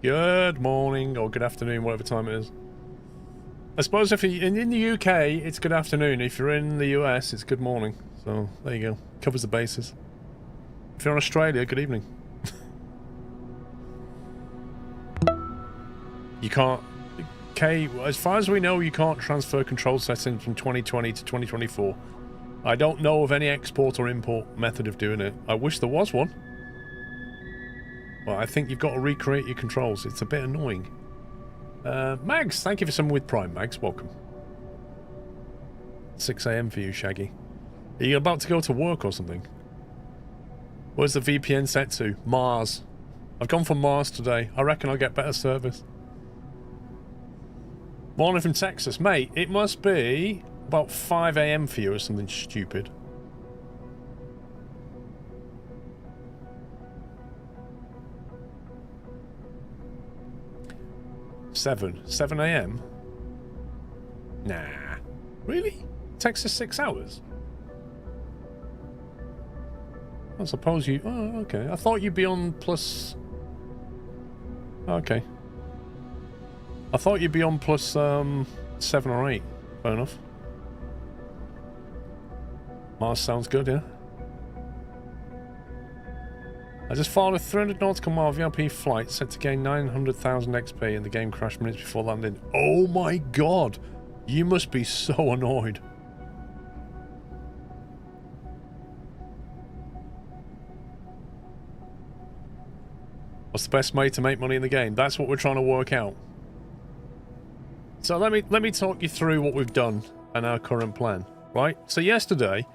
Good morning, or good afternoon, whatever time it is. I suppose if you're in the UK, it's good afternoon. If you're in the US, it's good morning. So, there you go. Covers the bases. If you're in Australia, good evening. You can't... Okay, as far as we know, you can't transfer control settings from 2020 to 2024. I don't know of any export or import method of doing it. I wish there was one. Well, I think you've got to recreate your controls. It's a bit annoying. Mags, thank you for someone with Prime, Mags. Welcome. 6 AM for you, Shaggy. Are you about to go to work or something? Where's the VPN set to? Mars. I've gone for Mars today. I reckon I'll get better service. Morning from Texas. Mate, it must be about 5 AM for you or something stupid. Seven AM? Nah. Really? Texas 6 hours? I suppose you... Oh, okay. I thought you'd be on plus... Okay. I thought you'd be on plus 7 or 8. Fair enough. Mars sounds good, yeah? I just followed a 300 nautical mile VIP flight set to gain 900,000 XP and the game crashed minutes before landing. Oh my god! You must be so annoyed. What's the best way to make money in the game? That's what we're trying to work out. So let me talk you through what we've done and our current plan, right? So yesterday,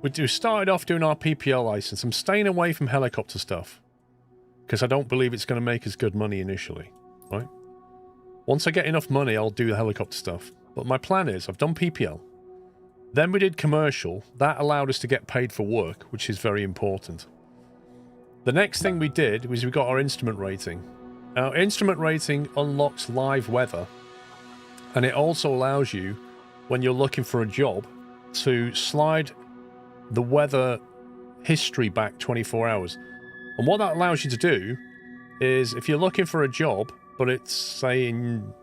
we started off doing our PPL license. I'm staying away from helicopter stuff because I don't believe it's going to make us good money initially, right? Once I get enough money, I'll do the helicopter stuff. But my plan is, I've done PPL. Then we did commercial. That allowed us to get paid for work, which is very important. The next thing we did was we got our instrument rating. Our instrument rating unlocks live weather. And it also allows you, when you're looking for a job, to slide the weather history back 24 hours. And what that allows you to do is, if you're looking for a job, but it's, say, in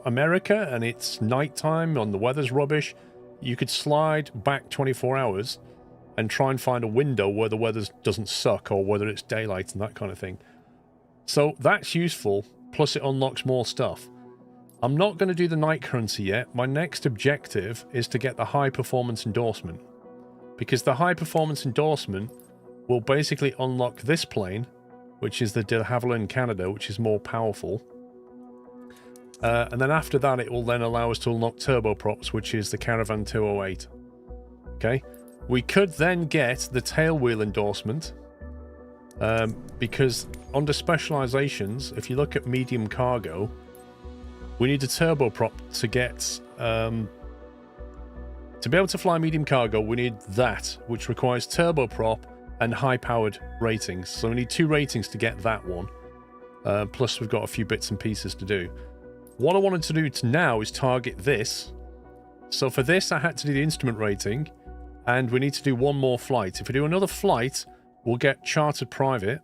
America, and it's nighttime and the weather's rubbish, you could slide back 24 hours and try and find a window where the weather doesn't suck, or whether it's daylight and that kind of thing. So that's useful, plus it unlocks more stuff. I'm not going to do the night currency yet. My next objective is to get the high performance endorsement. Because the high performance endorsement will basically unlock this plane, which is the de Havilland Canada, which is more powerful. And then after that, it will then allow us to unlock turboprops, which is the Caravan 208. Okay? We could then get the tailwheel endorsement, because under specializations, if you look at medium cargo, we need a turboprop to get... to be able to fly medium cargo, we need that, which requires turboprop and high-powered ratings. So we need 2 ratings to get that one. Plus we've got a few bits and pieces to do. What I wanted to do now is target this. So for this, I had to do the instrument rating, and we need to do one more flight. If we do another flight, we'll get chartered private,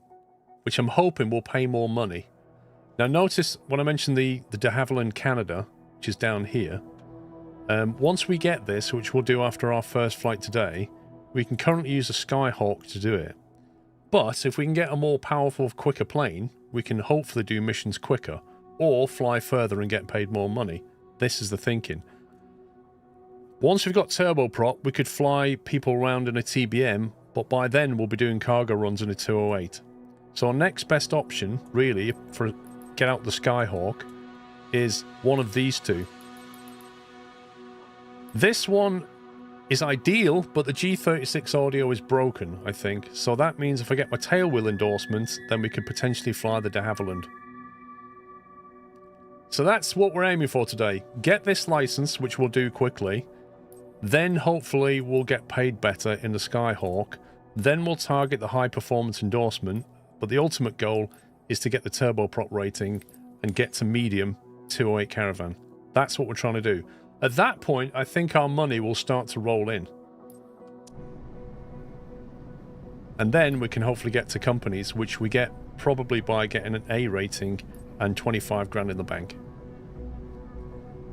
which I'm hoping will pay more money. Now notice when I mentioned the de Havilland Canada, which is down here, once we get this, which we'll do after our first flight today, we can currently use a Skyhawk to do it. But if we can get a more powerful, quicker plane, we can hopefully do missions quicker, or fly further and get paid more money. This is the thinking. Once we've got turboprop, we could fly people around in a TBM, but by then we'll be doing cargo runs in a 208. So our next best option, really, for get out the Skyhawk, is one of these two. This one is ideal, but the G36 audio is broken, I think. So that means if I get my tailwheel endorsement, then we could potentially fly the de Havilland. So that's what we're aiming for today. Get this license, which we'll do quickly. Then hopefully we'll get paid better in the Skyhawk. Then we'll target the high performance endorsement. But the ultimate goal is to get the turboprop rating and get to medium 208 Caravan. That's what we're trying to do. At that point, I think our money will start to roll in. And then we can hopefully get to companies, which we get probably by getting an A rating and 25 grand in the bank.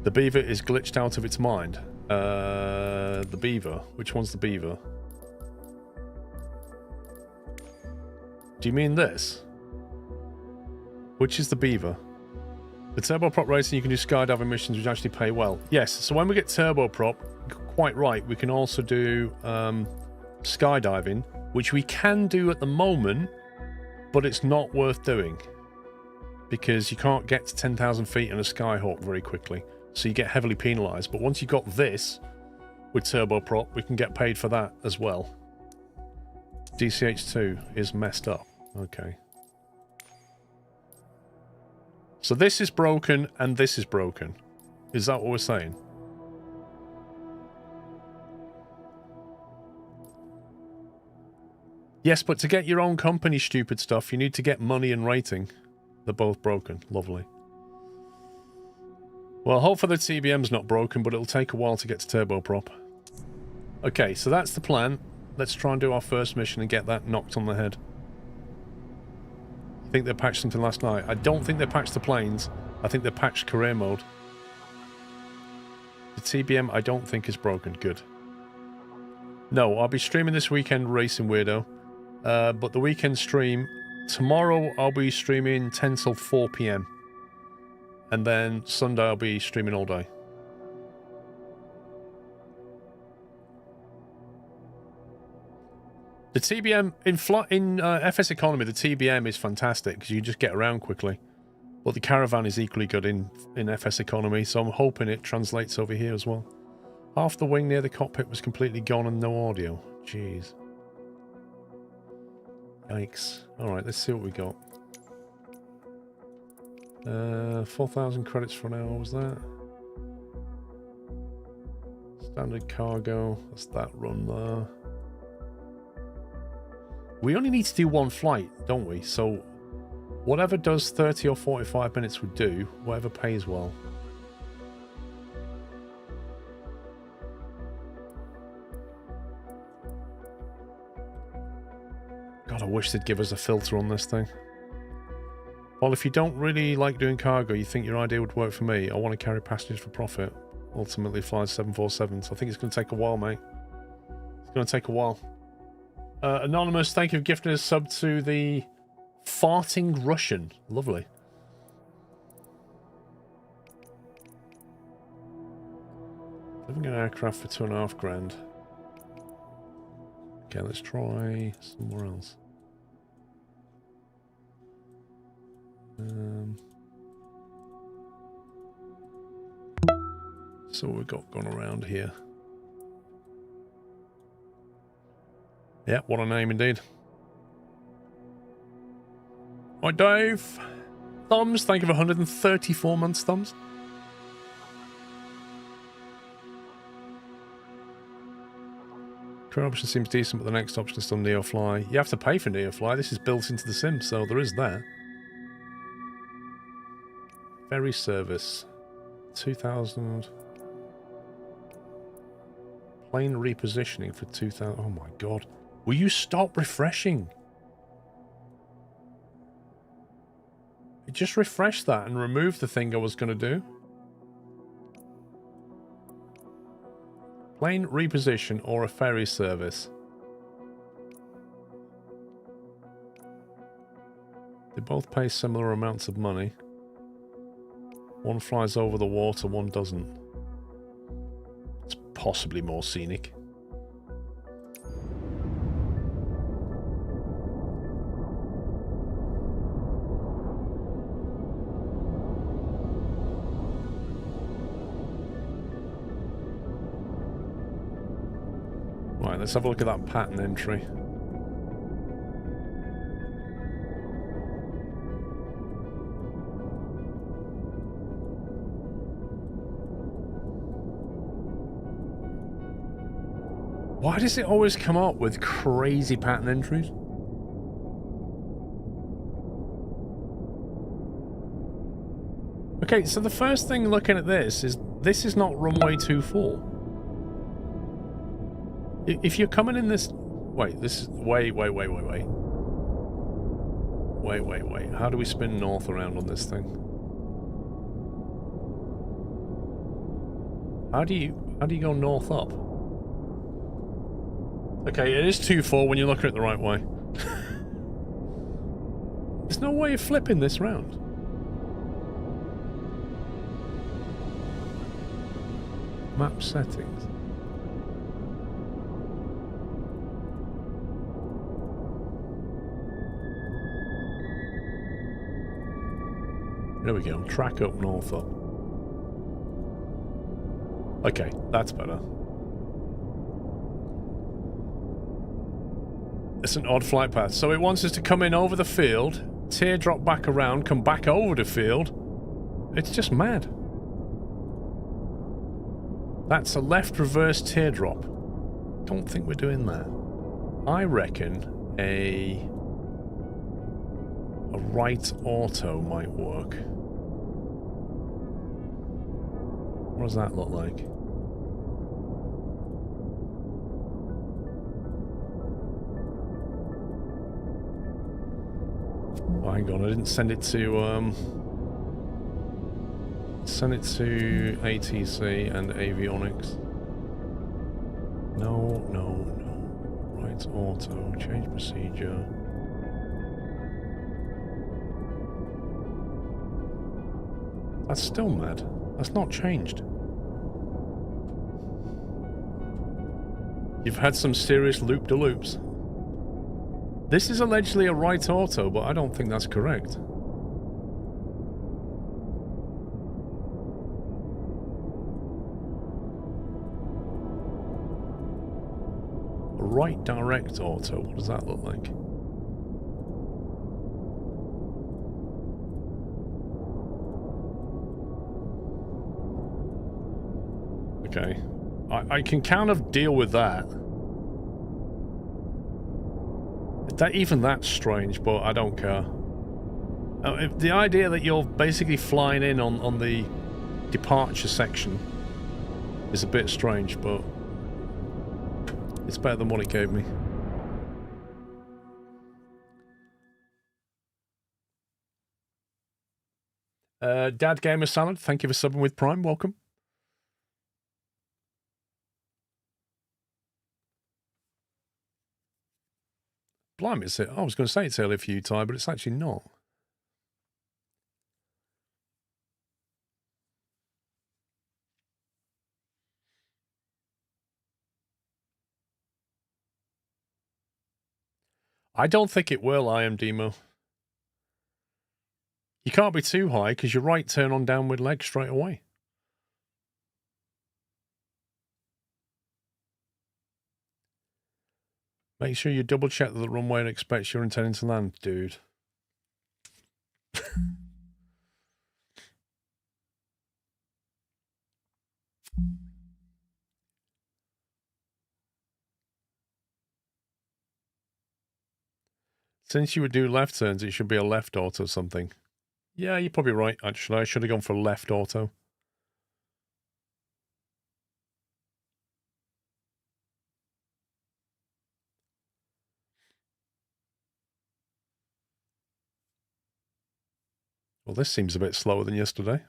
The beaver is glitched out of its mind. The beaver. Which one's the beaver? Do you mean this? Which is the beaver? The turboprop racing, you can do skydiving missions which actually pay well. Yes, so when we get turboprop, quite right, we can also do skydiving, which we can do at the moment, but it's not worth doing because you can't get to 10,000 feet in a Skyhawk very quickly, so you get heavily penalised. But once you've got this with turboprop, we can get paid for that as well. DCH2 is messed up. Okay. So this is broken and this is broken. Is that what we're saying? Yes, but to get your own company stupid stuff, you need to get money and rating. They're both broken. Lovely. Well, hopefully the TBM's not broken, but it'll take a while to get to turboprop. Okay, so that's the plan. Let's try and do our first mission and get that knocked on the head. I think they patched something last night. I don't think they patched the planes. I think they patched career mode. The TBM I don't think is broken. Good. No, I'll be streaming this weekend Racing Weirdo. But the weekend stream, tomorrow I'll be streaming 10 till 4 PM. And then Sunday I'll be streaming all day. The TBM, in FS Economy, the TBM is fantastic because you just get around quickly. But the Caravan is equally good in FS Economy, so I'm hoping it translates over here as well. Half the wing near the cockpit was completely gone and no audio. Jeez. Yikes. Alright, let's see what we got. 4,000 credits for an hour, was that? Standard cargo, that's that run there. We only need to do one flight, don't we? So, whatever does 30 or 45 minutes would do, whatever pays well. God, I wish they'd give us a filter on this thing. Well, if you don't really like doing cargo, you think your idea would work for me. I want to carry passengers for profit. Ultimately flies 747, so I think it's going to take a while, mate. It's going to take a while. Anonymous, thank you for gifting us a sub to the Farting Russian. Lovely. Living an aircraft for 2.5 grand. Okay, let's try somewhere else. So what we've got going around here. Yeah, what a name indeed. Hi Dave. Thumbs, thank you for 134 months, Thumbs. Current option seems decent, but the next option is still NeoFly. You have to pay for NeoFly. This is built into the sim, so there is that. Ferry service. 2,000. Plane repositioning for 2,000. Oh my god. Will you stop refreshing? It just refreshed that and removed the thing I was going to do. Plane reposition or a ferry service. They both pay similar amounts of money. One flies over the water, one doesn't. It's possibly more scenic. Right, let's have a look at that pattern entry. Why does it always come up with crazy pattern entries? Okay, so the first thing looking at this is not runway 24. If you're coming in this... Wait, this is... Wait. Wait, wait. How do we spin north around on this thing? How do you go north up? Okay, it is 2-4 when you look at it the right way. There's no way of flipping this round. Map settings. There we go. Track up, north up. Okay, that's better. It's an odd flight path. So it wants us to come in over the field, teardrop back around, come back over the field. It's just mad. That's a left reverse teardrop. Don't think we're doing that. I reckon a right auto might work. What does that look like? Oh, hang on, I didn't send it to ATC and avionics. No. Right auto, change procedure. That's still mad. That's not changed. You've had some serious loop-de-loops. This is allegedly a right auto, but I don't think that's correct. A right direct auto, what does that look like? Okay. I can kind of deal with that. Even that's strange, but I don't care. The idea that you're basically flying in on the departure section is a bit strange, but it's better than what it gave me. Dad Gamer Salad, thank you for subbing with Prime. Welcome. Blimey, I was going to say it's early for you, Ty, but it's actually not. I don't think it will, IMDemo. You can't be too high because your right turn on downward leg straight away. Make sure you double check that the runway expects you're intending to land, dude. Since you would do left turns, it should be a left auto something. Yeah, you're probably right, actually. I should have gone for left auto. Well, this seems a bit slower than yesterday.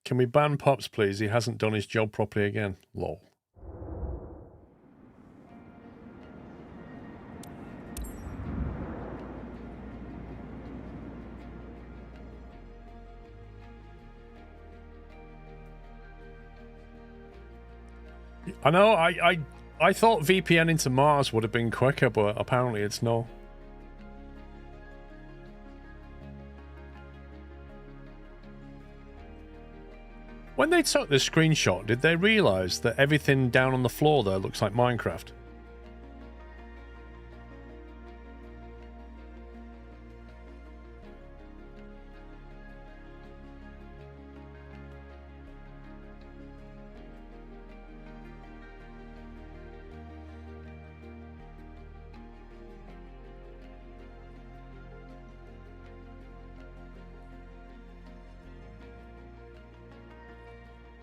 Can we ban Pops, please? He hasn't done his job properly again. Lol. I know, I thought VPN into Mars would have been quicker, but apparently it's not. When they took this screenshot, did they realise that everything down on the floor there looks like Minecraft?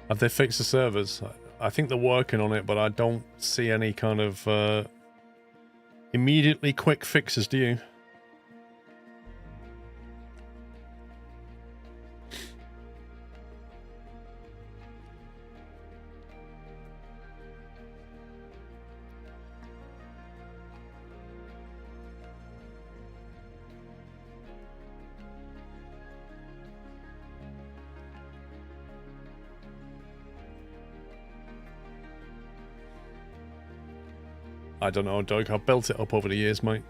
Have they fixed the servers? I think they're working on it, but I don't see any kind of immediately quick fixes, do you? I don't know, Doug. I've built it up over the years, mate.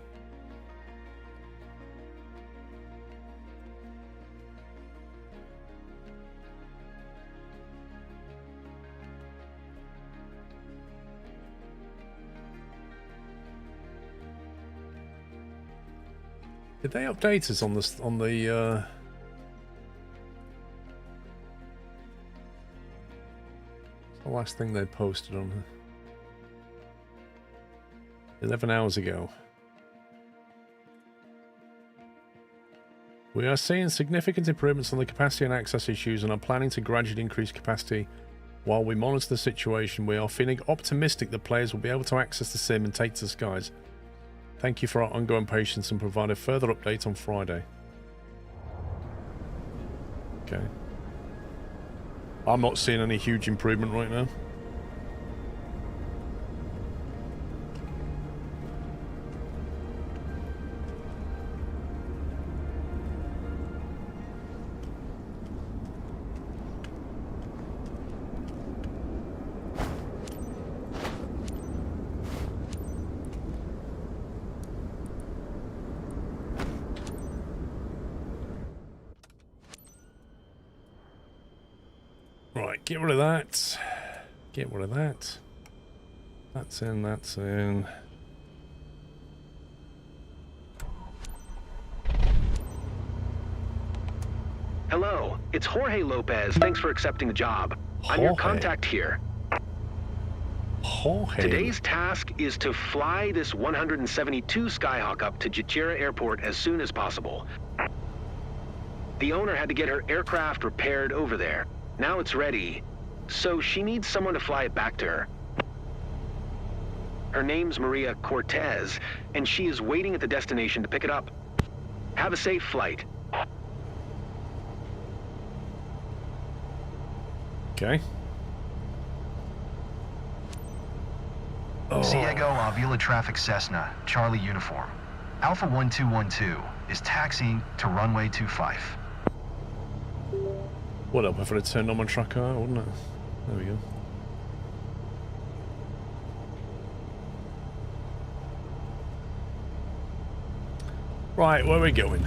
Did they update us on this the 'Last thing they posted on 11 hours ago. We are seeing significant improvements on the capacity and access issues and are planning to gradually increase capacity while we monitor the situation. We are feeling optimistic that players will be able to access the sim and take to the skies. Thank you for our ongoing patience and provide a further update on Friday. Okay. I'm not seeing any huge improvement right now. Right, get rid of that. Get rid of that. That's in, that's in. Hello, it's Jorge Lopez. Thanks for accepting the job. I'm your contact here. Jorge. Today's task is to fly this 172 Skyhawk up to Jachira Airport as soon as possible. The owner had to get her aircraft repaired over there. Now it's ready, so she needs someone to fly it back to her. Her name's Maria Cortez, and she is waiting at the destination to pick it up. Have a safe flight. Okay. Ciego Avila Traffic Cessna, Charlie Uniform. Alpha 1212 is taxiing to runway 25. What up if I had turned on my tracker, wouldn't it? There we go. Right, where are we going?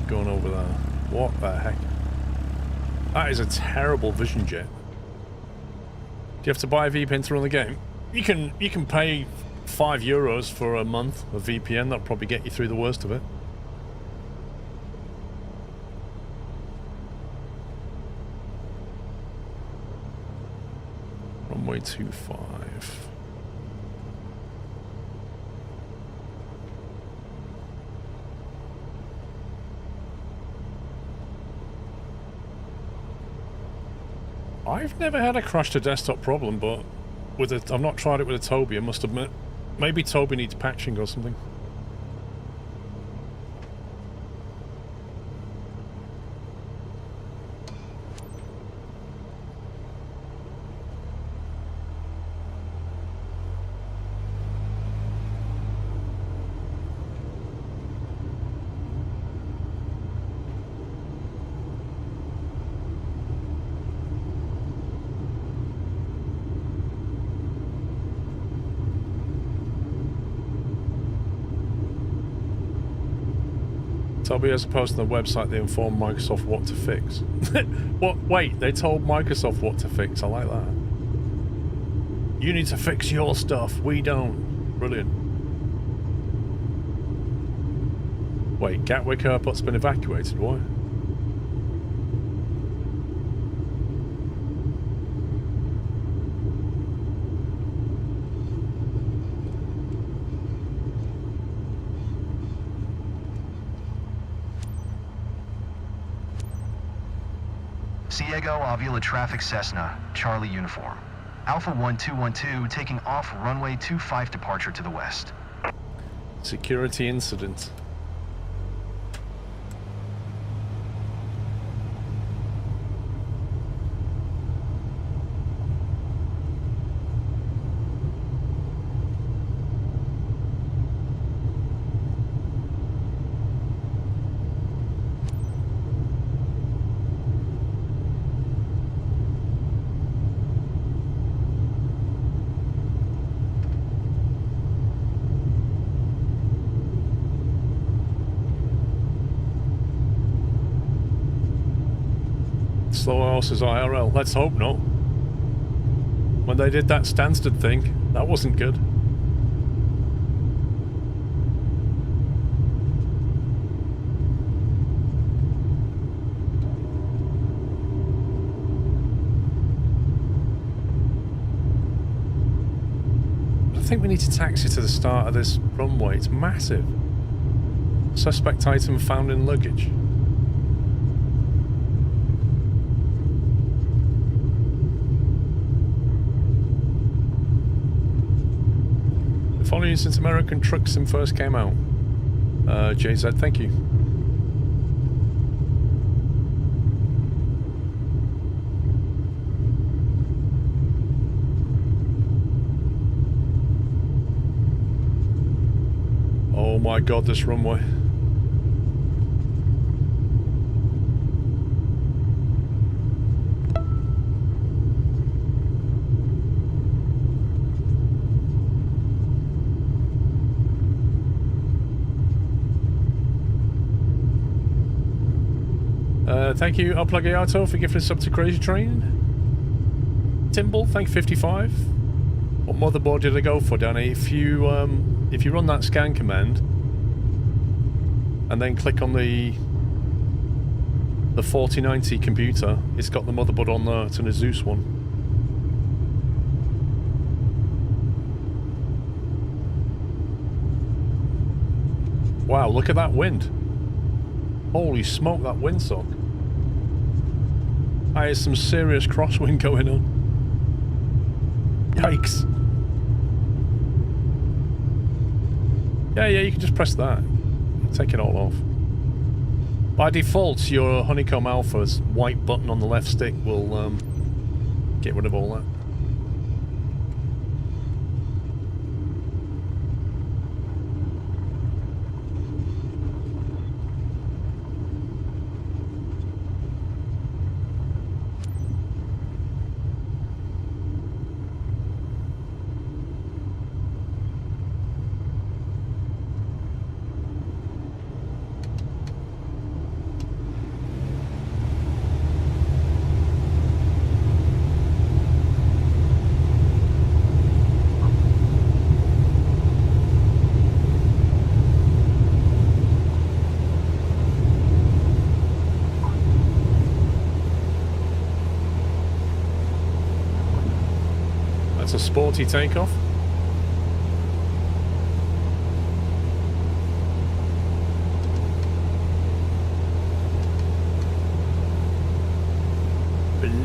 Going over there. What the heck? That is a terrible vision jet. Do you have to buy a VPN to run the game? You can pay €5 for a month of VPN. That'll probably get you through the worst of it. Runway 25. I've never had a crash to desktop problem, but with it, I've not tried it with a Toby, I must admit. Maybe Toby needs patching or something. Toby has a post on the website that informed Microsoft what to fix. What? Wait, they told Microsoft what to fix. I like that. You need to fix your stuff. We don't. Brilliant. Wait, Gatwick Airport's been evacuated. Why? Ciego Avila Traffic Cessna, Charlie Uniform. Alpha 1212 taking off runway 25 departure to the west. Security incident. Slow horses IRL. Let's hope not. When they did that Stansted thing, that wasn't good. I think we need to taxi to the start of this runway. It's massive. Suspect item found in luggage. Following you since American Truck Sim first came out. JZ, thank you. Oh my god, this runway. Thank you, Uplagayato, for gifting us up to Crazy Train. Timble, thank you, 55. What motherboard did I go for, Danny? If you run that scan command and then click on the 4090 computer, it's got the motherboard on there. It's an Asus one. Wow, look at that wind. Holy smoke, that windsock. There's some serious crosswind going on. Yikes. Yeah, you can just press that. Take it all off. By default, your Honeycomb Alpha's white button on the left stick will get rid of all that. A sporty takeoff.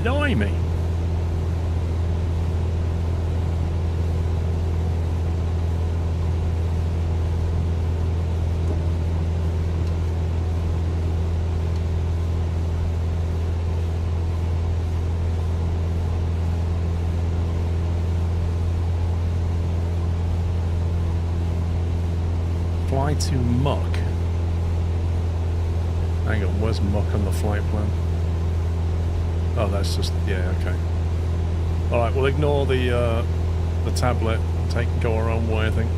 Blimey. To muck. Hang on, where's muck on the flight plan? Oh, that's just, yeah, okay. Alright, we'll ignore the tablet, go our own way, I think.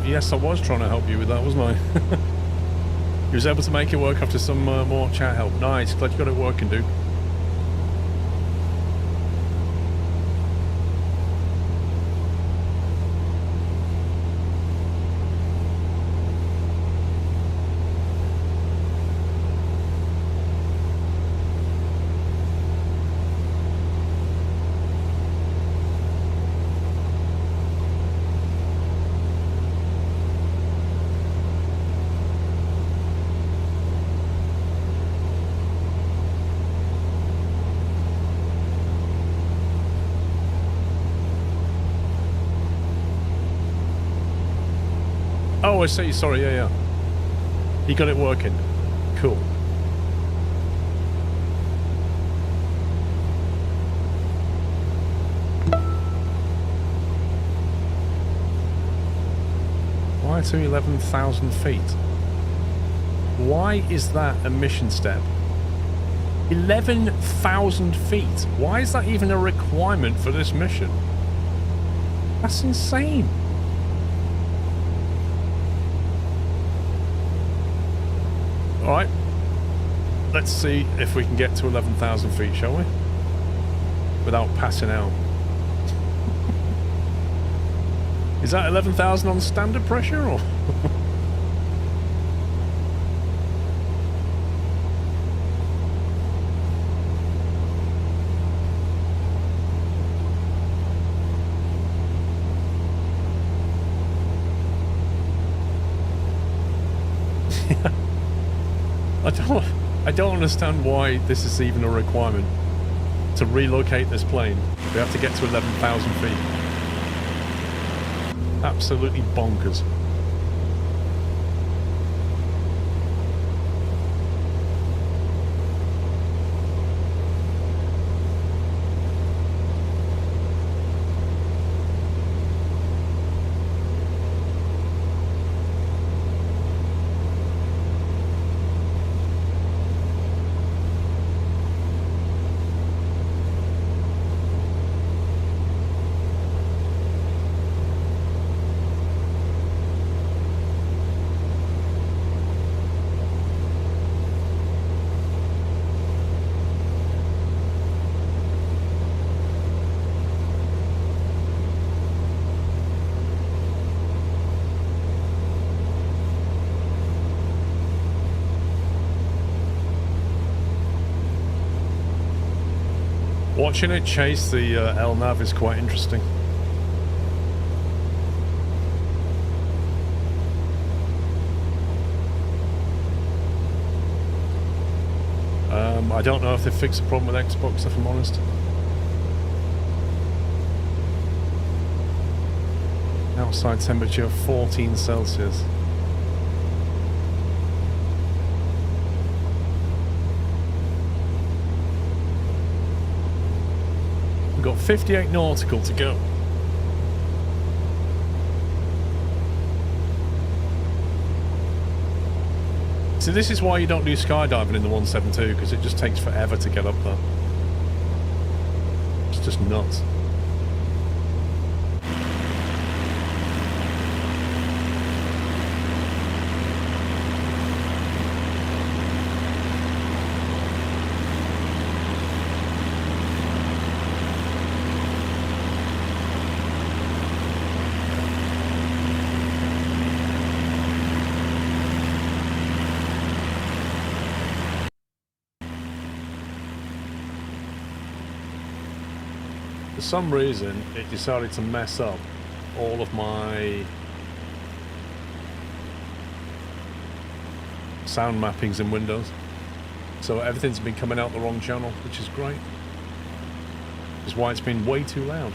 Yes, I was trying to help you with that, wasn't I? He was able to make it work after some more chat help. Nice, glad you got it working, dude. Oh, I see. Sorry. Yeah. You got it working. Cool. Why to 11,000 feet? Why is that a mission step? 11,000 feet. Why is that even a requirement for this mission? That's insane. Alright. Let's see if we can get to 11,000 feet, shall we? Without passing out. Is that 11,000 on standard pressure, or...? I don't understand why this is even a requirement to relocate this plane. We have to get to 11,000 feet. Absolutely bonkers. Watching it chase the LNAV is quite interesting. I don't know if they fixed the problem with Xbox, if I'm honest. Outside temperature 14 Celsius. We've got 58 nautical to go. So this is why you don't do skydiving in the 172, because it just takes forever to get up there. It's just nuts. For some reason, it decided to mess up all of my sound mappings in Windows. So everything's been coming out the wrong channel, which is great. Which is why it's been way too loud.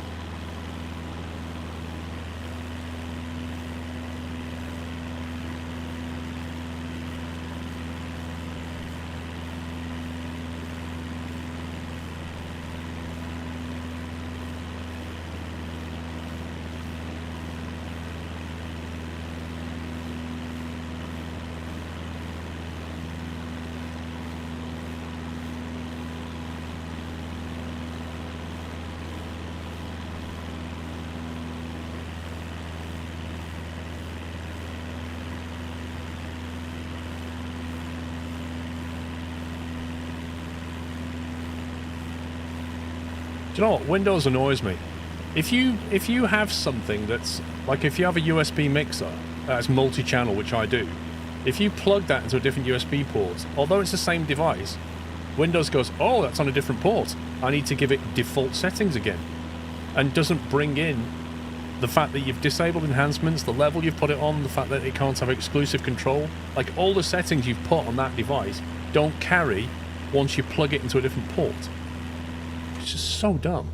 Do you know what? Windows annoys me. If you have something that's like, if you have a USB mixer that's multi-channel, which I do, if you plug that into a different USB port, although it's the same device, Windows goes, oh, that's on a different port. I need to give it default settings again, and doesn't bring in the fact that you've disabled enhancements, the level you've put it on, the fact that it can't have exclusive control. Like, all the settings you've put on that device don't carry once you plug it into a different port. It's just so dumb.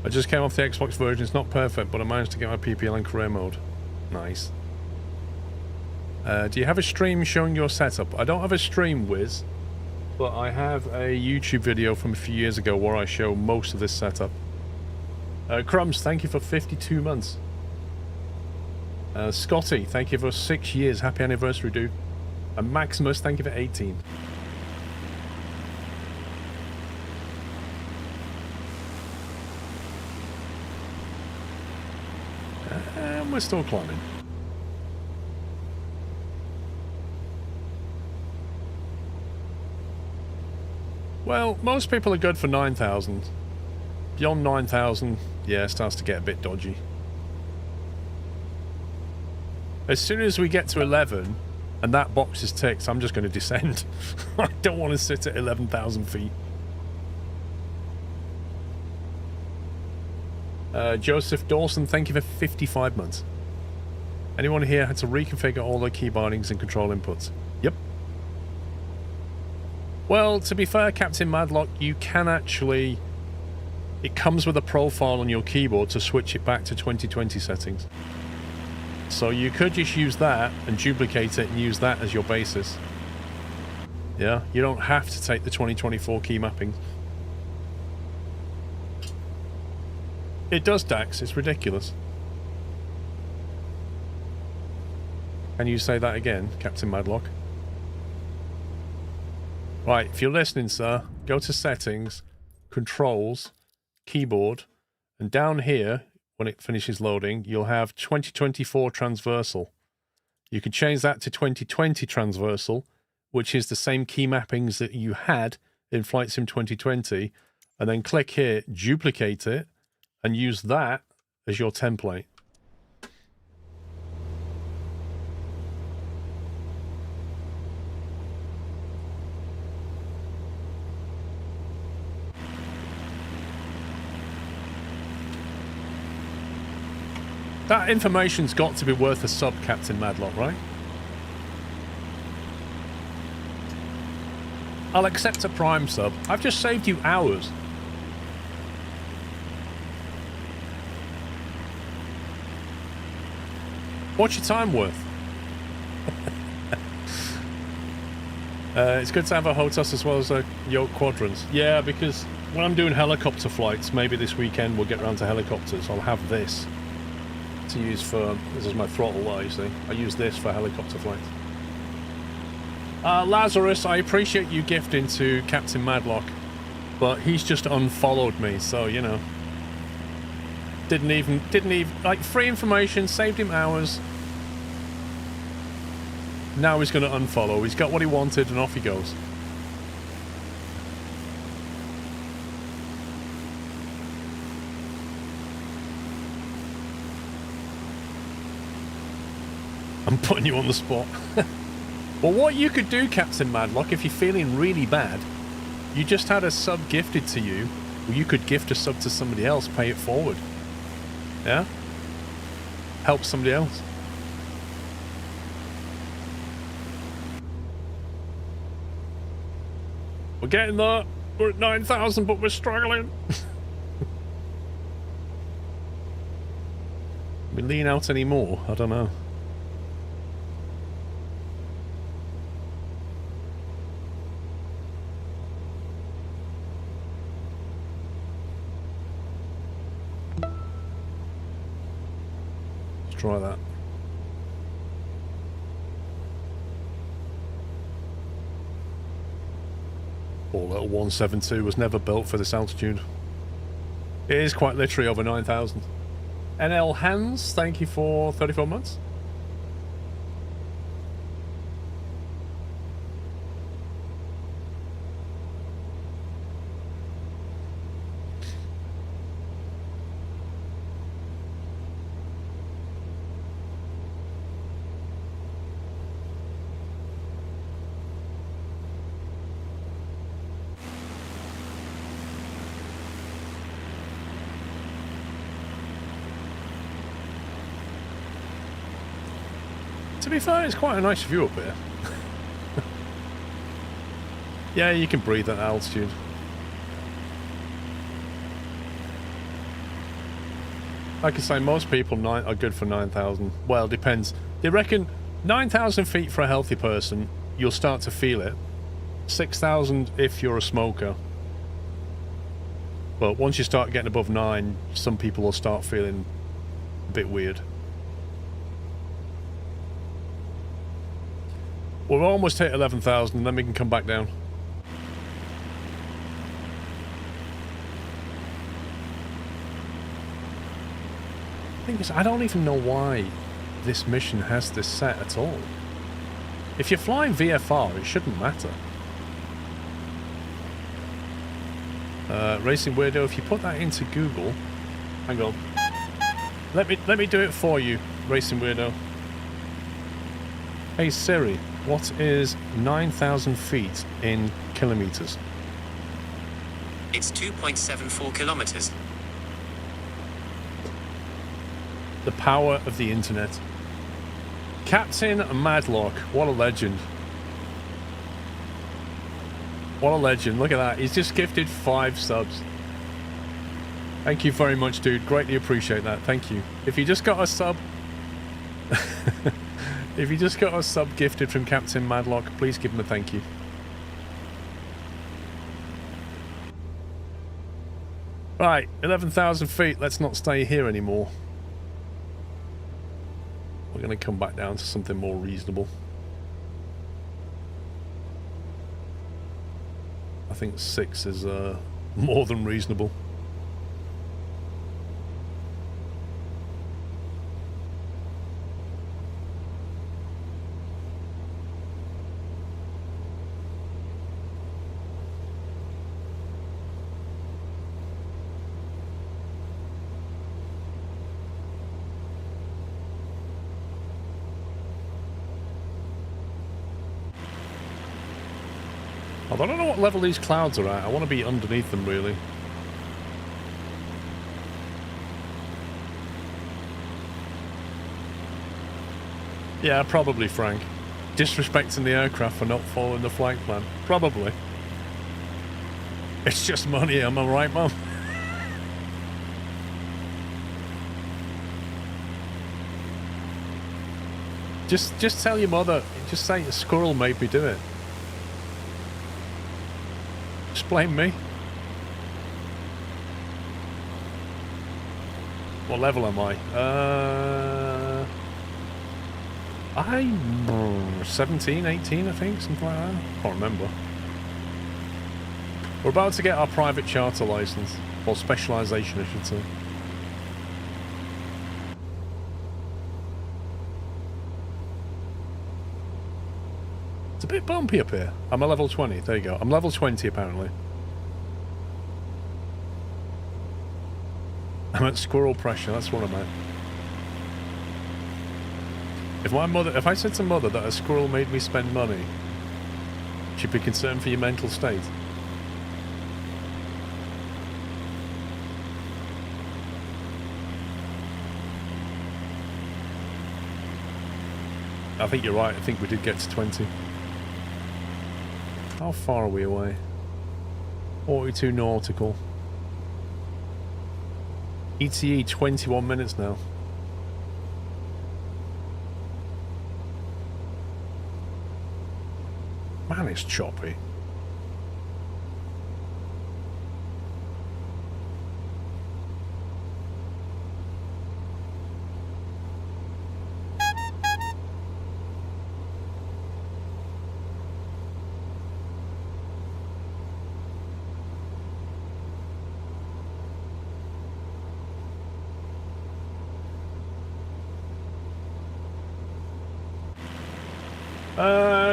I just came off the Xbox version. It's not perfect, but I managed to get my PPL in career mode. Nice. Do you have a stream showing your setup? I don't have a stream, Wiz, but I have a YouTube video from a few years ago where I show most of this setup. Crumbs, thank you for 52 months. Scotty, thank you for 6 years. Happy anniversary, dude. And Maximus, thank you for 18. And we're still climbing. Well, most people are good for 9,000. Beyond 9,000, yeah, it starts to get a bit dodgy. As soon as we get to 11, and that box is ticked, I'm just going to descend. I don't want to sit at 11,000 feet. Joseph Dawson, thank you for 55 months. Anyone here had to reconfigure all their key bindings and control inputs? Yep. Well, to be fair, Captain Madlock, you can actually... It comes with a profile on your keyboard to switch it back to 2020 settings. So you could just use that and duplicate it and use that as your basis. Yeah, you don't have to take the 2024 key mappings. It does, Dax. It's ridiculous. Can you say that again, Captain Madlock? Right, if you're listening, sir, go to Settings, Controls, Keyboard, and down here, when it finishes loading, you'll have 2024 Transversal. You can change that to 2020 Transversal, which is the same key mappings that you had in Flight Sim 2020, and then click here, duplicate it, and use that as your template. That information's got to be worth a sub, Captain Madlock, right? I'll accept a Prime sub. I've just saved you hours. What's your time worth? It's good to have a HOTAS as well as a yoke quadrants. Yeah, because when I'm doing helicopter flights, maybe this weekend we'll get around to helicopters. I'll have this to use for... This is my throttle light, you see. I use this for helicopter flights. Lazarus, I appreciate you gifting to Captain Madlock, but he's just unfollowed me, so, you know. Didn't even, like, free information, saved him hours. Now he's going to unfollow. He's got what he wanted and off he goes. I'm putting you on the spot. Well, what you could do, Captain Madlock, if you're feeling really bad, you just had a sub gifted to you, or you could gift a sub to somebody else, pay it forward. Yeah? Help somebody else. We're getting there. We're at 9,000, but we're struggling. We lean out any more? I don't know. Let's try that. Poor little 172 was never built for this altitude. It is quite literally over 9,000. NL Hans, thank you for 34 months. To be fair, it's quite a nice view up here. Yeah, you can breathe at altitude. Like I say, most people are good for 9,000. Well, depends. They reckon 9,000 feet for a healthy person, you'll start to feel it. 6,000 if you're a smoker. But once you start getting above 9, some people will start feeling a bit weird. We'll almost hit 11,000 and then we can come back down. The thing is, I don't even know why this mission has this set at all. If you're flying VFR, it shouldn't matter. Racing Weirdo, if you put that into Google, hang on. Let me do it for you, Racing Weirdo. Hey Siri, what is 9,000 feet in kilometers? It's 2.74 kilometers. The power of the internet. Captain Madlock, what a legend. What a legend. Look at that. He's just gifted 5 subs. Thank you very much, dude. Greatly appreciate that. Thank you. If you just got a sub... if you just got a sub gifted from Captain Madlock, please give him a thank you. Right, 11,000 feet. Let's not stay here anymore. We're going to come back down to something more reasonable. I think 6 is more than reasonable. I don't know what level these clouds are at. I want to be underneath them, really. Yeah, probably, Frank. Disrespecting the aircraft for not following the flight plan. Probably. It's just money, am I right, Mum? Just tell your mother. Just say a squirrel made me do it. Just blame me. What level am I? I'm 17, 18, I think, something like that. Can't remember. We're about to get our private charter license, or specialisation, I should say. It's a bit bumpy up here. I'm a level 20. There you go. I'm level 20 apparently. I'm at squirrel pressure. That's what I'm at. If I said to mother that a squirrel made me spend money, she'd be concerned for your mental state. I think you're right. I think we did get to 20. How far are we away? 42 nautical. ETE 21 minutes now. Man, it's choppy.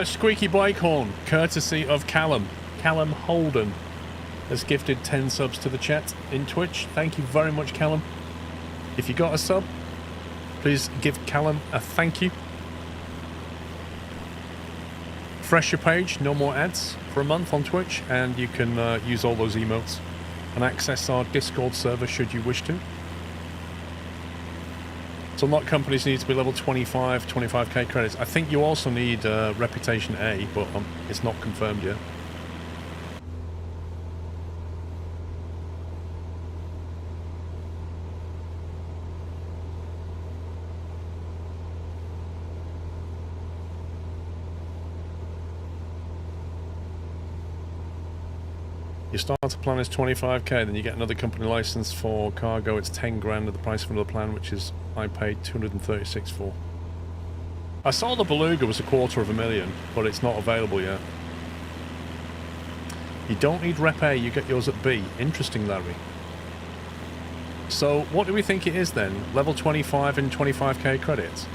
Squeaky bike horn, courtesy of Callum. Callum Holden has gifted 10 subs to the chat in Twitch. Thank you very much, Callum. If you got a sub, please give Callum a thank you. Refresh your page, no more ads for a month on Twitch, and you can use all those emotes and access our Discord server should you wish to. So not companies need to be level 25, 25k credits. I think you also need Reputation A, but it's not confirmed yet. Your starter plan is 25k, then you get another company license for cargo. It's 10 grand at the price of another plan, which is I paid 236 for. I saw the Beluga was $250,000, but it's not available yet. You don't need Rep A, you get yours at B. Interesting, Larry. So, what do we think it is then? Level 25 and 25k credits?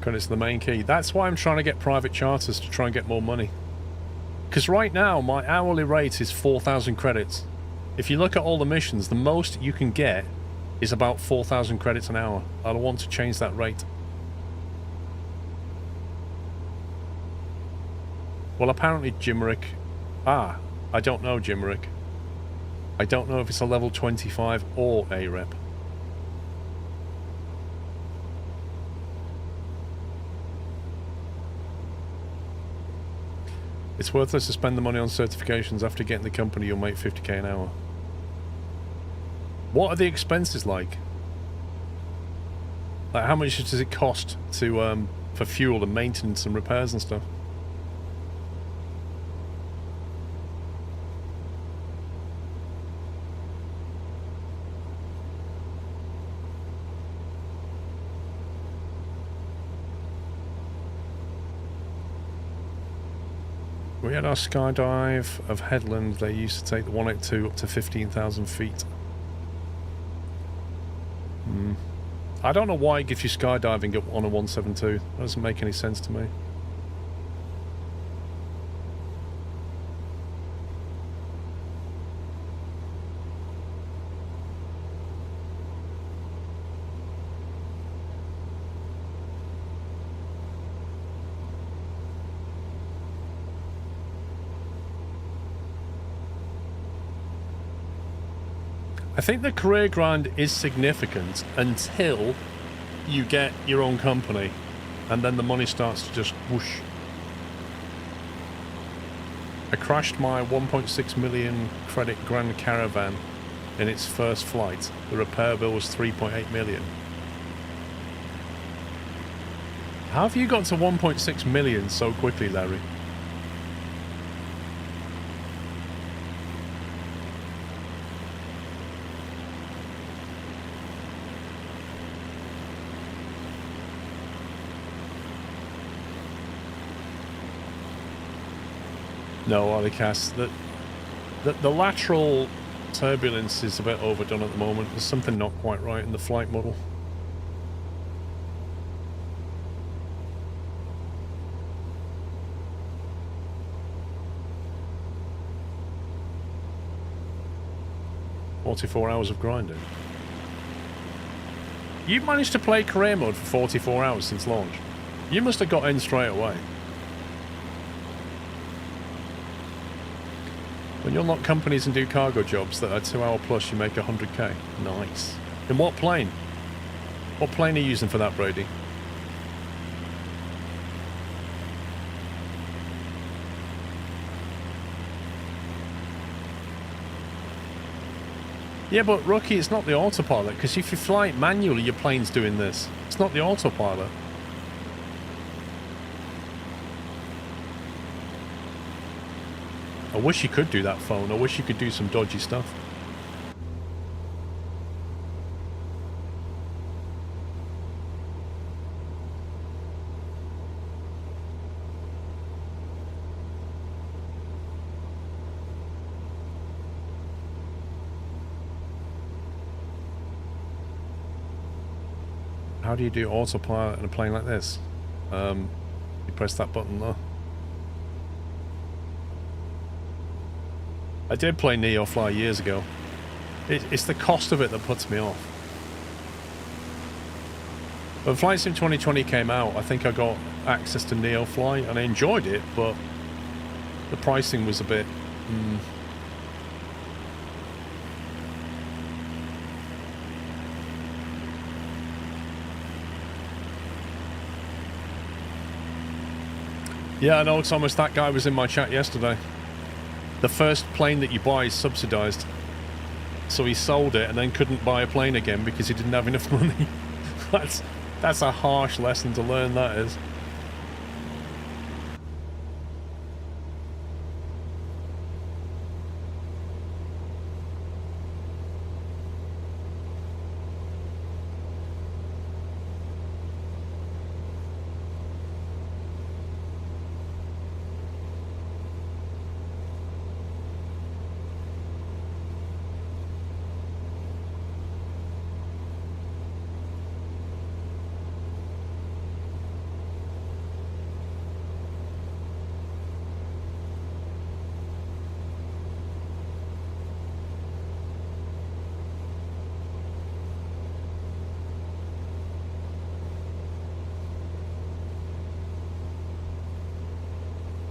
Credits are the main key. That's why I'm trying to get private charters, to try and get more money. Because right now, my hourly rate is 4,000 credits. If you look at all the missions, the most you can get is about 4,000 credits an hour. I want to change that rate. Well, apparently Jimrick... I don't know, Jimrick. I don't know if it's a level 25 or a rep. It's worthless to spend the money on certifications. After getting the company, you'll make 50k an hour. What are the expenses like? Like, how much does it cost to for fuel and maintenance and repairs and stuff? We had our skydive of Headland. They used to take the 182 up to 15,000 feet. I don't know why it gives you skydiving on a 172. That doesn't make any sense to me. I think the career grind is significant until you get your own company, and then the money starts to just whoosh. I crashed my 1.6 million credit Grand Caravan in its first flight. The repair bill was 3.8 million. How have you got to 1.6 million so quickly, Larry? No, Alicast, the lateral turbulence is a bit overdone at the moment. There's something not quite right in the flight model. "44 hours of grinding." You've managed to play career mode for 44 hours since launch. You must have got in straight away. When you unlock companies and do cargo jobs that are 2 hour plus, you make 100k. Nice. In what plane? What plane are you using for that, Brady? Yeah, but Rookie, it's not the autopilot, because if you fly it manually, your plane's doing this. It's not the autopilot. I wish you could do that, phone. I wish you could do some dodgy stuff. How do you do autopilot in a plane like this? You press that button there. I did play Neofly years ago. It's the cost of it that puts me off. When Flight Sim 2020 came out, I think I got access to Neofly and I enjoyed it, but the pricing was a bit... Yeah, I know, Thomas, that guy was in my chat yesterday. the first plane that you buy is subsidized. So he sold it and then couldn't buy a plane again because he didn't have enough money. That's a harsh lesson to learn, that is.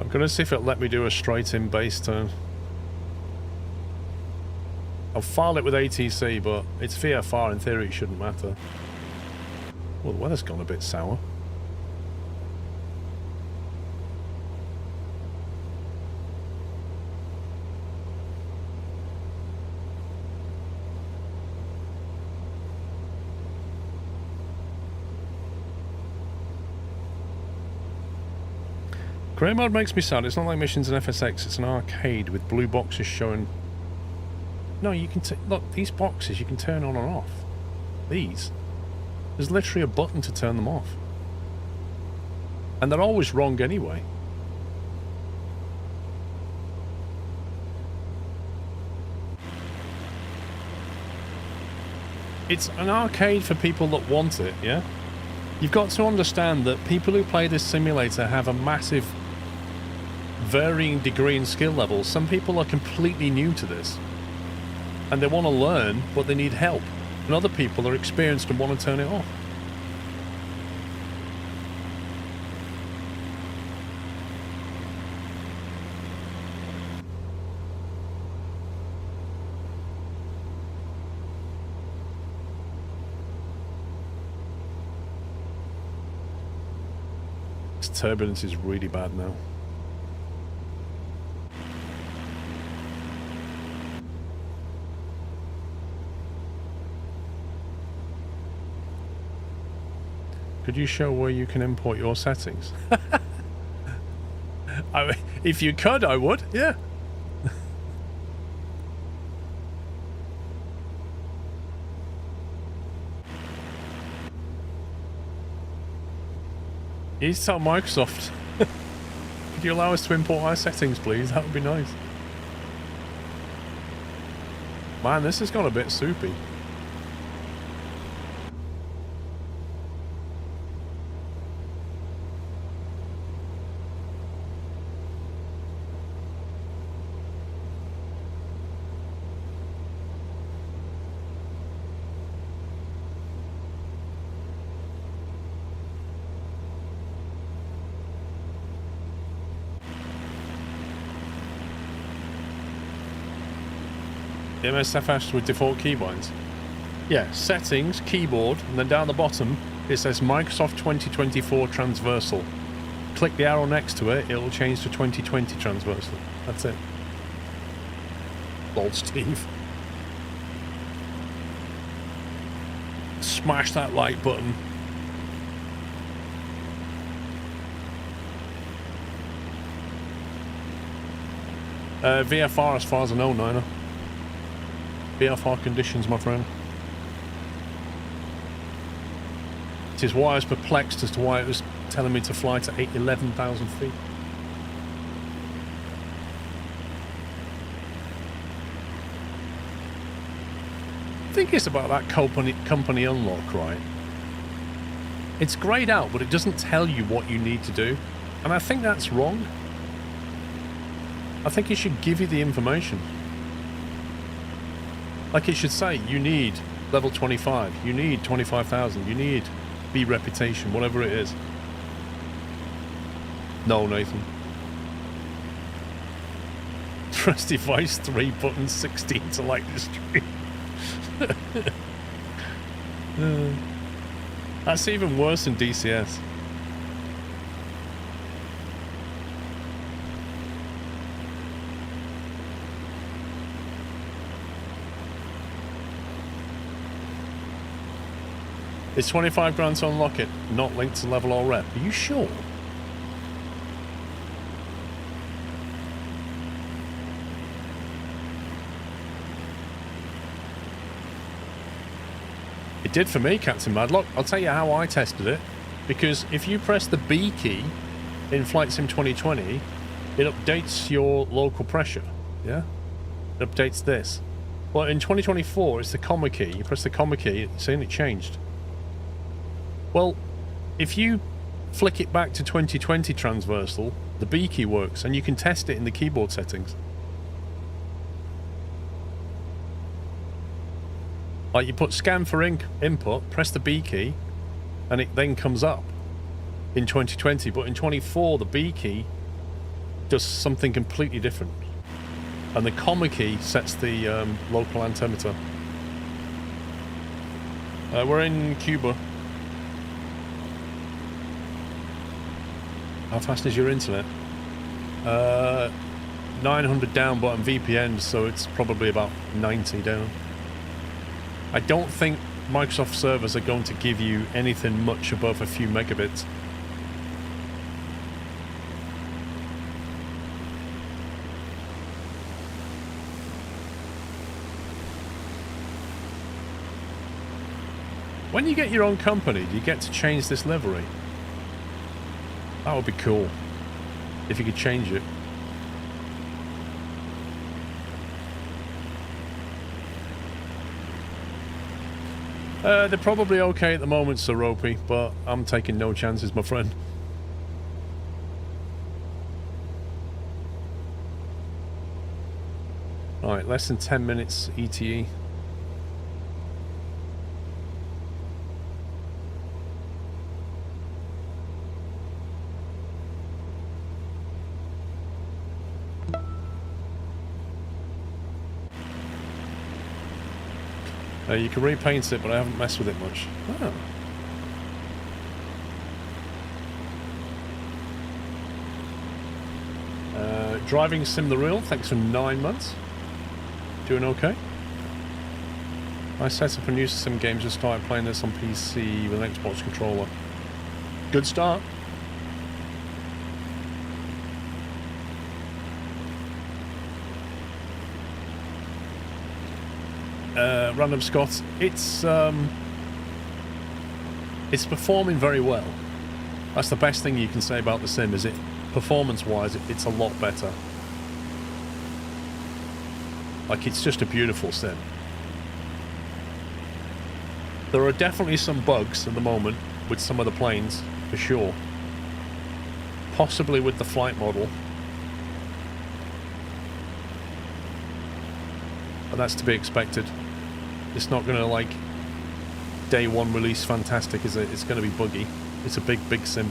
I'm gonna see if it'll let me do a straight-in base turn. I'll file it with ATC, but it's VFR. In theory, it shouldn't matter. Well, the weather's gone a bit sour. Grey mode makes me sad. It's not like missions in FSX. It's an arcade with blue boxes showing... No, you can... Look, these boxes you can turn on or off. These. There's literally a button to turn them off. And they're always wrong anyway. It's an arcade for people that want it, yeah? You've got to understand that people who play this simulator have a massive varying degree in skill levels. Some people are completely new to this and they want to learn, but they need help, and other people are experienced and want to turn it off. This turbulence is really bad now. Could you show where you can import your settings? I mean, if you could, I would, yeah. You need to tell Microsoft. Could you allow us to import our settings, please? That would be nice. Man, this has got a bit soupy. MSFS with default keybinds. Yeah, settings, keyboard, and then down the bottom it says Microsoft 2024 Transversal. Click the arrow next to it, it'll change to 2020 Transversal. That's it. Lol, Steve. Smash that like button. VFR as far as I know, Niner. VFR conditions, my friend. It is why I was perplexed as to why it was telling me to fly to 11,000 feet. I think it's about that company unlock, right? It's grayed out, but it doesn't tell you what you need to do. And I think that's wrong. I think it should give you the information. Like it should say, you need level 25, you need 25,000, you need B reputation, whatever it is. No, Nathan. Press device 3 button 16 to like the stream. That's even worse than DCS. It's 25 grand to unlock it, not linked to level or rep. Are you sure? It did for me, Captain Madlock. I'll tell you how I tested it. Because if you press the B key in Flight Sim 2020, it updates your local pressure. Yeah? It updates this. But in 2024, it's the comma key. You press the comma key, it's saying it changed. Well, if you flick it back to 2020 transversal, the B key works, and you can test it in the keyboard settings. Like, you put scan for input, press the B key, and it then comes up in 2020. But in 24, the B key does something completely different. And the comma key sets the local altimeter. We're in Cuba. How fast is your internet? 900 down, but I'm VPN, so it's probably about 90 down. I don't think Microsoft servers are going to give you anything much above a few megabits. When you get your own company, do you get to change this livery? That would be cool, if you could change it. They're probably okay at the moment, Sir Ropey, but I'm taking no chances, my friend. Alright, less than 10 minutes ETE. You can repaint it, but I haven't messed with it much. Oh. Driving Sim the Real, thanks for 9 months. Doing okay. I set up and used Sim games and started playing this on PC with an Xbox controller. Good start. Random Scott, it's performing very well. That's the best thing you can say about the sim, is it performance-wise, it's a lot better. Like, it's just a beautiful sim. There are definitely some bugs at the moment with some of the planes, for sure. Possibly with the flight model. But that's to be expected. It's not going to, like, day one release fantastic, is it? It's going to be buggy. It's a big, big sim.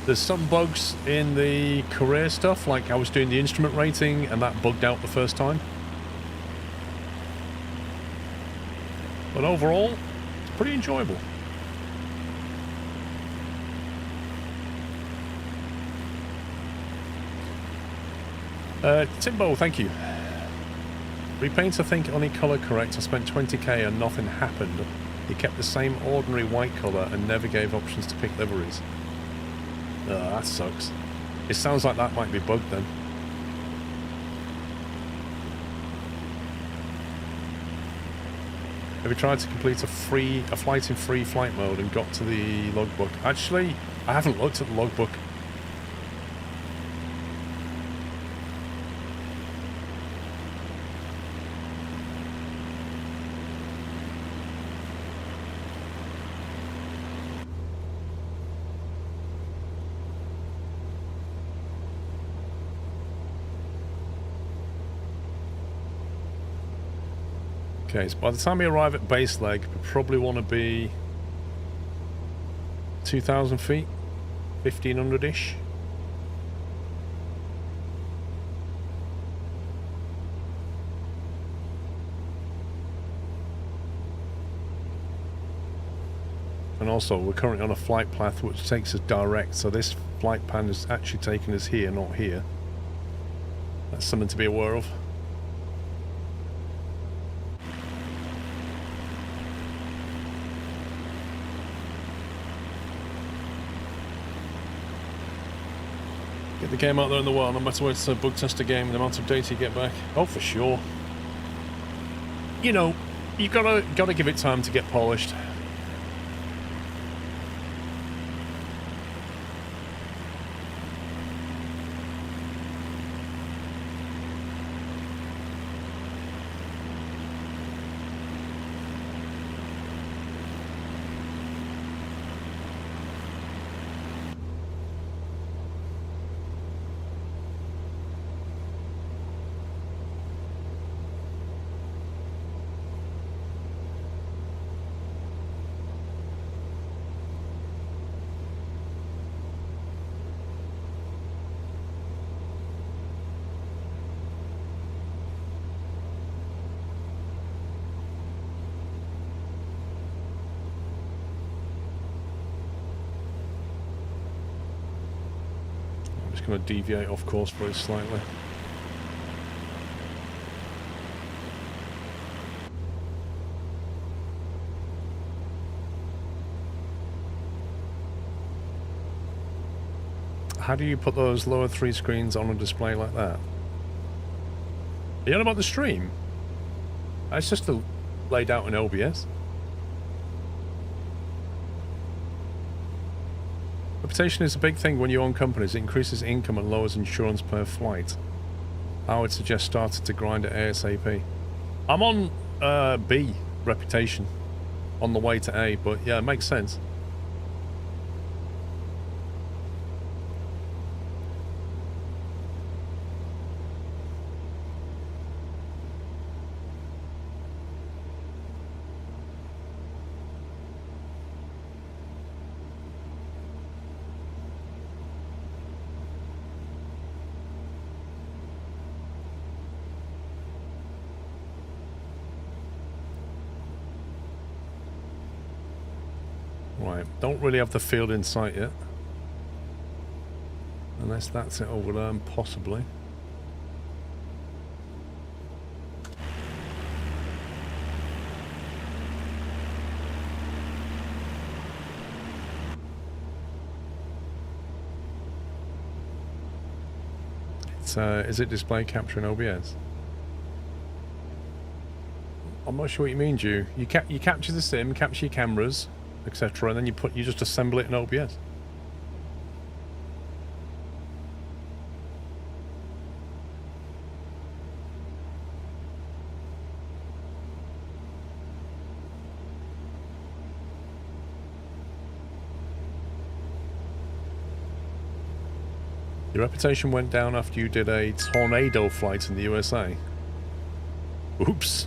There's some bugs in the career stuff, like I was doing the instrument rating and that bugged out the first time. But overall, it's pretty enjoyable. Timbo, thank you. Repaint, I think, only colour correct. I spent 20k and nothing happened. He kept the same ordinary white colour and never gave options to pick liveries. That sucks. It sounds like that might be bugged then. Have you tried to complete a flight in free flight mode and got to the logbook? Actually, I haven't looked at the logbook. Okay, so by the time we arrive at base leg, we probably want to be 2,000 feet, 1,500-ish. And also, we're currently on a flight path which takes us direct, so this flight path is actually taking us here, not here. That's something to be aware of. The game out there in the world, no matter whether it's a bug tester game, the amount of data you get back. Oh, for sure. You know, you gotta give it time to get polished. Going to deviate off course very slightly. How do you put those lower 3 screens on a display like that? Are you on about the stream? It's just laid out in OBS. Reputation is a big thing when you own companies. It increases income and lowers insurance per flight. I would suggest starting to grind it ASAP. I'm on B, reputation, on the way to A, but yeah, it makes sense. Right, don't really have the field in sight yet. Unless that's it over there, possibly. It's, is it display capture in OBS? I'm not sure what you mean, Drew. You capture the sim, capture your cameras, etc., and then you just assemble it in OBS. Your reputation went down after you did a tornado flight in the USA. Oops.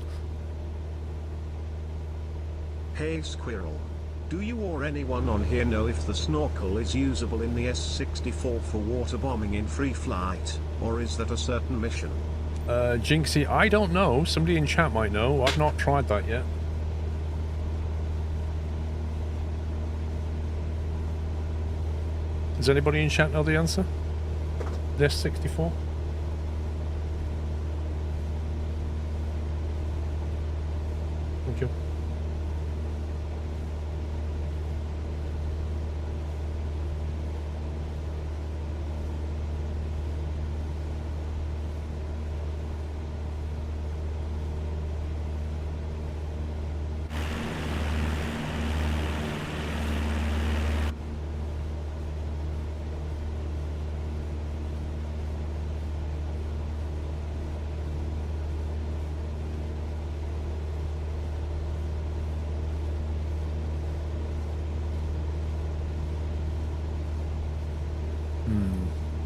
Hey Squirrel. Do you or anyone on here know if the snorkel is usable in the S-64 for water bombing in free flight, or is that a certain mission? Jinxie, I don't know. Somebody in chat might know. I've not tried that yet. Does anybody in chat know the answer? The S-64? Thank you.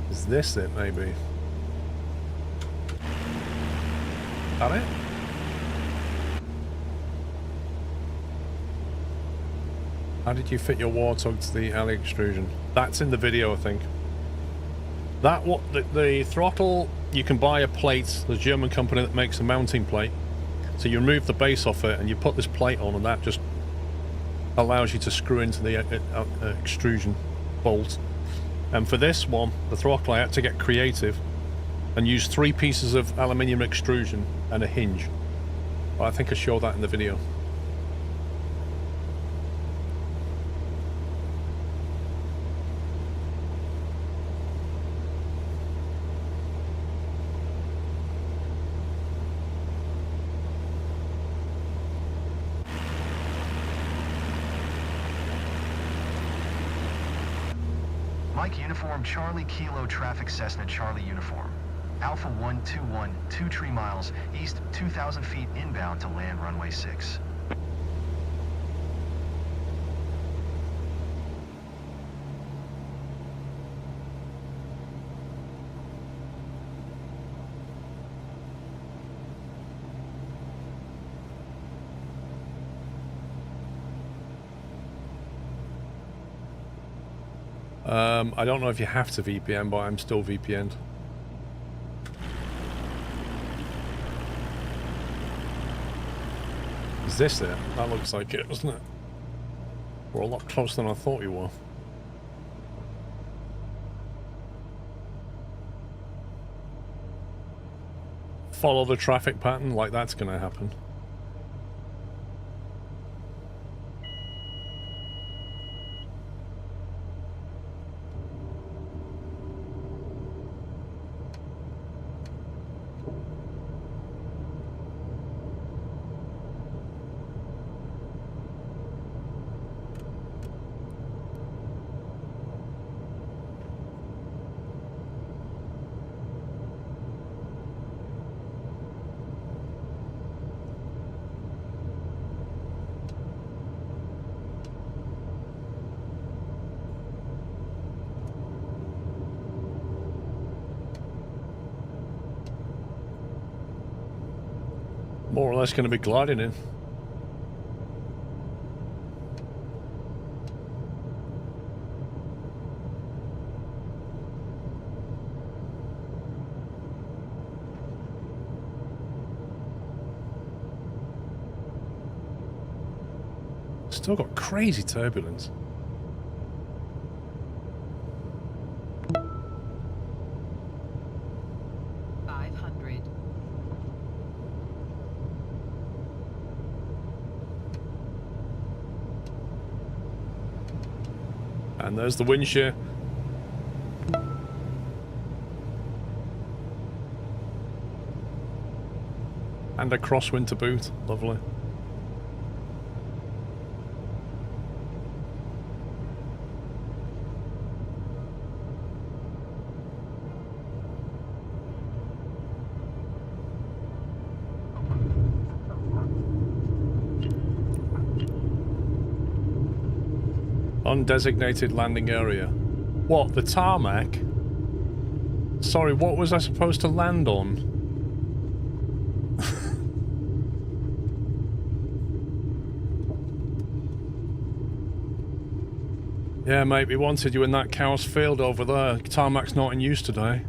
Is this it, maybe? That it? How did you fit your Warthog to the alley extrusion? That's in the video, I think. That what the throttle, you can buy a plate. There's a German company that makes a mounting plate. So you remove the base off it and you put this plate on, and that just allows you to screw into the extrusion bolt. And for this one, the throttle, I had to get creative and use 3 pieces of aluminium extrusion and a hinge. But I think I showed that in the video. Mike Uniform, Charlie Kilo Traffic Cessna Charlie Uniform. Alpha 121, 2 tree miles, east 2,000 feet inbound to land runway 6. I don't know if you have to VPN, but I'm still VPN'd. Is this it? That looks like it, doesn't it? We're a lot closer than I thought you were. Follow the traffic pattern, like that's gonna happen. More or less going to be gliding in. Still got crazy turbulence. And there's the wind shear. And a crosswind to boot. Lovely. Undesignated landing area. What, the tarmac? Sorry, what was I supposed to land on? Yeah, mate, we wanted you in that cow's field over there. Tarmac's not in use today.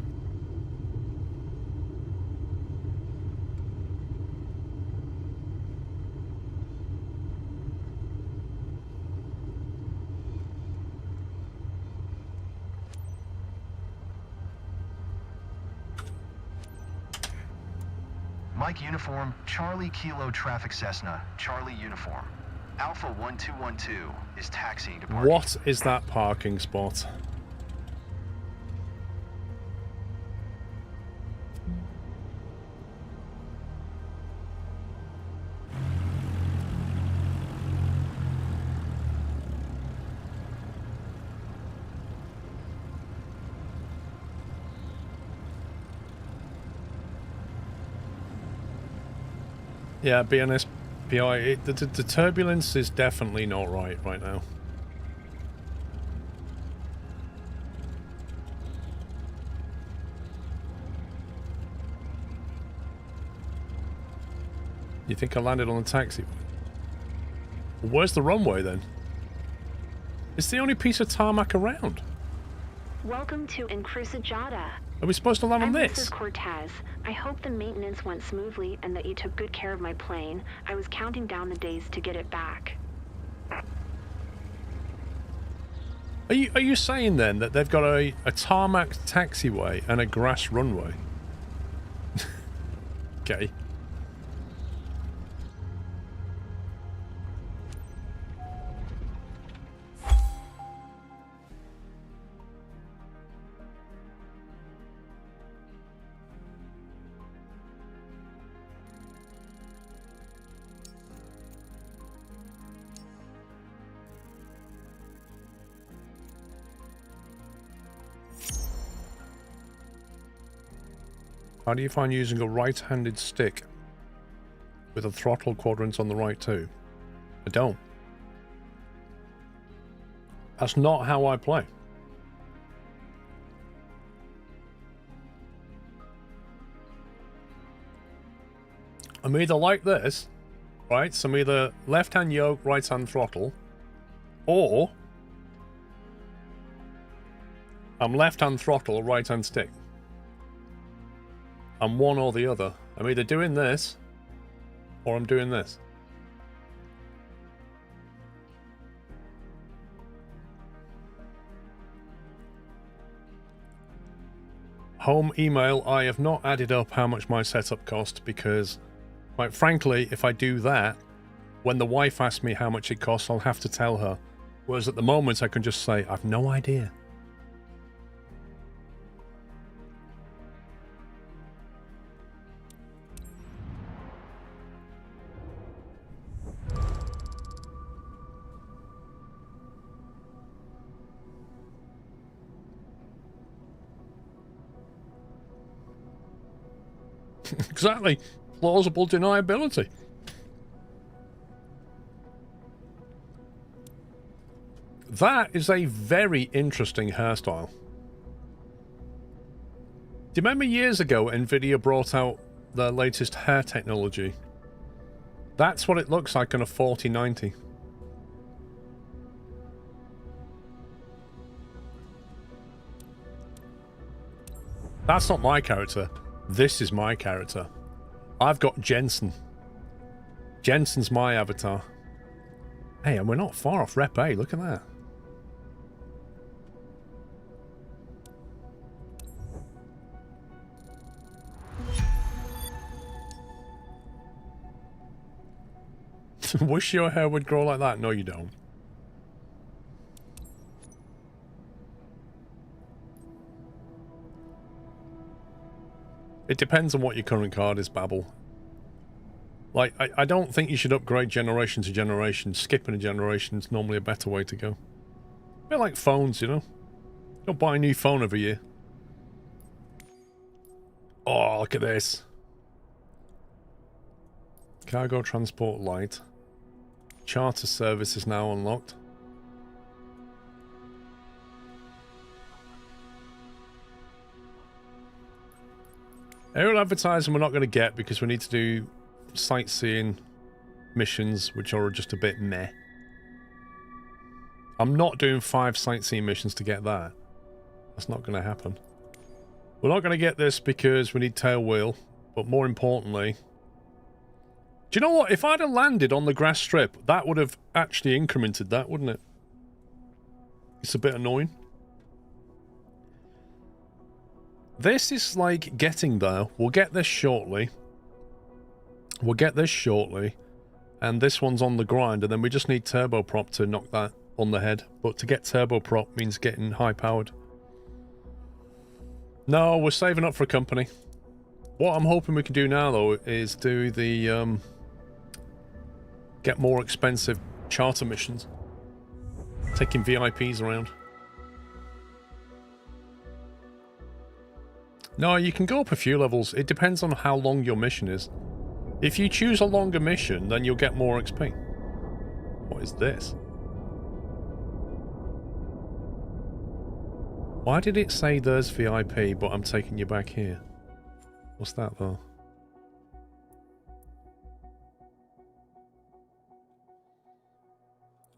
Mike Uniform, Charlie Kilo Traffic Cessna, Charlie Uniform. Alpha 1212 is taxiing to parking. What is that parking spot? Yeah, BNS PI, the turbulence is definitely not right now. You think I landed on the taxiway? Well, where's the runway then? It's the only piece of tarmac around. Welcome to Encruzajada. Are we supposed to land on I'm this? Mrs. Cortez. I hope the maintenance went smoothly and that you took good care of my plane. I was counting down the days to get it back. Are you saying then that they've got a tarmac taxiway and a grass runway? Okay. How do you find using a right-handed stick with a throttle quadrant on the right too? I don't. That's not how I play. I'm either like this, right? So I'm either left-hand yoke, right-hand throttle, or I'm left-hand throttle, right-hand stick. I'm one or the other. I'm either doing this, or I'm doing this. Home email, I have not added up how much my setup cost because, quite frankly, if I do that, when the wife asks me how much it costs, I'll have to tell her. Whereas at the moment, I can just say, I've no idea. Exactly. Plausible deniability. That is a very interesting hairstyle. Do you remember years ago Nvidia brought out their latest hair technology? That's what it looks like on a 4090. That's not my character. This is my character. I've got Jensen. Jensen's my avatar. Hey, and we're not far off Rep A. Look at that. Wish your hair would grow like that. No, you don't. It depends on what your current card is, Babel. Like, I don't think you should upgrade generation to generation. Skipping a generation is normally a better way to go. A bit like phones, you know? Don't buy a new phone every year. Oh, look at this. Cargo transport light. Charter service is now unlocked. Aerial advertising we're not going to get because we need to do sightseeing missions, which are just a bit meh. I'm not doing 5 sightseeing missions to get that. That's not going to happen. We're not going to get this because we need tail wheel, but more importantly... Do you know what? If I'd have landed on the grass strip, that would have actually incremented that, wouldn't it? It's a bit annoying. This is like getting there. We'll get this shortly. We'll get this shortly. And this one's on the grind, and then we just need turboprop to knock that on the head. But to get turboprop means getting high-powered. No, we're saving up for a company. What I'm hoping we can do now, though, is do the... get more expensive charter missions. Taking VIPs around. No, you can go up a few levels. It depends on how long your mission is. If you choose a longer mission, then you'll get more XP. What is this? Why did it say there's VIP, but I'm taking you back here? What's that, though?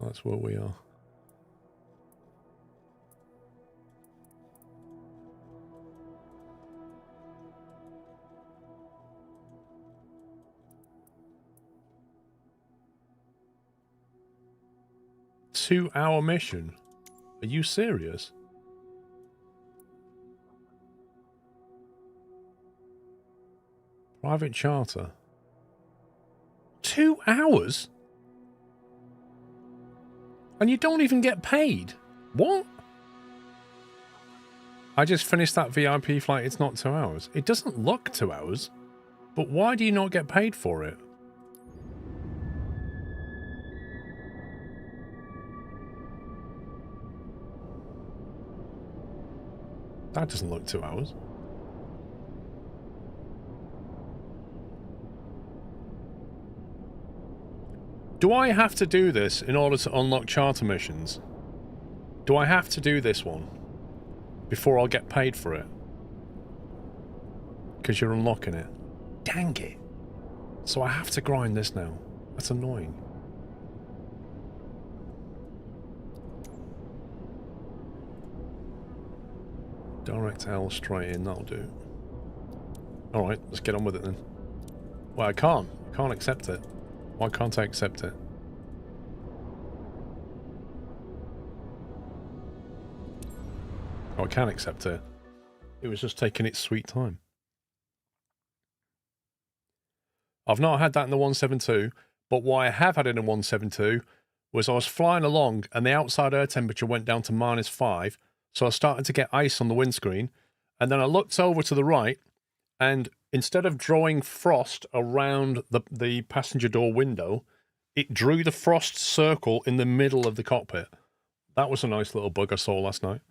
That's where we are. Two-hour mission? Are you serious? Private charter. 2 hours? And you don't even get paid? What? I just finished that VIP flight. It's not 2 hours. It doesn't look 2 hours. But why do you not get paid for it? That doesn't look 2 hours. Do I have to do this in order to unlock charter missions? Do I have to do this one before I'll get paid for it? Because you're unlocking it. Dang it. So I have to grind this now. That's annoying. Direct L straight in, that'll do. Alright, let's get on with it then. Well, I can't. I can't accept it. Why can't I accept it? Oh, I can accept it. It was just taking its sweet time. I've not had that in the 172, but what I have had in the 172 was I was flying along and the outside air temperature went down to -5, so I started to get ice on the windscreen, and then I looked over to the right, and instead of drawing frost around the passenger door window, it drew the frost circle in the middle of the cockpit. That was a nice little bug I saw last night.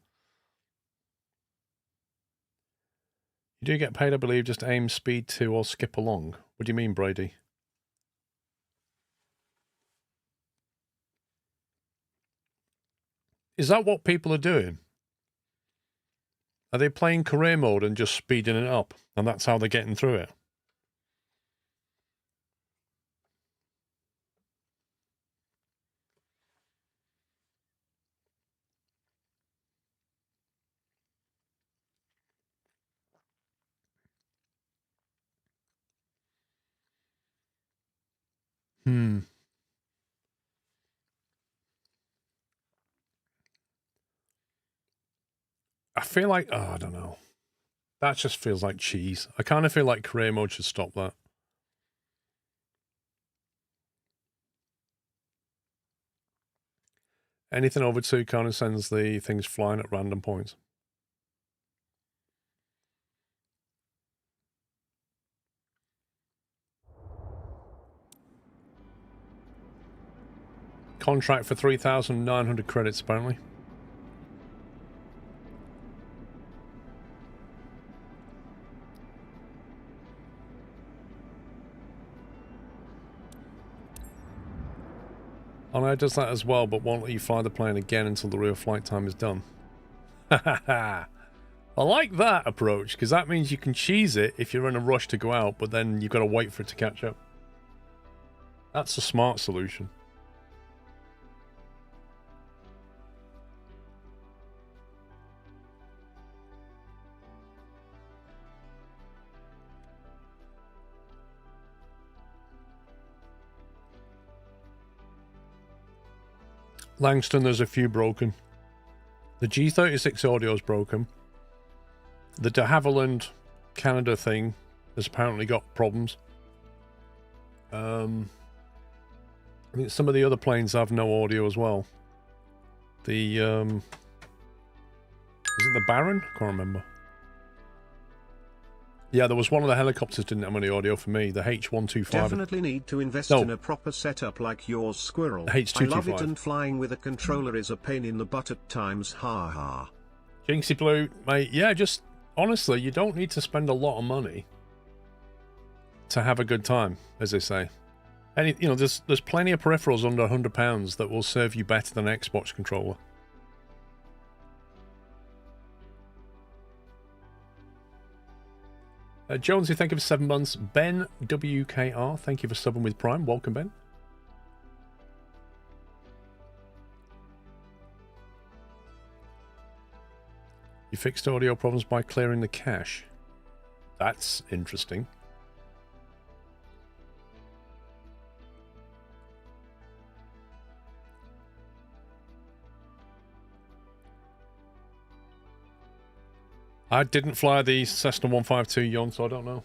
You do get paid, I believe, just aim speed 2 or skip along. What do you mean, Brady? Is that what people are doing? Are they playing career mode and just speeding it up? And that's how they're getting through it? I feel like, oh, I don't know. That just feels like cheese. I kind of feel like career mode should stop that. Anything over 2 kind of sends the things flying at random points. Contract for 3,900 credits, apparently. Oh no, it does that as well, but won't let you fly the plane again until the real flight time is done. Ha ha ha! I like that approach, because that means you can cheese it if you're in a rush to go out, but then you've got to wait for it to catch up. That's a smart solution. Langston, there's a few broken. The G36 audio is broken. The de Havilland Canada thing has apparently got problems. I think some of the other planes have no audio as well. The, is it the Baron? I can't remember. Yeah, there was one of the helicopters didn't have any audio for me. The H125. Definitely need to invest in a proper setup like yours, Squirrel. H225. I love it, and flying with a controller is a pain in the butt at times. Ha ha. Jinxie Blue, mate. Yeah, just honestly, you don't need to spend a lot of money to have a good time, as they say. There's plenty of peripherals under £100 that will serve you better than an Xbox controller. Jonesy, thank you for 7 months. Ben WKR, thank you for subbing with Prime. Welcome, Ben. You fixed audio problems by clearing the cache. That's interesting. I didn't fly the Cessna 152 Yon, so I don't know.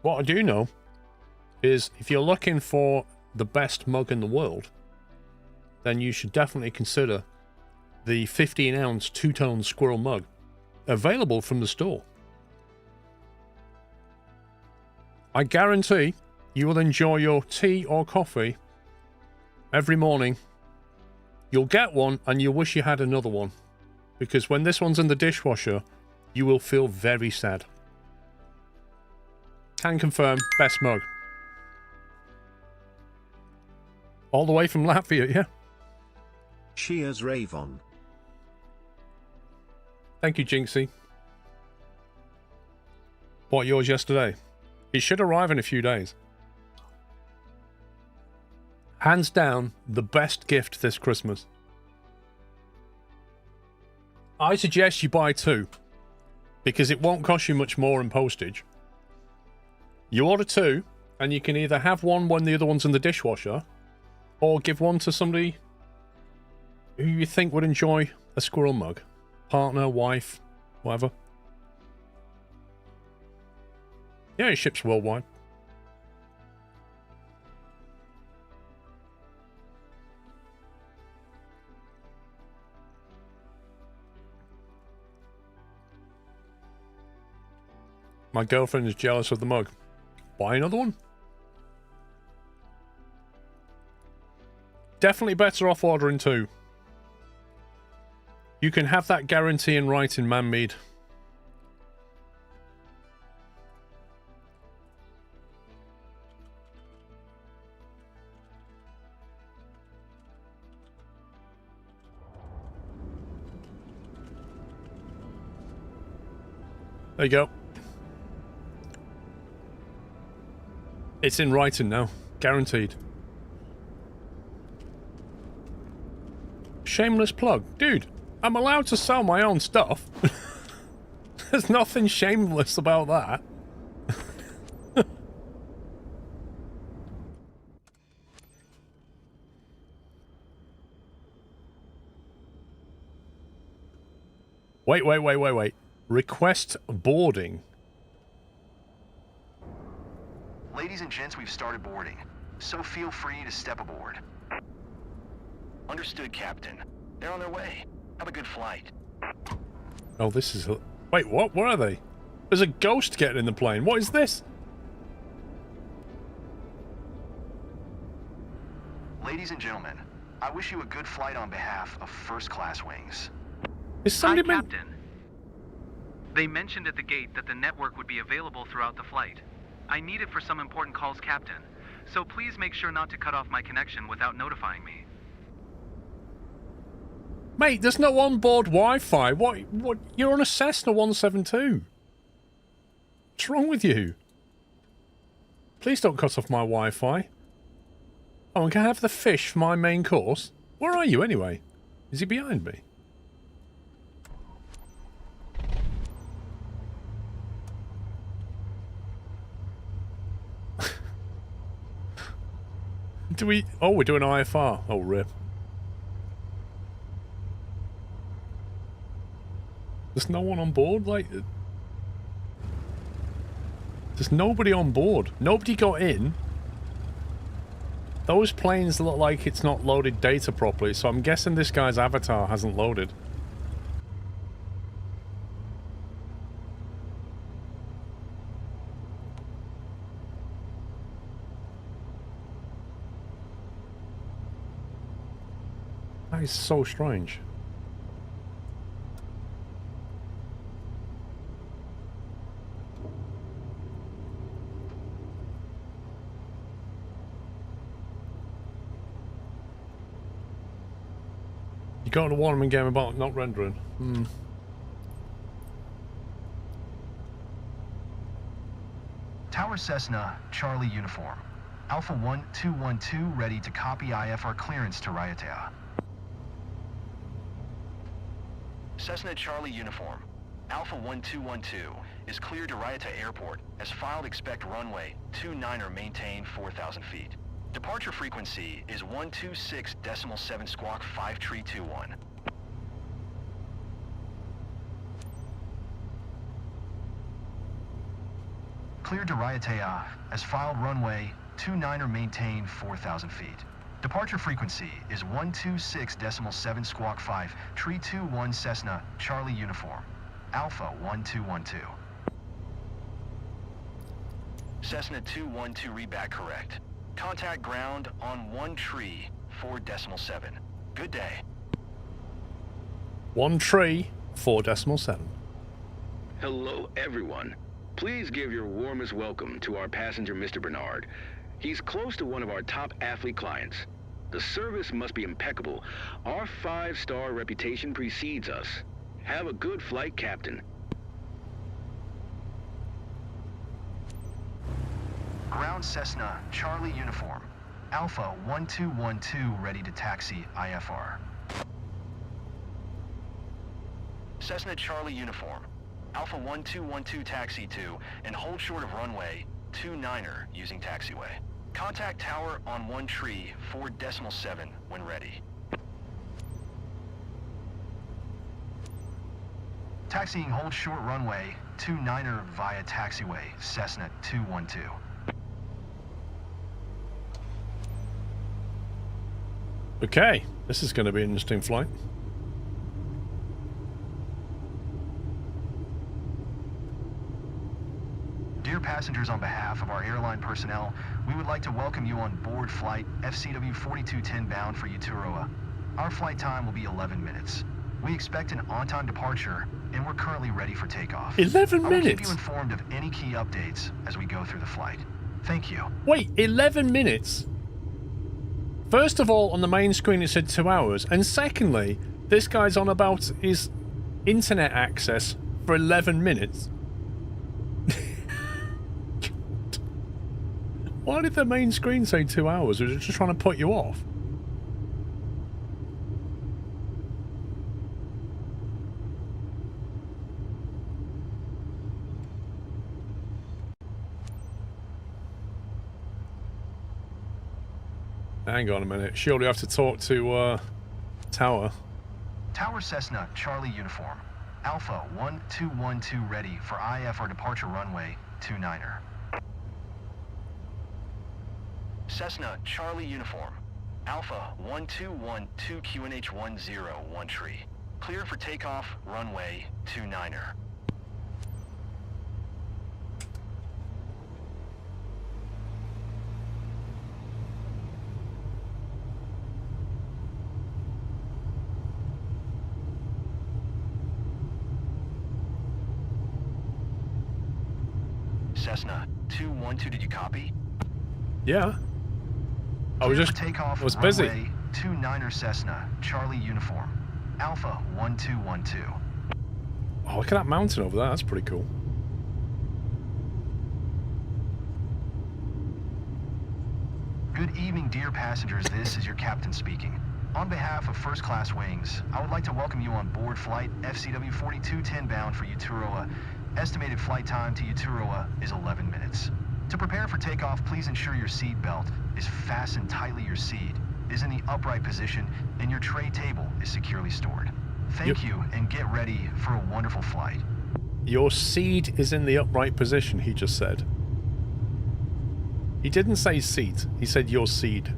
What I do know is if you're looking for the best mug in the world, then you should definitely consider the 15-ounce two-tone squirrel mug available from the store. I guarantee you will enjoy your tea or coffee every morning. You'll get one and you'll wish you had another one, because when this one's in the dishwasher, you will feel very sad. Can confirm, best mug. All the way from Latvia, yeah. Cheers, Ravon. Thank you, Jinxie. Bought yours yesterday. It should arrive in a few days. Hands down, the best gift this Christmas. I suggest you buy 2, because it won't cost you much more in postage. You order 2, and you can either have one when the other one's in the dishwasher, or give one to somebody who you think would enjoy a squirrel mug. Partner, wife, whatever. Yeah, it ships worldwide. My girlfriend is jealous of the mug. Buy another one. Definitely better off ordering 2. You can have that guarantee in writing, man-mead. There you go. It's in writing now. Guaranteed. Shameless plug. Dude, I'm allowed to sell my own stuff. There's nothing shameless about that. Wait. Request boarding. Ladies and gents, we've started boarding, so feel free to step aboard. Understood, Captain. They're on their way. Have a good flight. Oh, this is... Wait, what? Where are they? There's a ghost getting in the plane. What is this? Ladies and gentlemen, I wish you a good flight on behalf of First Class Wings. Is somebody... Hi, Captain. They mentioned at the gate that the network would be available throughout the flight. I need it for some important calls, Captain. So please make sure not to cut off my connection without notifying me. Mate, there's no onboard Wi-Fi. What? You're on a Cessna 172. What's wrong with you? Please don't cut off my Wi-Fi. Oh, and can I have the fish for my main course? Where are you, anyway? Is he behind me? Do we... Oh, we're doing IFR. Oh, rip. There's no one on board? Like... There's nobody on board. Nobody got in. Those planes look like it's not loaded data properly, so I'm guessing this guy's avatar hasn't loaded. That is so strange. You got a warning game about not rendering. Tower Cessna, Charlie Uniform. Alpha 1212 ready to copy IFR clearance to Raiatea. Cessna Charlie Uniform. Alpha 1212 is cleared to Raiatea Airport. As filed, expect runway 29er maintain 4,000 feet. Departure frequency is 126.7 squawk 5321. Cleared to Raiatea. As filed, runway 29er maintain 4,000 feet. Departure frequency is 126.7 squawk 5321 Cessna Charlie Uniform. Alpha 1212. Cessna 212 read back correct. Contact ground on 1 tree 4.7. Good day. 1 tree 4.7. Hello, everyone. Please give your warmest welcome to our passenger, Mr. Bernard. He's close to one of our top athlete clients. The service must be impeccable. Our 5-star reputation precedes us. Have a good flight, Captain. Ground Cessna, Charlie Uniform. Alpha 1212 ready to taxi IFR. Cessna Charlie Uniform. Alpha 1212 taxi to and hold short of runway 29er using taxiway. Contact tower on 1 tree 4.7 when ready. Taxiing hold short runway 29er via taxiway Cessna 212. Okay, this is going to be an interesting flight. Dear passengers, on behalf of our airline personnel, we would like to welcome you on board flight FCW 4210 bound for Uturoa. Our flight time will be 11 minutes. We expect an on-time departure, and we're currently ready for takeoff. 11 I will keep minutes? you informed of any key updates as we go through the flight. Thank you. Wait, 11 minutes? First of all, on the main screen it said 2 hours, and secondly, this guy's on about his internet access for 11 minutes. Why did the main screen say 2 hours? Was it just trying to put you off? Hang on a minute. Surely I have to talk to, Tower. Tower Cessna, Charlie Uniform. Alpha 1212 ready for IFR departure runway 29er. Cessna, Charlie Uniform. Alpha 1212 QNH 101 tree. Cleared for takeoff, runway 29er. Cessna 212, did you copy? Yeah. I was just takeoff, was busy. runway 29er Cessna, Charlie Uniform. Alpha 1212. Oh, look at that mountain over there. That's pretty cool. Good evening, dear passengers. This is your captain speaking. On behalf of First Class Wings, I would like to welcome you on board flight FCW 4210 bound for Uturoa. Estimated flight time to Uturoa is 11 minutes. To prepare for takeoff, please ensure your seat belt is fastened tightly, your seat is in the upright position, and your tray table is securely stored. Thank you, and get ready for a wonderful flight. Your seat is in the upright position, he just said. He didn't say seat, he said your seed.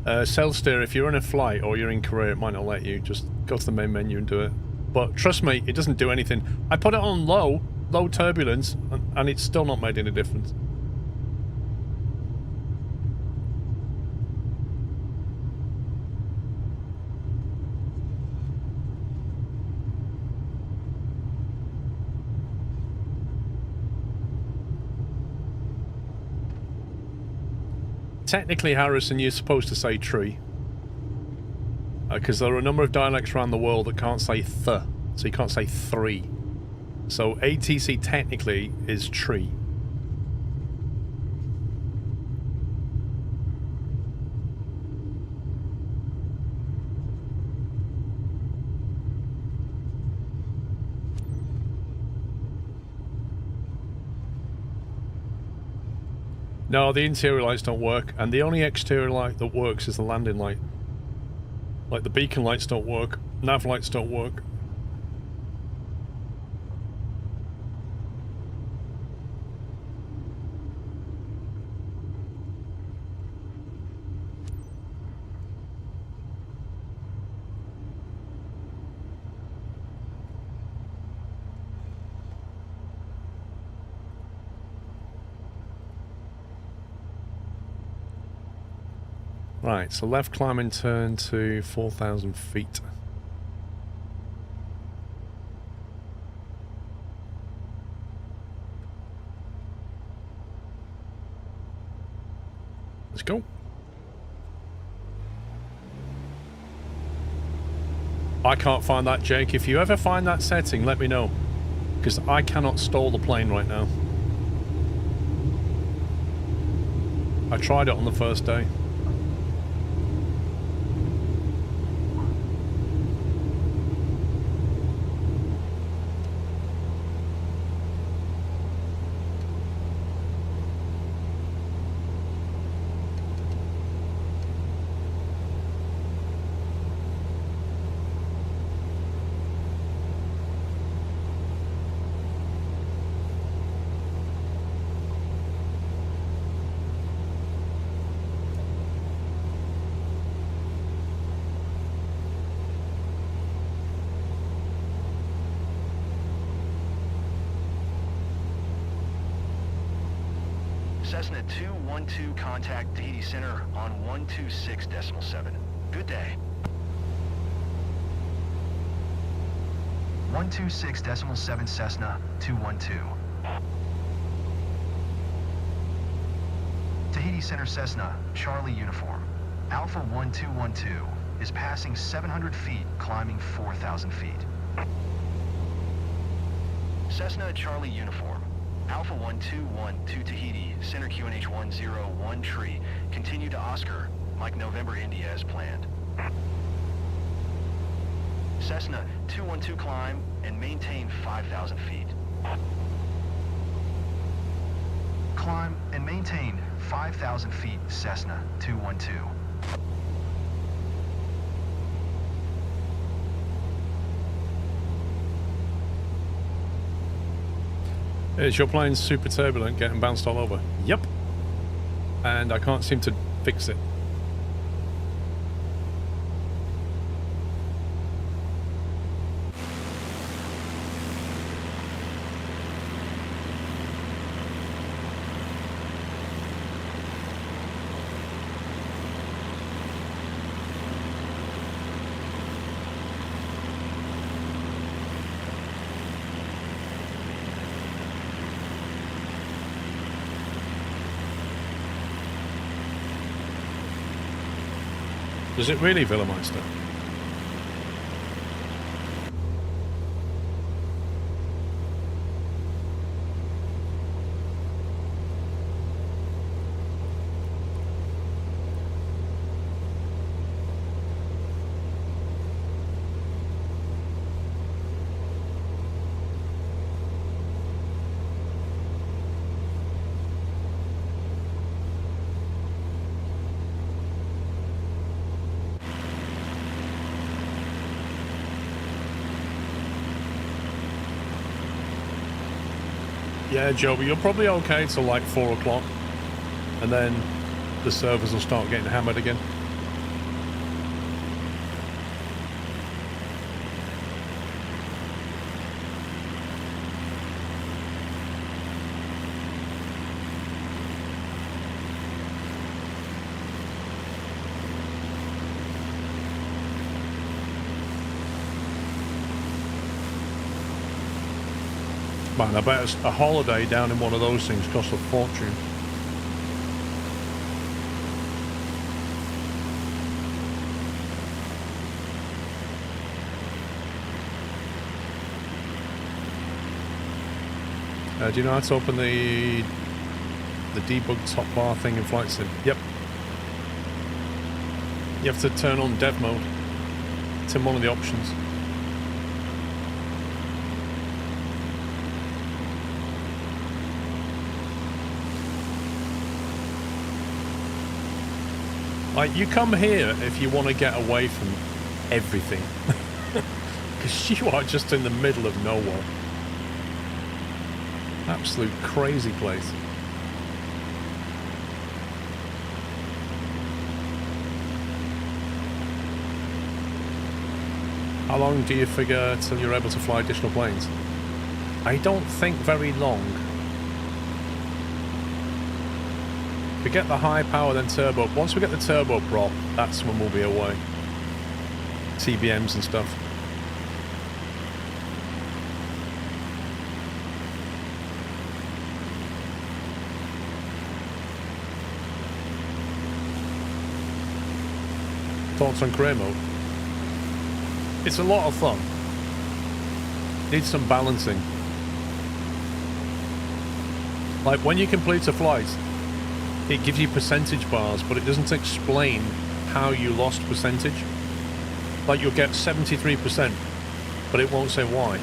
Selsteer, if you're in a flight or you're in Korea, it might not let you. Just go to the main menu and do it. But trust me, it doesn't do anything. I put it on low turbulence, and it's still not made any difference. Technically, Harrison, you're supposed to say tree. Because there are a number of dialects around the world that can't say th. So you can't say three. So ATC technically is tree. No, the interior lights don't work, and the only exterior light that works is the landing light. Like the beacon lights don't work, nav lights don't work. Right, so left climb and turn to 4,000 feet. Let's go. I can't find that, Jake. If you ever find that setting, let me know. Because I cannot stall the plane right now. I tried it on the first day. Cessna 212 contact Tahiti Center on 126.7. Good day. 126.7 Cessna 212. Tahiti Center Cessna, Charlie Uniform. Alpha 1212 is passing 700 feet, climbing 4,000 feet. Cessna Charlie Uniform. Alpha 121 to Tahiti, Center QNH 101 tree. Continue to Oscar, Mike November India as planned. Cessna 212 climb and maintain 5,000 feet. Climb and maintain 5,000 feet, Cessna 212. Is your plane super turbulent, getting bounced all over? Yep. And I can't seem to fix it. Does it really, Villameister? Yeah, Joe, but you're probably okay till like 4 o'clock. And then the servers will start getting hammered again. Man, I bet a holiday down in one of those things costs a fortune. Do you know how to open the debug top bar thing in Flight Sim? Yep. You have to turn on dev mode. It's in one of the options. Like, you come here if you want to get away from everything. Because you are just in the middle of nowhere. Absolute crazy place. How long do you figure till you're able to fly additional planes? I don't think very long. We get the high power, then turbo. Once we get the turbo prop, that's when we'll be away. TBMs and stuff. Thoughts on career mode? It's a lot of fun. Needs some balancing. Like when you complete a flight, it gives you percentage bars, but it doesn't explain how you lost percentage. Like you'll get 73%, but it won't say why.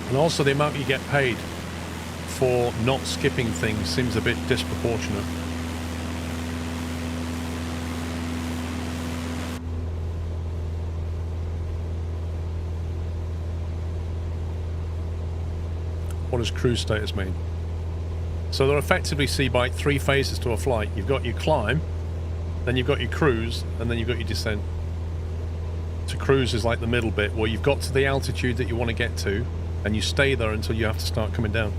And also the amount you get paid for not skipping things seems a bit disproportionate. What does cruise status mean? So there effectively see by 3 phases to a flight. You've got your climb, then you've got your cruise, and then you've got your descent. So cruise is like the middle bit where you've got to the altitude that you want to get to, and you stay there until you have to start coming down.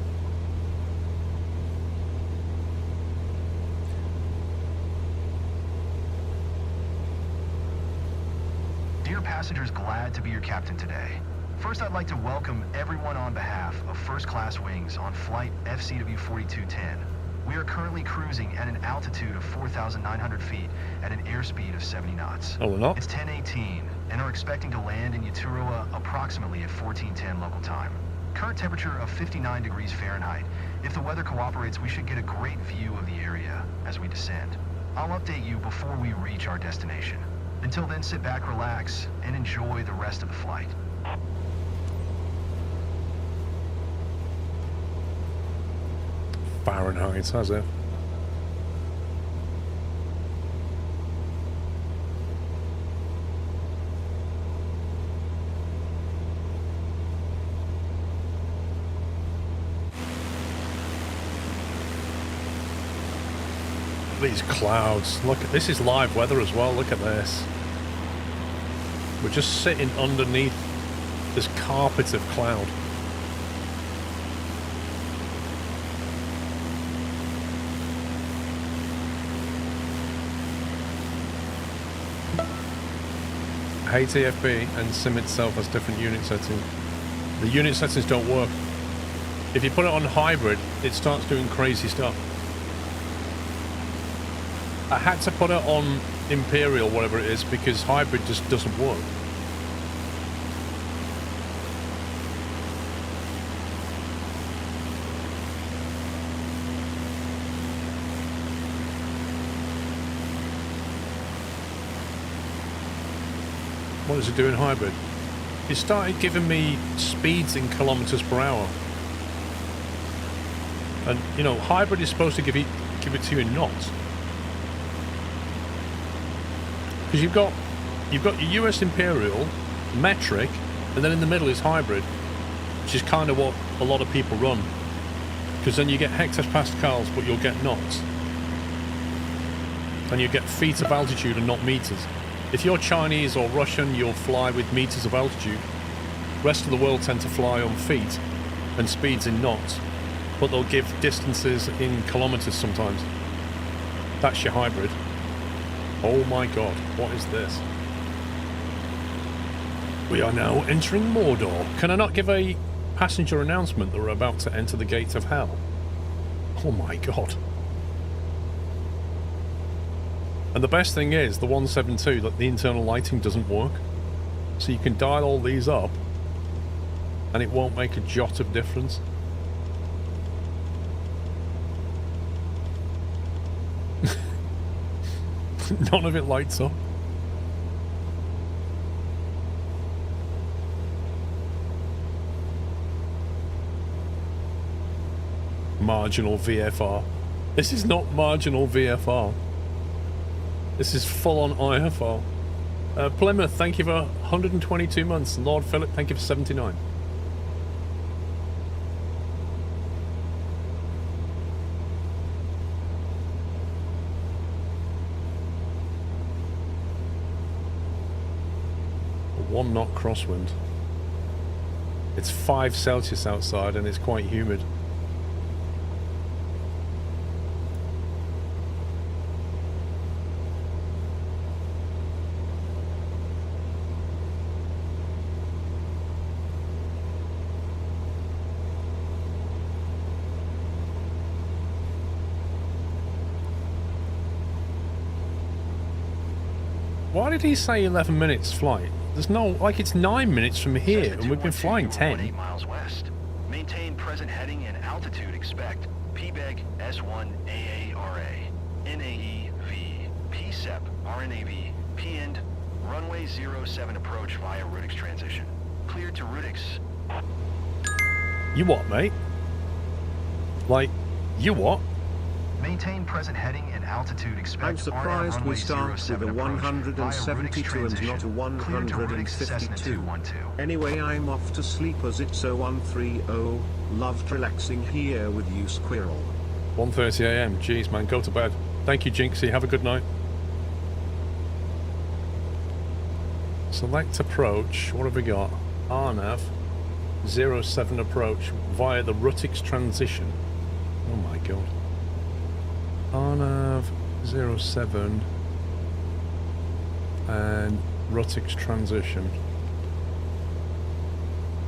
Dear passengers, glad to be your captain today. First, I'd like to welcome everyone on behalf of First Class Wings on flight FCW 4210. We are currently cruising at an altitude of 4,900 feet at an airspeed of 70 knots. Oh, we're not? It's 10:18 and are expecting to land in Uturoa approximately at 14:10 local time. Current temperature of 59 degrees Fahrenheit. If the weather cooperates, we should get a great view of the area as we descend. I'll update you before we reach our destination. Until then, sit back, relax, and enjoy the rest of the flight. Fahrenheit, has it? These clouds. Look, this is live weather as well. Look at this. We're just sitting underneath this carpet of cloud. Hey TFB and Sim itself has different unit settings. The unit settings don't work. If you put it on hybrid, it starts doing crazy stuff. I had to put it on Imperial, whatever it is, because hybrid just doesn't work. What does it do in hybrid? It started giving me speeds in kilometers per hour. And, you know, hybrid is supposed to give it to you in knots. Because you've got your US Imperial, metric, and then in the middle is hybrid, which is kind of what a lot of people run. Because then you get hectopascals, but you'll get knots. And you get feet of altitude and not meters. If you're Chinese or Russian, you'll fly with meters of altitude. The rest of the world tend to fly on feet and speeds in knots, but they'll give distances in kilometers sometimes. That's your hybrid. Oh my god, what is this? We are now entering Mordor. Can I not give a passenger announcement that we're about to enter the gates of hell? Oh my god. And the best thing is, the 172, that the internal lighting doesn't work. So you can dial all these up, and it won't make a jot of difference. None of it lights up. Marginal VFR. This is not marginal VFR. This is full-on IFR. Plymouth, thank you for 122 months. Lord Philip, thank you for 79. A 1 knot crosswind. It's 5 Celsius outside and it's quite humid. Why did he say 11 minutes flight? There's no... Like, it's 9 minutes from here, Cessna and we've been 212, flying you were 10. 18 miles west. Maintain present heading and altitude. Expect PBEG S1 AARA, NAEV, PSEP, RNAV, PEND, runway 07 approach via Rudix transition. Cleared to Rudix. You what, mate? Like, you what? Maintain present heading and altitude. Expect I'm surprised we start with a 07 172 and not a 152. Anyway, I'm off to sleep as it's 0130. Loved relaxing here with you, Squirrel. 1:30 a.m. Jeez, man, go to bed. Thank you, Jinxie. Have a good night. Select approach. What have we got? RNAV 07 approach via the Rutix transition. Oh my god. RNAV 07 and Rutix transition.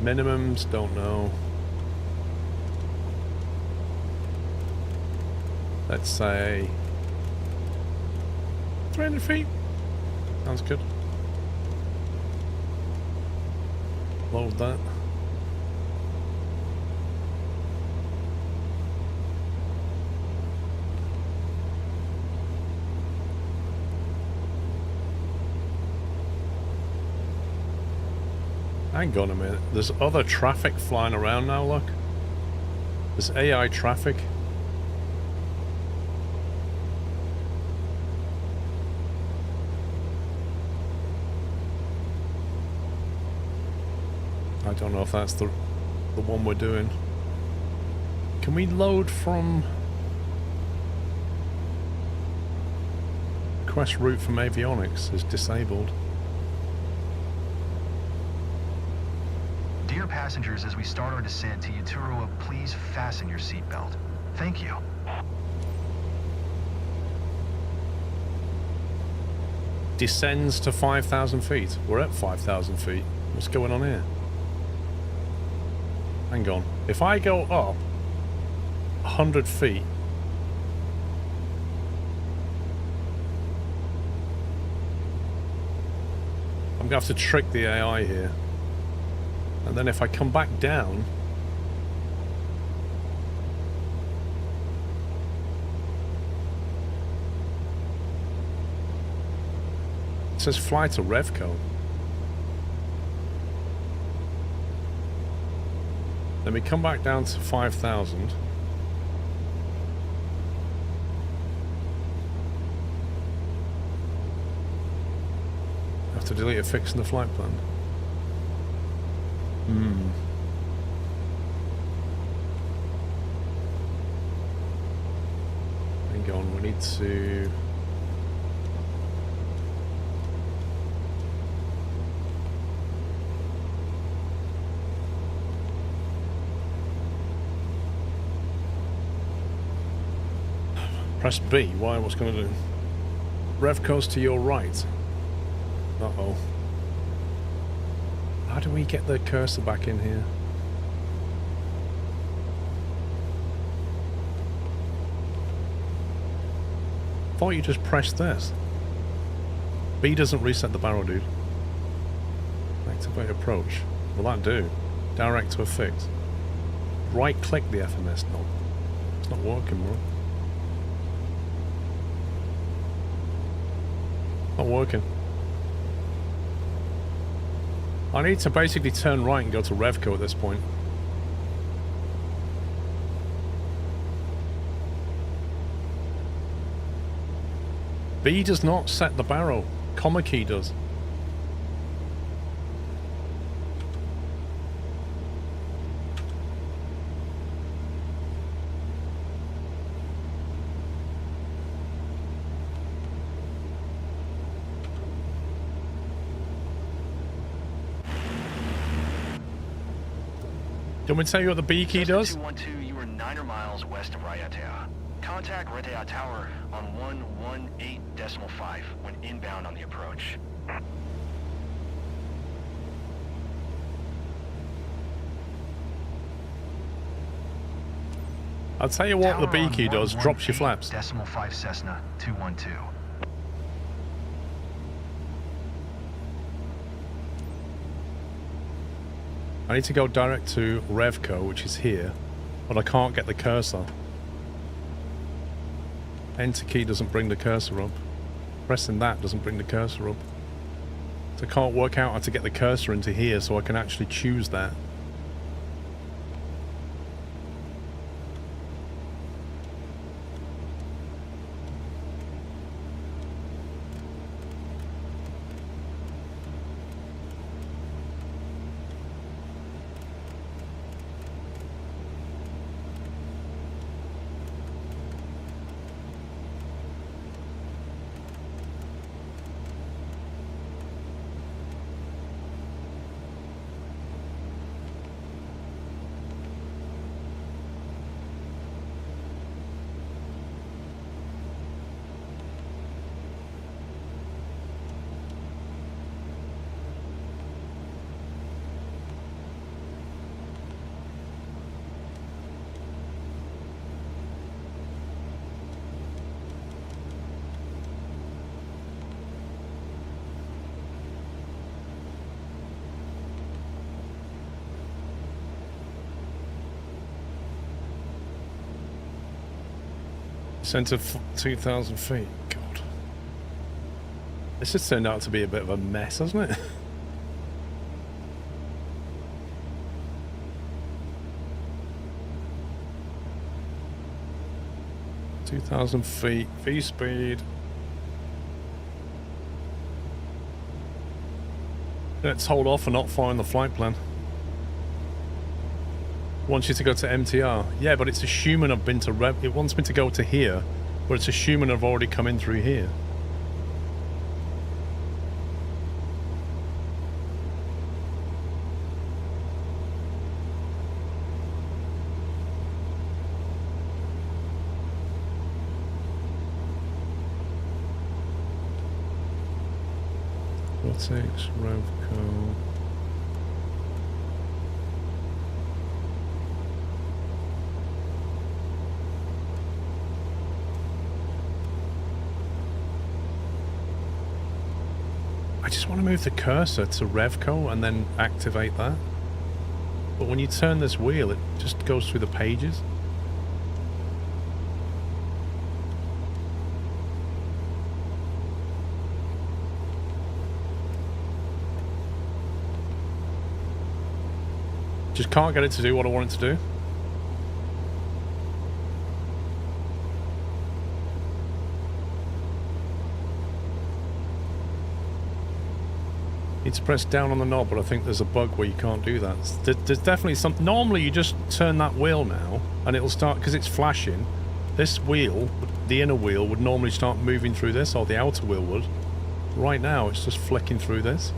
Minimums, don't know. Let's say 300 feet. Sounds good. Load that. Hang on a minute. There's other traffic flying around now, look. There's AI traffic. I don't know if that's the one we're doing. Can we load from... Request route from avionics is disabled. Dear passengers, as we start our descent to Uturua, please fasten your seatbelt. Thank you. Descends to 5,000 feet. We're at 5,000 feet. What's going on here? Hang on. If I go up 100 feet... I'm going to have to trick the AI here. And then if I come back down... It says fly to Revco. Then we come back down to 5,000. Have to delete a fix in the flight plan. Hang on, we need to... Press B. Why? What's going to do? Revco's to your right. Uh-oh. How do we get the cursor back in here? Thought you just pressed this. B doesn't reset the barrel, dude. Activate approach. Will that do? Direct to a fix. Right click the FMS knob. It's not working, bro. Not working. I need to basically turn right and go to Revco at this point. B does not set the barrel. Comma key does. Do you want me to tell you what the B key does? 212, you are 9 miles west of Raiatea. Contact Raiatea Tower on 118.5 when inbound on the approach. I'll tell you what Tower the B on key does. Drops your flaps. 118.5 Cessna 212. I need to go direct to Revco, which is here, but I can't get the cursor. Enter key doesn't bring the cursor up. Pressing that doesn't bring the cursor up. So I can't work out how to get the cursor into here so I can actually choose that. Center 2,000 feet. God. This has turned out to be a bit of a mess, hasn't it? (2,000 feet, V-speed). Let's hold off and not find the flight plan. Wants you to go to MTR. Yeah, but it's assuming I've been to Rev. It wants me to go to here, but it's assuming I've already come in through here. Rotates, Revco. I just want to move the cursor to Revco and then activate that. But when you turn this wheel, it just goes through the pages. Just can't get it to do what I want it to do. Need to press down on the knob, but I think there's a bug where you can't do that. There's definitely some. Normally you just turn that wheel now and it'll start, because it's flashing. This wheel, the inner wheel, would normally start moving through this, or the outer wheel would. Right now it's just flicking through this.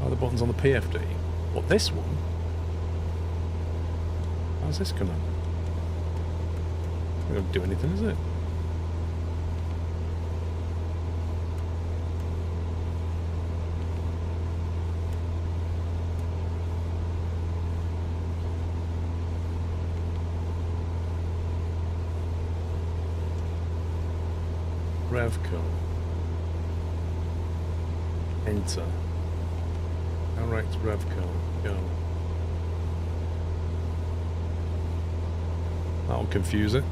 Oh, the button's on the PFD. What, this one? How's this gonna? It won't do anything, is it? Revco. Enter. Direct Revco. Go. That'll confuse it.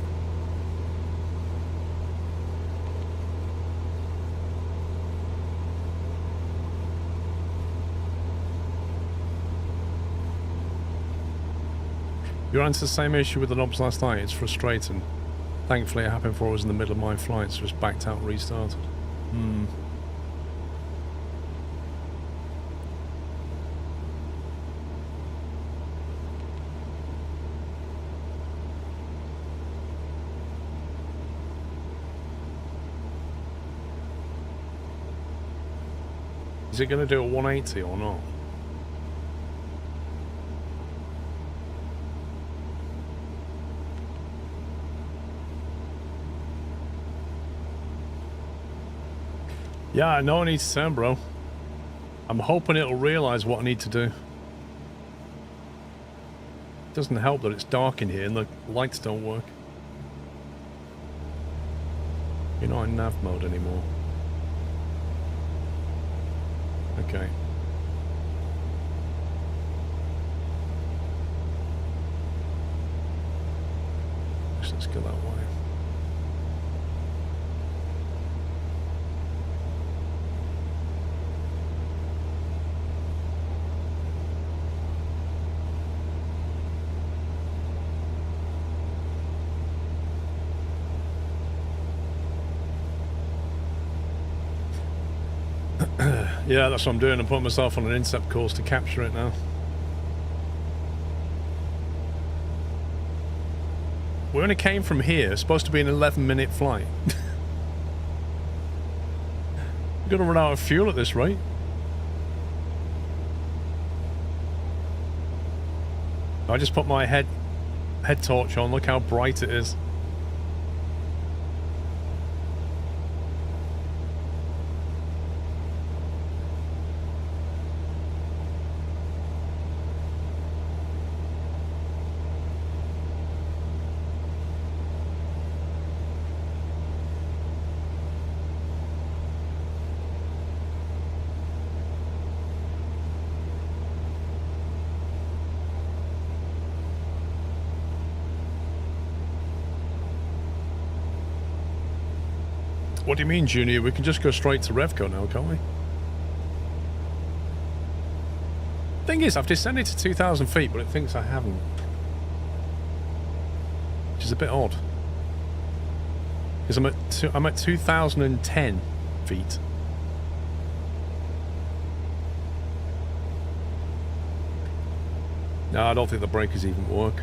You ran into the same issue with the knobs last night. It's frustrating. Thankfully it happened before I was in the middle of my flight, so just backed out and restarted. Is it going to do a 180 or not? Yeah, I know I need to turn, bro. I'm hoping it'll realise what I need to do. It doesn't help that it's dark in here and the lights don't work. You're not in nav mode anymore. Okay. Let's go that way. Yeah, that's what I'm doing. I'm putting myself on an incept course to capture it now. We only came from here. It's supposed to be an 11-minute flight. We're going to run out of fuel at this rate. I just put my head torch on. Look how bright it is. What do you mean, Junior? We can just go straight to Revco now, can't we? Thing is, I've descended to 2,000 feet, but it thinks I haven't. Which is a bit odd. Because I'm at 2,010 feet. No, I don't think the breakers even work.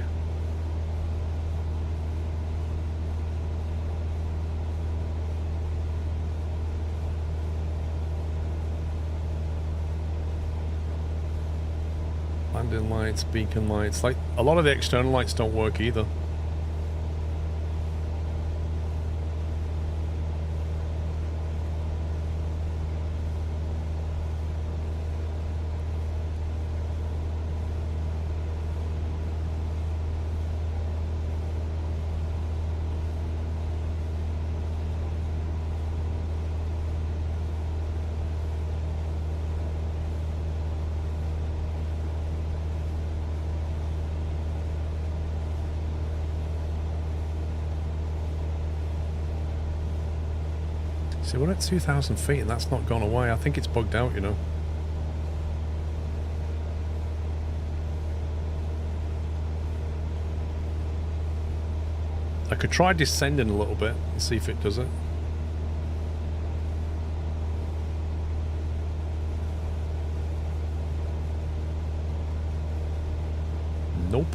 Landing lights, beacon lights, like a lot of the external lights don't work either. See, we're at 2,000 feet and that's not gone away. I think it's bugged out, you know. I could try descending a little bit and see if it does it. Nope.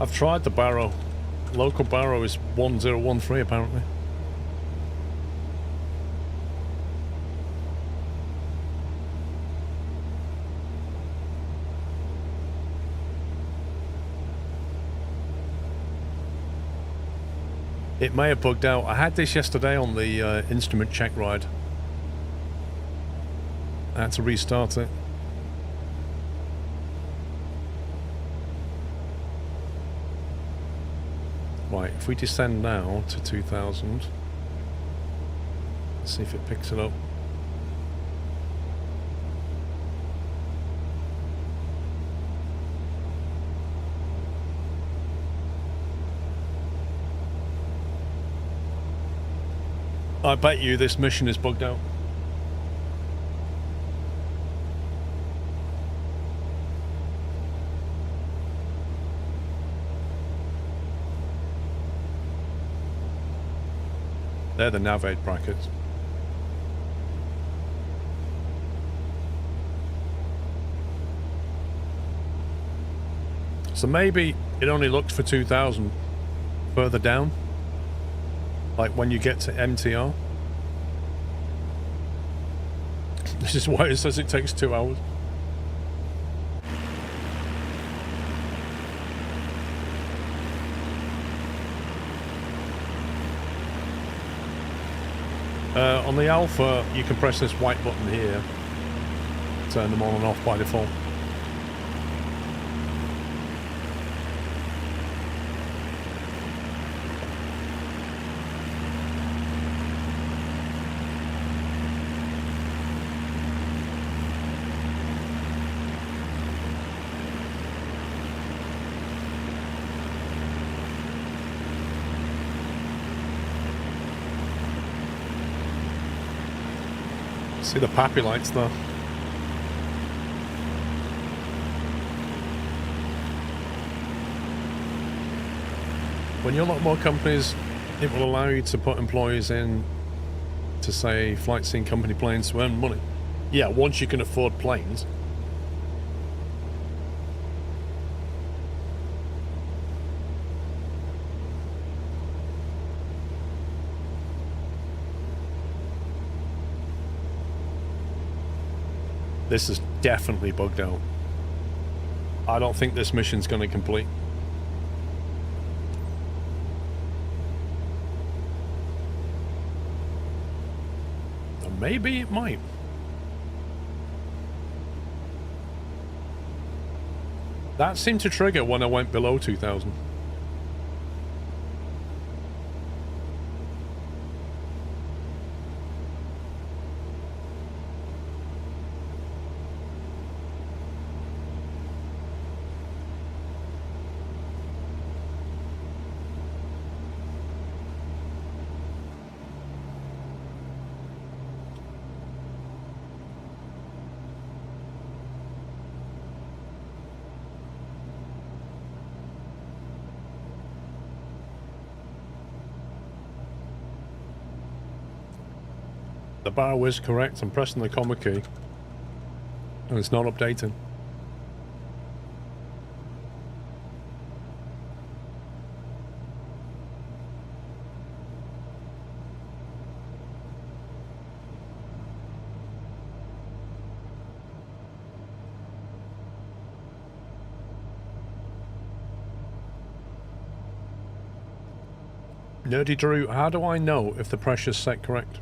I've tried the barrow. Local barrow is 1013 apparently. It may have bugged out. I had this yesterday on the instrument check ride. I had to restart it. Right, if we descend now to 2,000, let's see if it picks it up. I bet you this mission is bugged out. They're the nav aid brackets. So maybe it only looks for 2,000 further down. Like when you get to MTR. This is why it says it takes 2 hours. On the Alpha, you can press this white button here. Turn them on and off by default. See the pappy lights though. When you unlock more companies, it will allow you to put employees in to say flight scene company planes to earn money. Yeah, once you can afford planes. This is definitely bugged out. I don't think this mission's going to complete. Or maybe it might. That seemed to trigger when I went below 2,000. The bar is correct. I'm pressing the comma key and it's not updating. Nerdy Drew, how do I know if the pressure's set correct?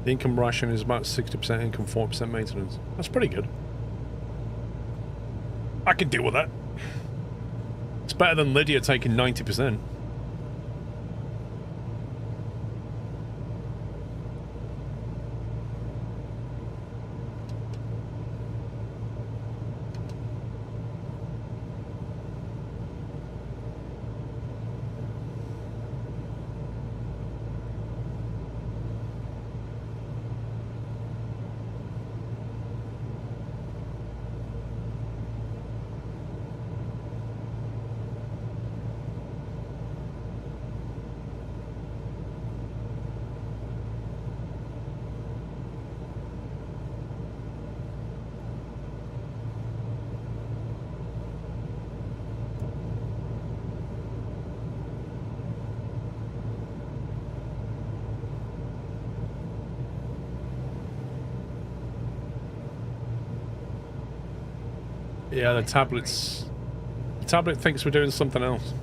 The income ration is about 60% income, 4% maintenance. That's pretty good. I can deal with that. It's better than Lydia taking 90%. Yeah, the tablet thinks we're doing something else.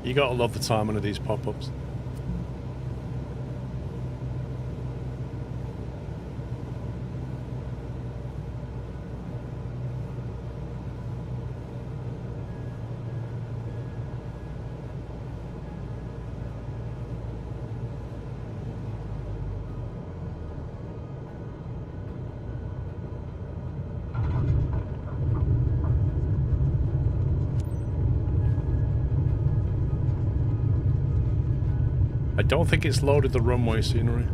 You gotta love the timing of these pop-ups. I don't think it's loaded the runway scenery.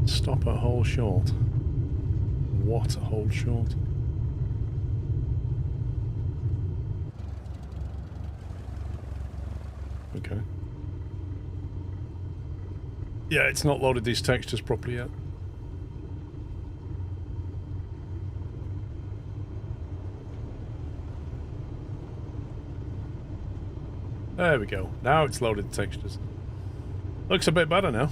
Stop at hole short. What a hole short. Okay. Yeah, it's not loaded these textures properly yet. There we go. Now it's loaded textures. Looks a bit better now.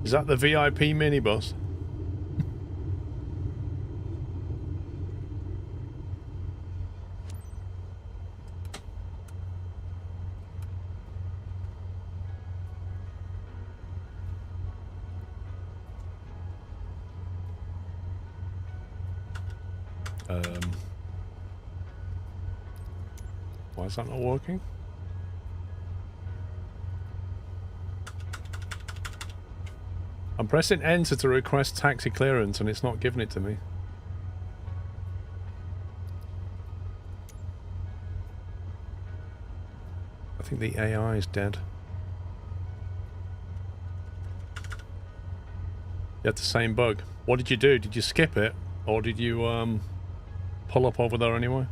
Is that the VIP minibus? Why is that not working? I'm pressing enter to request taxi clearance and it's not giving it to me. I think the AI is dead. You had the same bug. What did you do? Did you skip it? Or did you pull up over there anyway?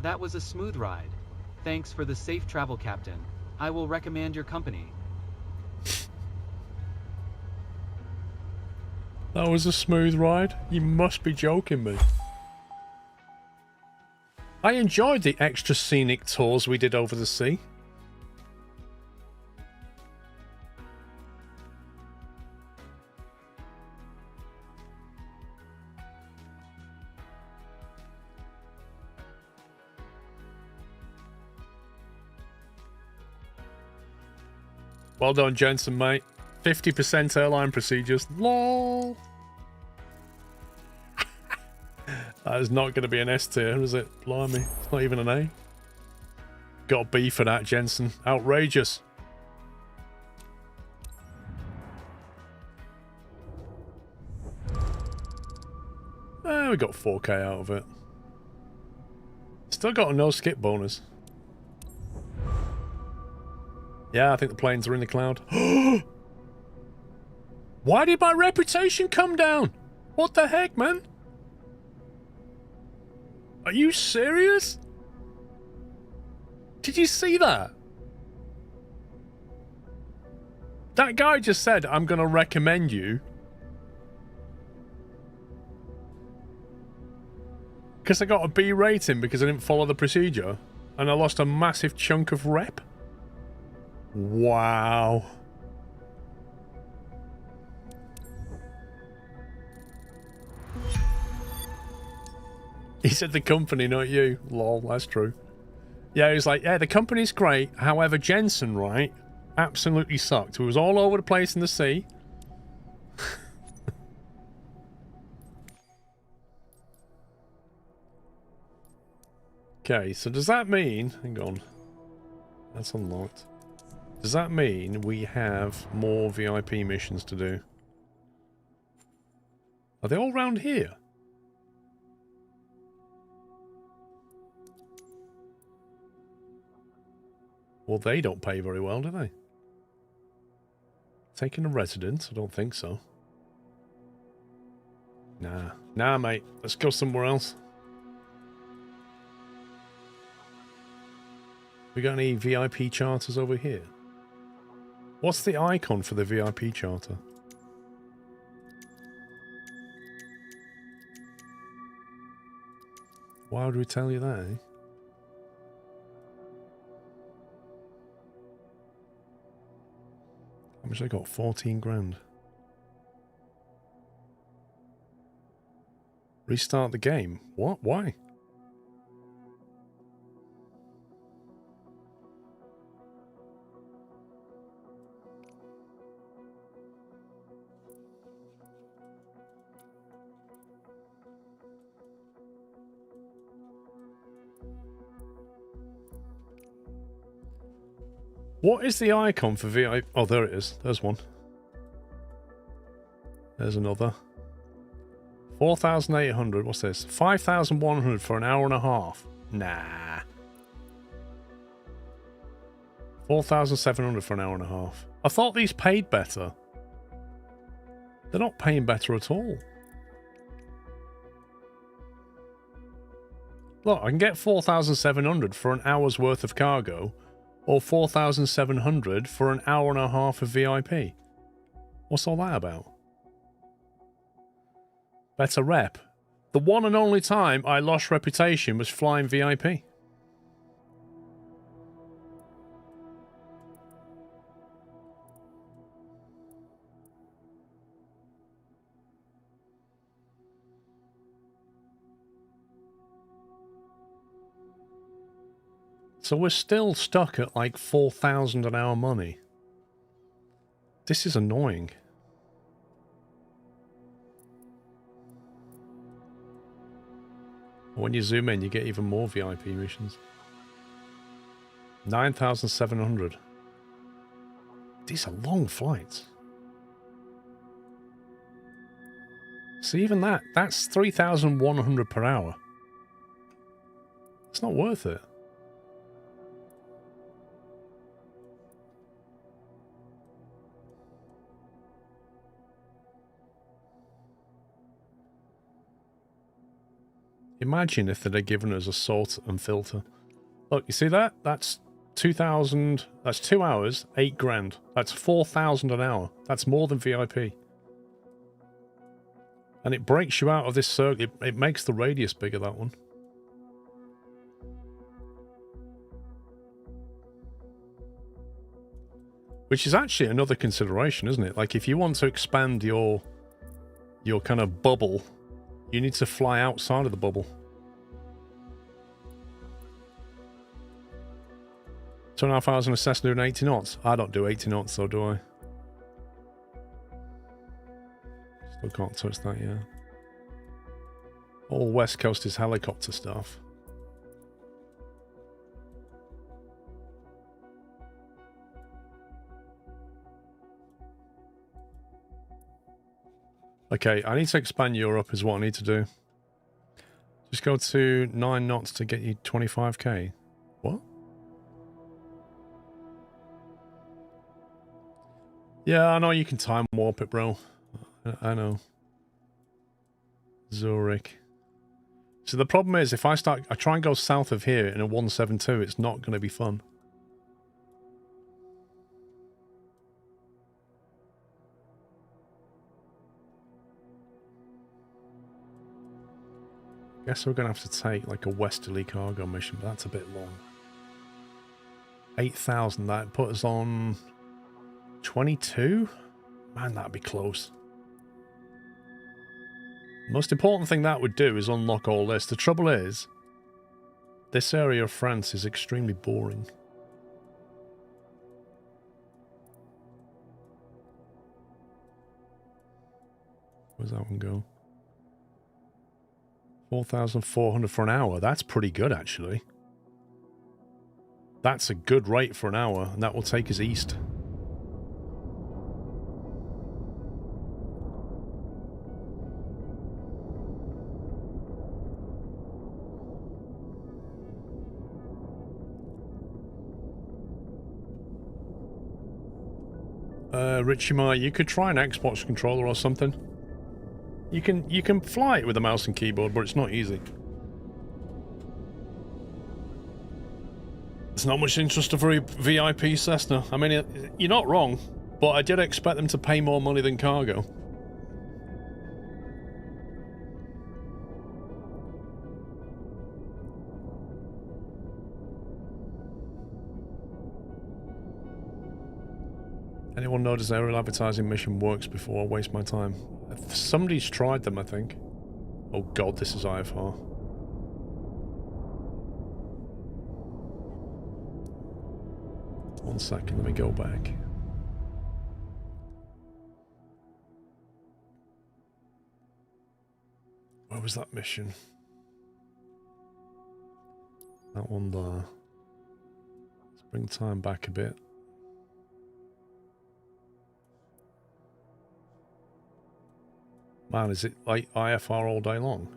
That was a smooth ride. Thanks for the safe travel, Captain. I will recommend your company. That was a smooth ride? You must be joking me. I enjoyed the extra scenic tours we did over the sea. Well done, Jensen, mate. 50% airline procedures. LOL. That is not going to be an S tier, is it? Blimey. It's not even an A. Got a B for that, Jensen. Outrageous. We got 4K out of it. Still got a no skip bonus. Yeah, I think the planes are in the cloud. Why did my reputation come down? What the heck, man? Are you serious? Did you see that? That guy just said, I'm going to recommend you. Because I got a B rating because I didn't follow the procedure. And I lost a massive chunk of rep. Wow. He said the company, not you. Lol, that's true. Yeah, he was like, yeah, the company's great. However, Jensen, right, absolutely sucked. He was all over the place in the sea. Okay, so does that mean... Hang on. That's unlocked. Does that mean we have more VIP missions to do? Are they all around here? Well, they don't pay very well, do they? Taking a residence? I don't think so. Nah. Nah, mate. Let's go somewhere else. We got any VIP charters over here? What's the icon for the VIP charter? Why would we tell you that, eh? much I got? 14 grand. Restart the game. What? Why? What is the icon for VIP? Oh, there it is. There's one. There's another. 4,800. What's this? 5,100 for an hour and a half. Nah. 4,700 for an hour and a half. I thought these paid better. They're not paying better at all. Look, I can get 4,700 for an hour's worth of cargo, or 4,700 for an hour and a half of VIP. What's all that about? Better rep. The one and only time I lost reputation was flying VIP. So we're still stuck at like 4,000 an hour money. This is annoying. When you zoom in, you get even more VIP missions. 9,700. These are long flights. So even that's 3,100 per hour. It's not worth it. Imagine if they'd have given us a sort and filter. Look, you see that? That's 2,000. That's 2 hours, 8 grand. That's 4,000 an hour. That's more than VIP. And it breaks you out of this circle. It makes the radius bigger, that one. Which is actually another consideration, isn't it? Like, if you want to expand your kind of bubble, you need to fly outside of the bubble. 2.5 hours in a Cessna doing 80 knots. I don't do 80 knots though, do I? Still can't touch that yet. All West Coast is helicopter stuff. Okay, I need to expand Europe is what I need to do. Just go to 9 knots to get you 25k. What? Yeah, I know you can time warp it, bro. I know. Zurich. So the problem is, if I try and go south of here in a 172, it's not going to be fun. Guess we're going to have to take like a westerly cargo mission, but that's a bit long. 8,000, that put us on 22? Man, that'd be close. Most important thing that would do is unlock all this. The trouble is, this area of France is extremely boring. Where's that one go? 4,400 for an hour. That's pretty good, actually. That's a good rate for an hour, and that will take us east. Richie Ma, you could try an Xbox controller or something. You can fly it with a mouse and keyboard, but it's not easy. There's not much interest for a VIP Cessna. I mean, you're not wrong, but I did expect them to pay more money than cargo. Anyone know does aerial advertising mission works before I waste my time? Somebody's tried them, I think. Oh god, this is IFR. One second, let me go back. Where was that mission? That one there. Let's bring time back a bit. Man, is it like IFR all day long?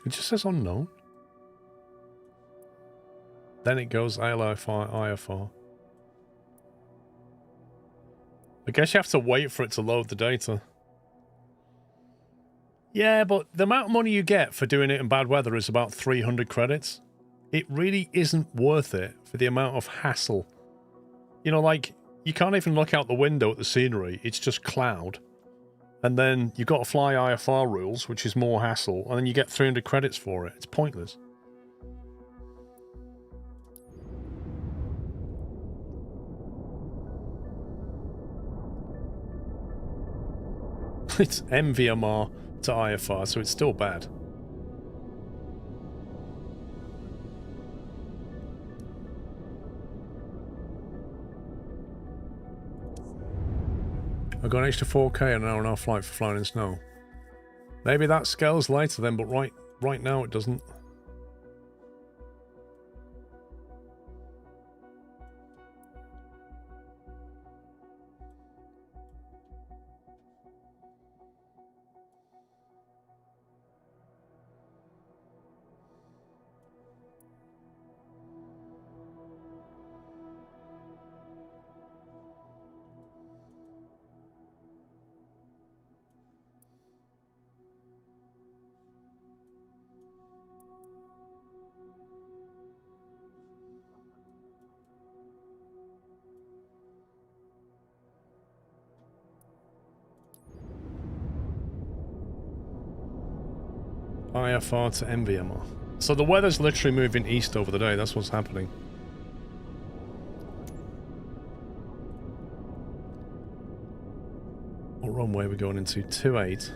It just says unknown. Then it goes ILFR, IFR. I guess you have to wait for it to load the data. Yeah, but the amount of money you get for doing it in bad weather is about 300 credits. It really isn't worth it for the amount of hassle. You know, like, you can't even look out the window at the scenery. It's just cloud. And then you've got to fly IFR rules, which is more hassle, and then you get 300 credits for it. It's pointless. It's MVMR to IFR, so it's still bad. I got an extra 4K and an hour-and-a-half flight for flying in snow. Maybe that scales later then, but right now it doesn't. IFR to MVMR. So the weather's literally moving east over the day. That's what's happening. What runway are we going into? 28.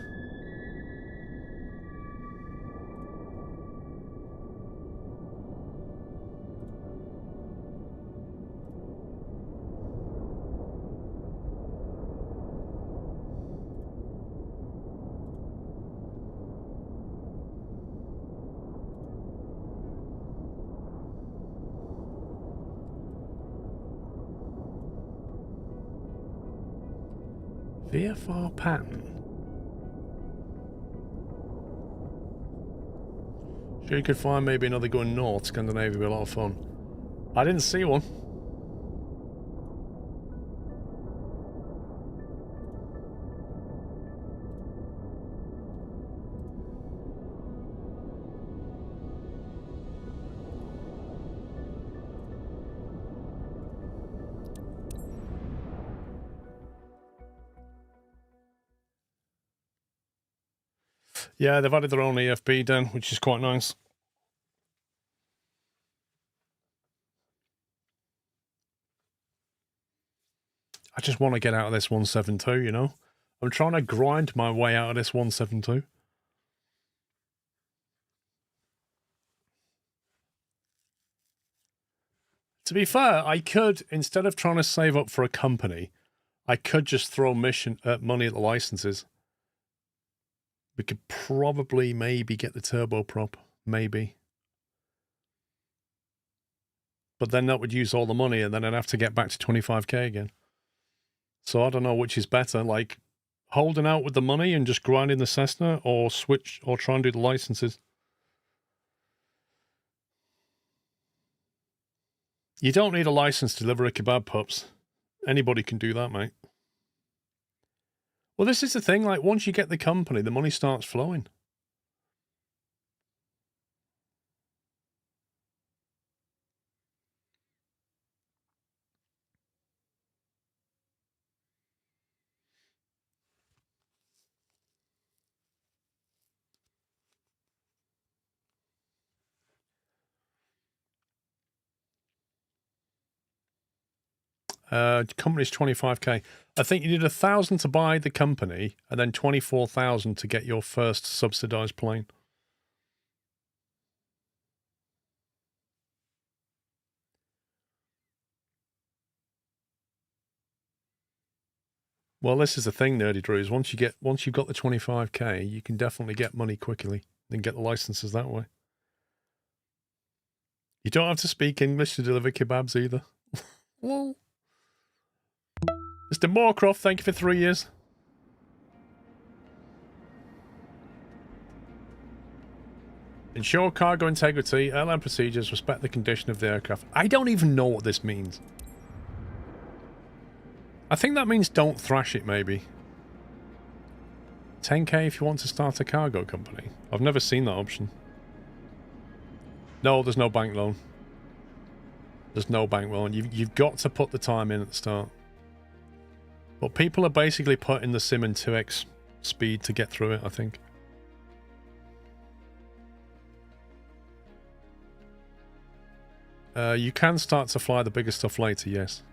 VFR pattern. Sure you could find maybe another going north. Scandinavia would be a lot of fun. I didn't see one. Yeah, they've added their own EFB down, which is quite nice. I just want to get out of this 172, you know? I'm trying to grind my way out of this 172. To be fair, I could, instead of trying to save up for a company, I could just throw money at the licenses. We could probably maybe get the turboprop. Maybe. But then that would use all the money and then I'd have to get back to 25k again. So I don't know which is better, like holding out with the money and just grinding the Cessna, or switch, or try and do the licenses. You don't need a license to deliver a kebab, pups. Anybody can do that, mate. Well, this is the thing, like once you get the company, the money starts flowing. Company's 25k. I think you need 1,000 to buy the company, and then 24,000 to get your first subsidized plane. Well, this is the thing, Nerdy Drews. Once you've got the 25k, you can definitely get money quickly and get the licenses that way. You don't have to speak English to deliver kebabs either. Well, Mr. Moorcroft, thank you for 3 years. Ensure cargo integrity, airline procedures, respect the condition of the aircraft. I don't even know what this means. I think that means don't thrash it, maybe. 10k if you want to start a cargo company. I've never seen that option. No, there's no bank loan. There's no bank loan. You've got to put the time in at the start. But people are basically putting the sim in 2x speed to get through it, I think. You can start to fly the bigger stuff later, yes.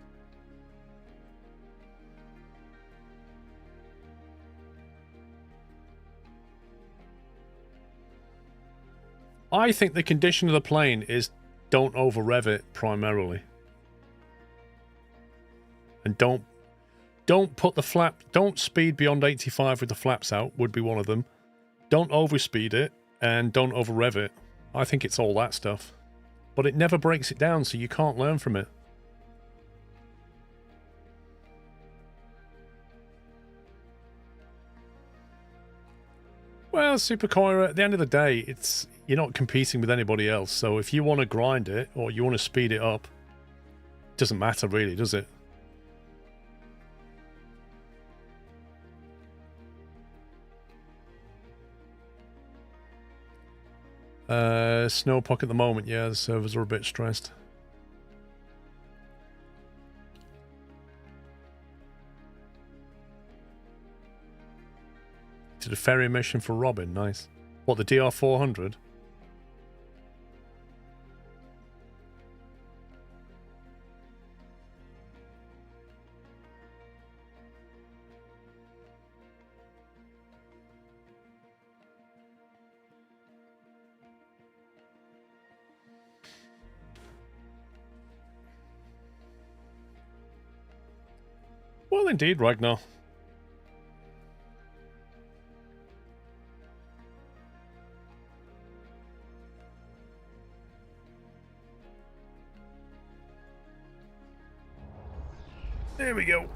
I think the condition of the plane is don't over rev it primarily. And don't put the flap, don't speed beyond 85 with the flaps out, would be one of them. Don't overspeed it, and don't over rev it. I think it's all that stuff. But it never breaks it down, so you can't learn from it. Well, Supercoira, at the end of the day, you're not competing with anybody else. So if you want to grind it, or you want to speed it up, it doesn't matter really, does it? Snowpock at the moment, yeah, the servers are a bit stressed. Did a ferry mission for Robin, nice. What, the DR400? Well, indeed, Ragnar. There we go.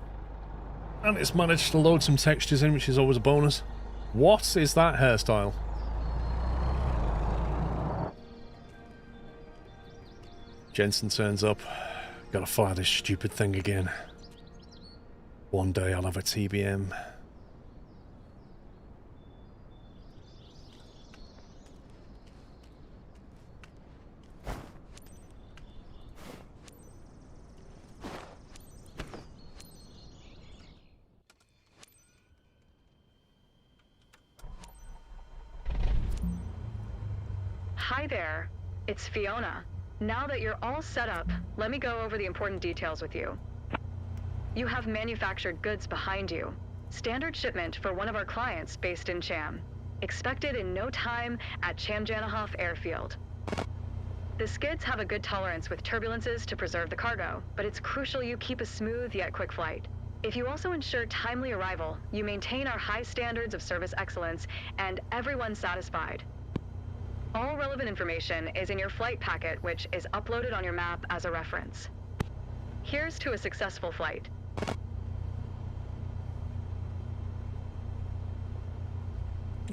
And it's managed to load some textures in, which is always a bonus. What is that hairstyle? Jensen turns up. Gotta fire this stupid thing again. One day I'll have a TBM. Hi there, it's Fiona. Now that you're all set up, let me go over the important details with you. You have manufactured goods behind you. Standard shipment for one of our clients based in Cham. Expected in no time at Cham-Janahof Airfield. The skids have a good tolerance with turbulences to preserve the cargo, but it's crucial you keep a smooth yet quick flight. If you also ensure timely arrival, you maintain our high standards of service excellence, and everyone's satisfied. All relevant information is in your flight packet, which is uploaded on your map as a reference. Here's to a successful flight.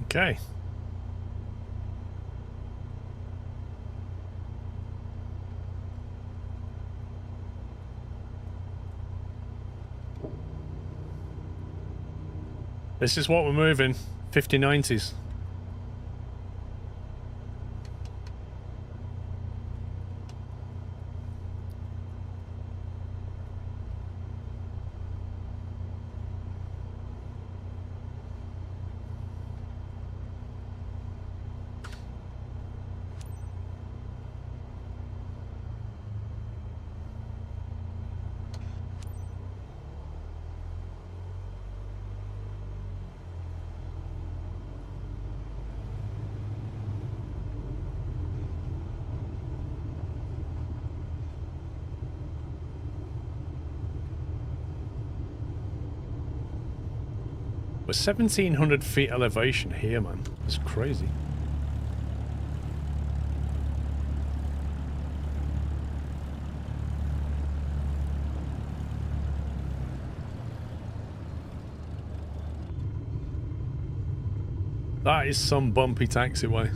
Okay. This is what we're moving. 5090s. We're 1,700 feet elevation here, man. That's crazy. That is some bumpy taxiway.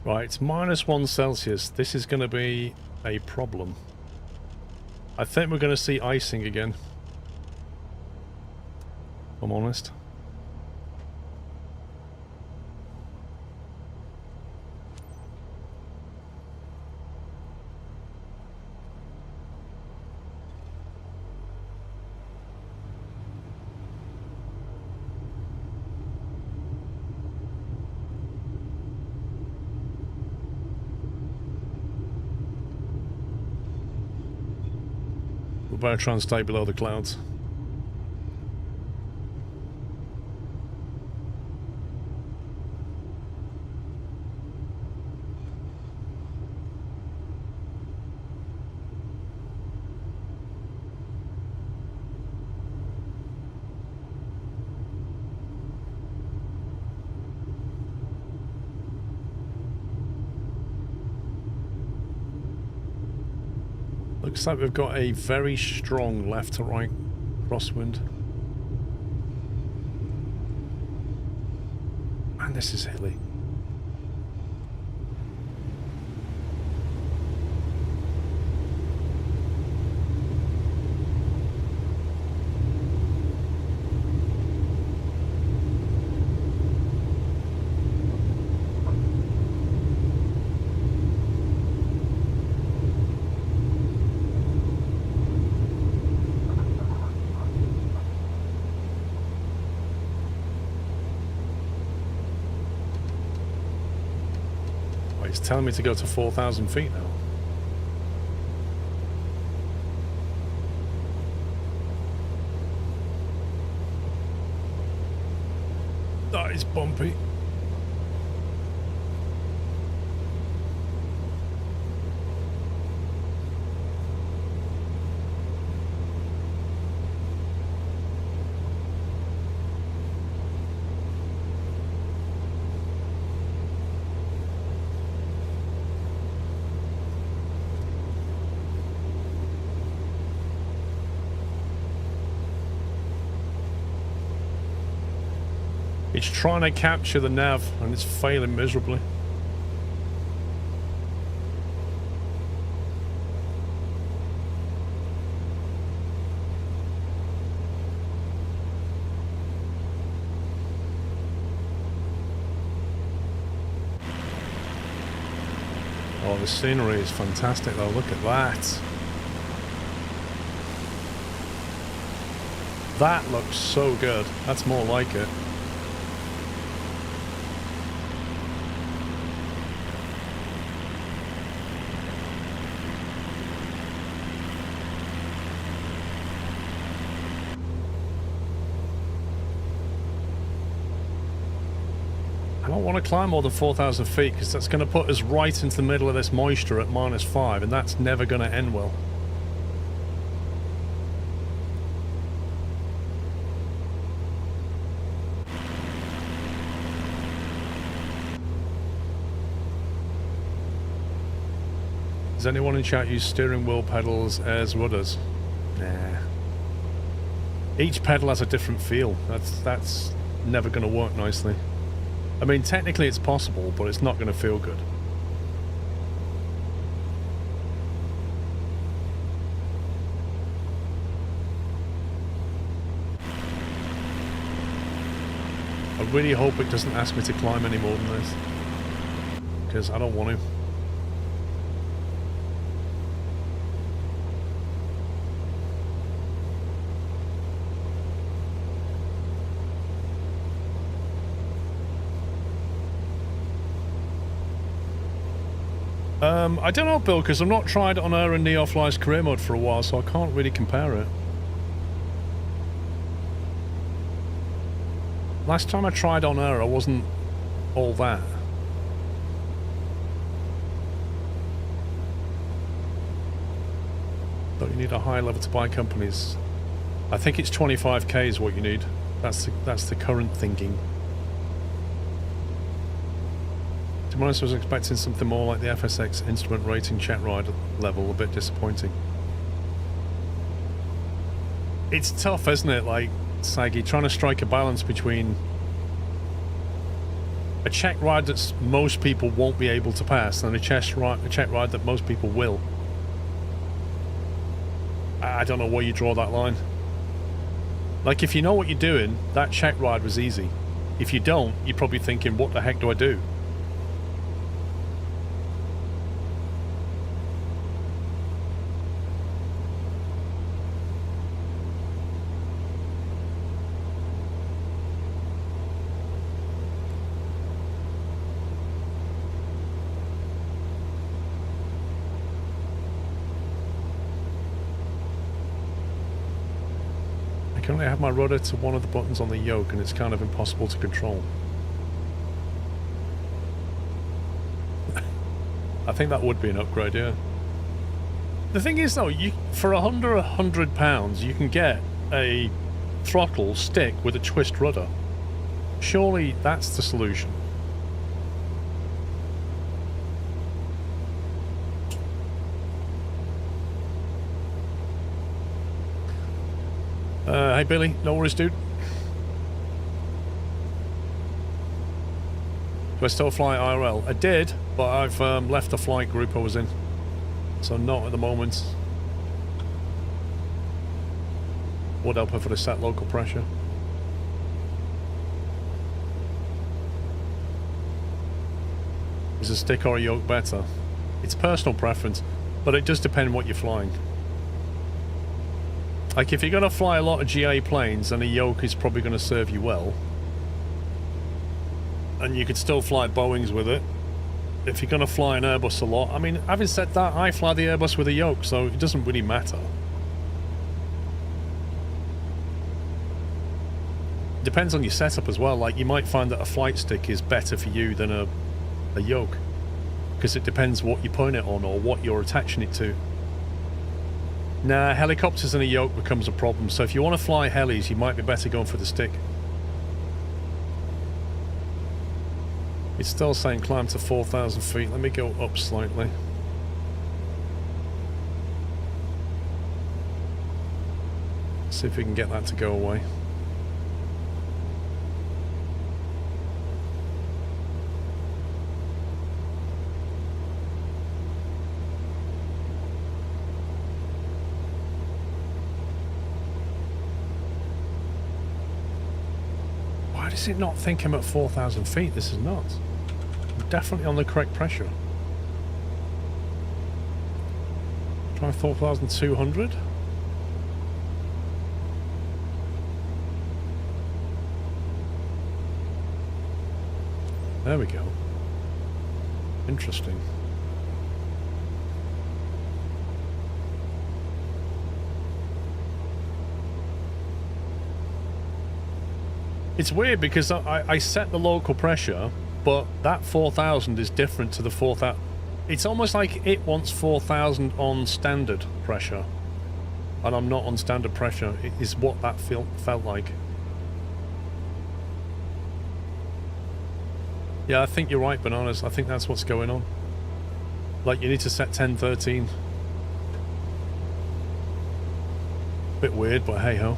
Right, it's -1 Celsius. This is going to be a problem. I think we're going to see icing again. If I'm honest. We better try and stay below the clouds. Looks like we've got a very strong left to right crosswind. Man, this is hilly. It's telling me to go to 4,000 feet now. That is bumpy. It's trying to capture the nav and it's failing miserably. Oh, the scenery is fantastic though, look at that. That looks so good. That's more like it. I don't want to climb more than 4,000 feet because that's going to put us right into the middle of this moisture at -5 and that's never going to end well. Does anyone in chat use steering wheel pedals as rudders? Nah. Each pedal has a different feel. That's never going to work nicely. I mean, technically it's possible, but it's not going to feel good. I really hope it doesn't ask me to climb any more than this, because I don't want to. I don't know, Bill, because I've not tried it on Air and Neofly's career mode for a while, so I can't really compare it. Last time I tried on Air, I wasn't all that. Don't you need a high level to buy companies? I think it's 25k is what you need. That's the current thinking. To be honest, I was expecting something more like the FSX instrument rating chat ride level, a bit disappointing. It's tough, isn't it, like, Saggy, trying to strike a balance between a check ride that most people won't be able to pass and a check ride that most people will. I don't know where you draw that line. Like, if you know what you're doing, that check ride was easy. If you don't, you're probably thinking, what the heck do I do? I currently have my rudder to one of the buttons on the yoke and it's kind of impossible to control. I think that would be an upgrade, yeah. The thing is though, for under £100 you can get a throttle stick with a twist rudder. Surely that's the solution. Hey Billy, no worries, dude. Do I still fly IRL? I did, but I've left the flight group I was in, so not at the moment. Would help if I set local pressure. Is a stick or a yoke better? It's personal preference, but it does depend what you're flying. Like, if you're going to fly a lot of GA planes, then a yoke is probably going to serve you well. And you could still fly Boeings with it. If you're going to fly an Airbus a lot, I mean, having said that, I fly the Airbus with a yoke, so it doesn't really matter. Depends on your setup as well. Like, you might find that a flight stick is better for you than a yoke. Because it depends what you're putting it on or what you're attaching it to. Nah, helicopters and a yoke becomes a problem, so if you want to fly helis, you might be better going for the stick. It's still saying climb to 4,000 feet. Let me go up slightly. See if we can get that to go away. Why does it not think I'm at 4,000 feet? This is nuts. I'm definitely on the correct pressure. Try 4,200. There we go. Interesting. It's weird because I set the local pressure, but that 4,000 is different to the 4,000. It's almost like it wants 4,000 on standard pressure, and I'm not on standard pressure. It is what that felt like. Yeah, I think you're right, Bananas. I think that's what's going on. Like, you need to set 1013. Bit weird, but hey ho.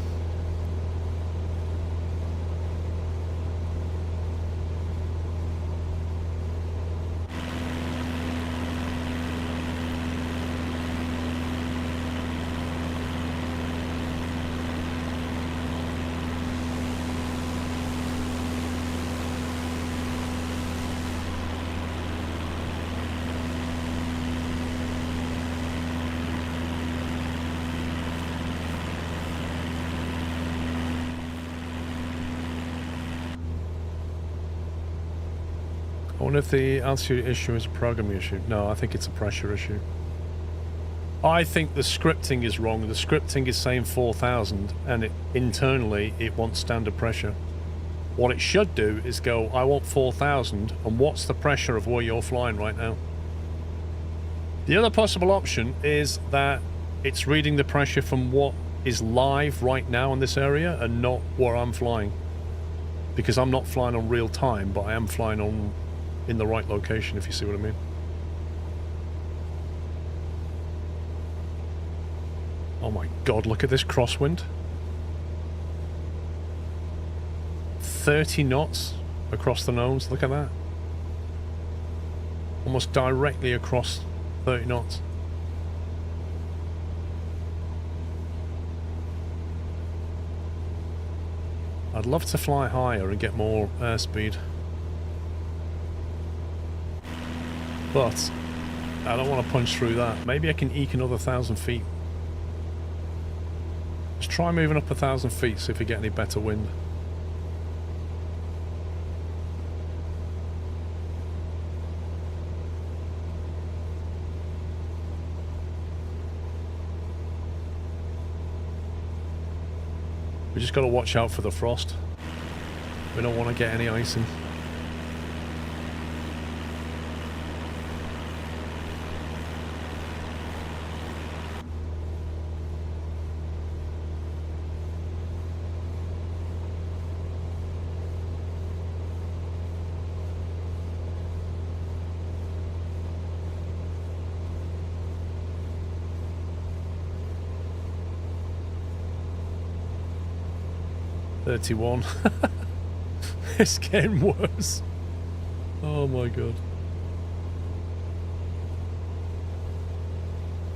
I wonder if the altitude issue is a programming issue. No, I think it's a pressure issue. I think the scripting is wrong. The scripting is saying 4,000 and internally it wants standard pressure. What it should do is go, I want 4,000 and what's the pressure of where you're flying right now? The other possible option is that it's reading the pressure from what is live right now in this area and not where I'm flying. Because I'm not flying on real time, but I am flying on in the right location, if you see what I mean. Oh my god, look at this crosswind. 30 knots across the nose, look at that. Almost directly across 30 knots. I'd love to fly higher and get more airspeed. But I don't want to punch through that. Maybe I can eke another 1,000 feet. Let's try moving up 1,000 feet, see if we get any better wind. We just got to watch out for the frost. We don't want to get any icing. $31. It's getting worse. Oh my god.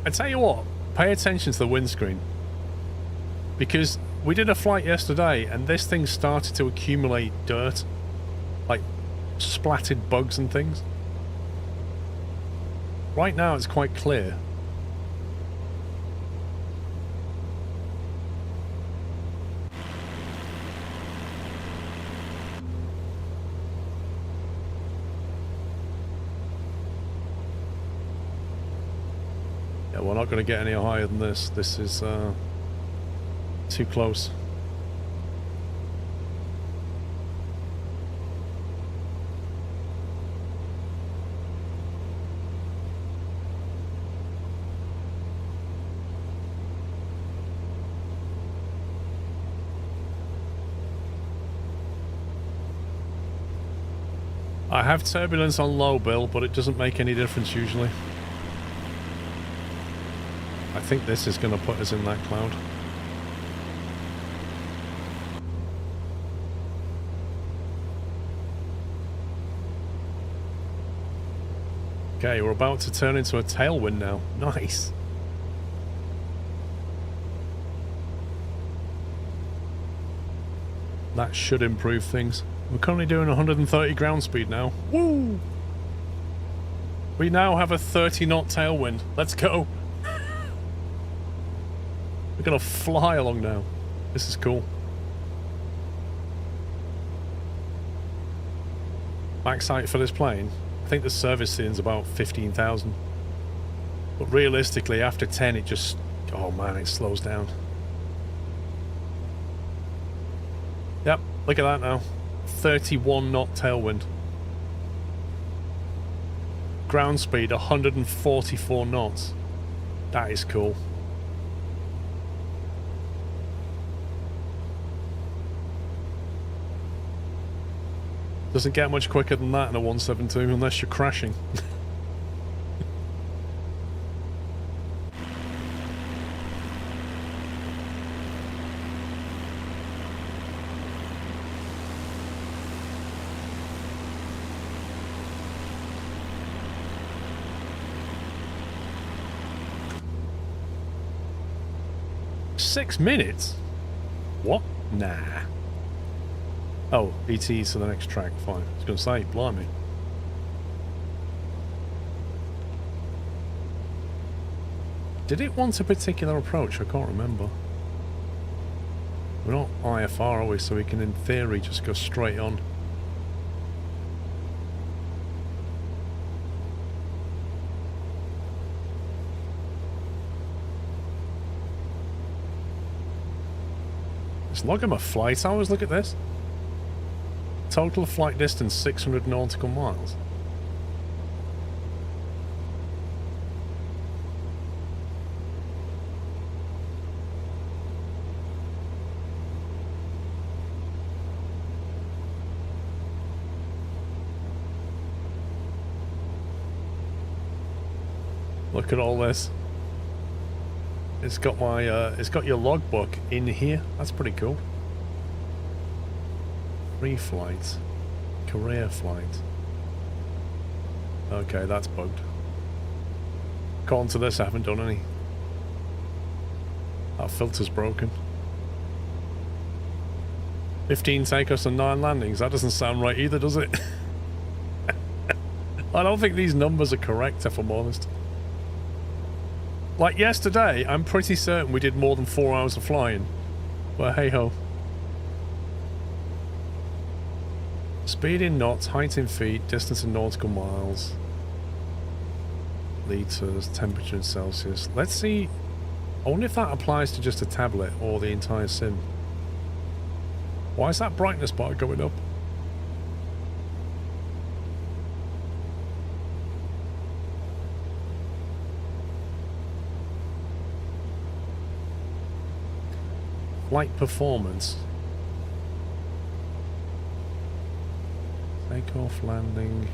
I tell you what, pay attention to the windscreen. Because we did a flight yesterday and this thing started to accumulate dirt. Like splattered bugs and things. Right now it's quite clear. We're not going to get any higher than this. This is too close. I have turbulence on low, Bill, but it doesn't make any difference usually. I think this is going to put us in that cloud. Okay, we're about to turn into a tailwind now. Nice. That should improve things. We're currently doing 130 ground speed now. Woo! We now have a 30 knot tailwind. Let's go. We're gonna fly along now. This is cool. Max height for this plane, I think the service ceiling's about 15,000. But realistically, after 10, it just... oh man, it slows down. Yep, look at that now. 31 knot tailwind. Ground speed, 144 knots. That is cool. Doesn't get much quicker than that in a 172 unless you're crashing. Six minutes? What? Nah. Oh, ET's to the next track, fine. I was going to say, blimey. Did it want a particular approach? I can't remember. We're not IFR, are we? So we can, in theory, just go straight on. index. Look at my flight hours. Look at this. Total flight distance 600 nautical miles. Look at all this. It's got my it's got your logbook in here. That's pretty cool. Free flights. Career flight. Okay, that's bugged. According to this, I haven't done any. That filter's broken. 15 takeoffs and 9 landings. That doesn't sound right either, does it? I don't think these numbers are correct, if I'm honest. Like yesterday, I'm pretty certain we did more than 4 hours of flying. But hey ho. Speed in knots, height in feet, distance in nautical miles. Liters, temperature in Celsius. Let's see. I wonder if that applies to just a tablet or the entire sim. Why is that brightness bar going up? Flight performance. Takeoff, landing.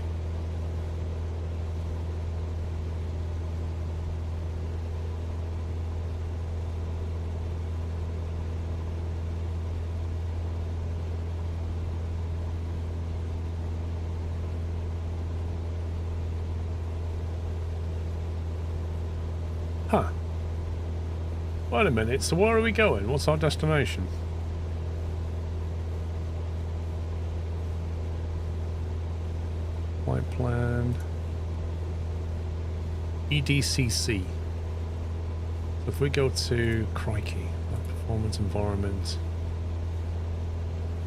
Huh. Wait a minute, so where are we going? What's our destination? Flight plan. EDCC. So if we go to Crikey, performance environment.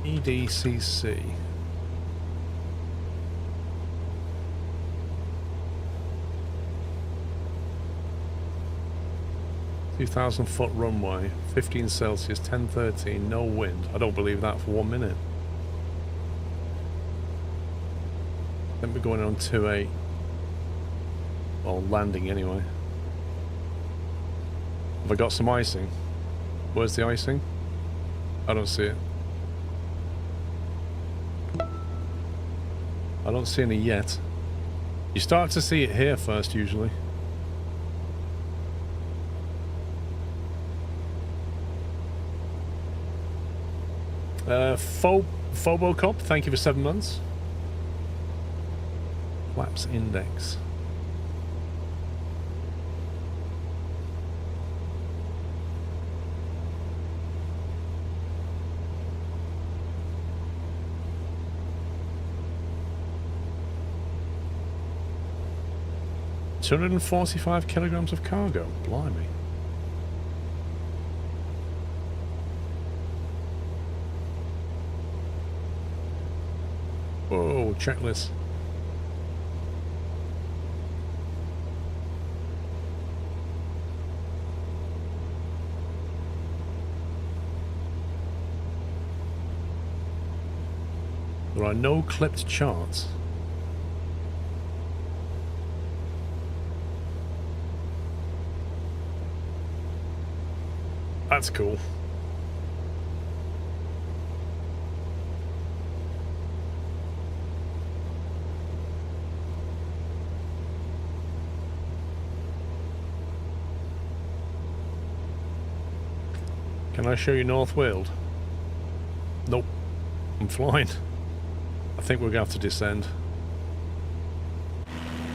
EDCC. $2,000-foot runway, 15 Celsius, 10:13, no wind. I don't believe that for 1 minute. I think we're going on 2.8. Well, landing anyway. Have I got some icing? Where's the icing? I don't see it. I don't see any yet. You start to see it here first, usually. Phobocop, thank you for 7 months. Flaps index. $245 kilograms of cargo. Blimey. Whoa, checklist. There are no clipped charts. That's cool. Can I show you North Weald? Nope. I'm flying. I think we're going to have to descend.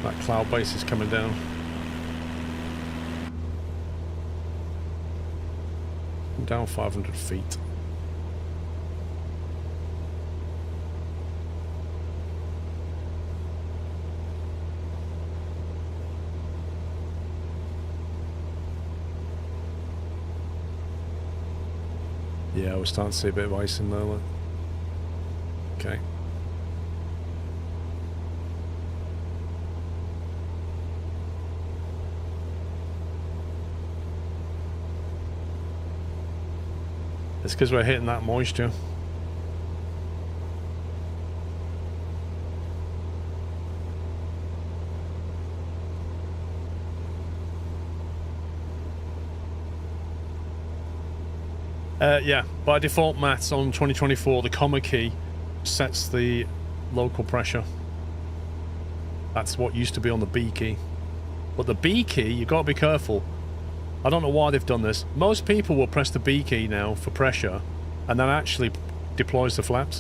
That cloud base is coming down. I'm down 500 feet. Yeah, we're starting to see a bit of ice in there. Look. Okay. It's because we're hitting that moisture. Yeah, by default, Matt, on 2024, the comma key sets the local pressure. That's what used to be on the B key. But the B key, you've got to be careful. I don't know why they've done this. Most people will press the B key now for pressure, and that actually deploys the flaps.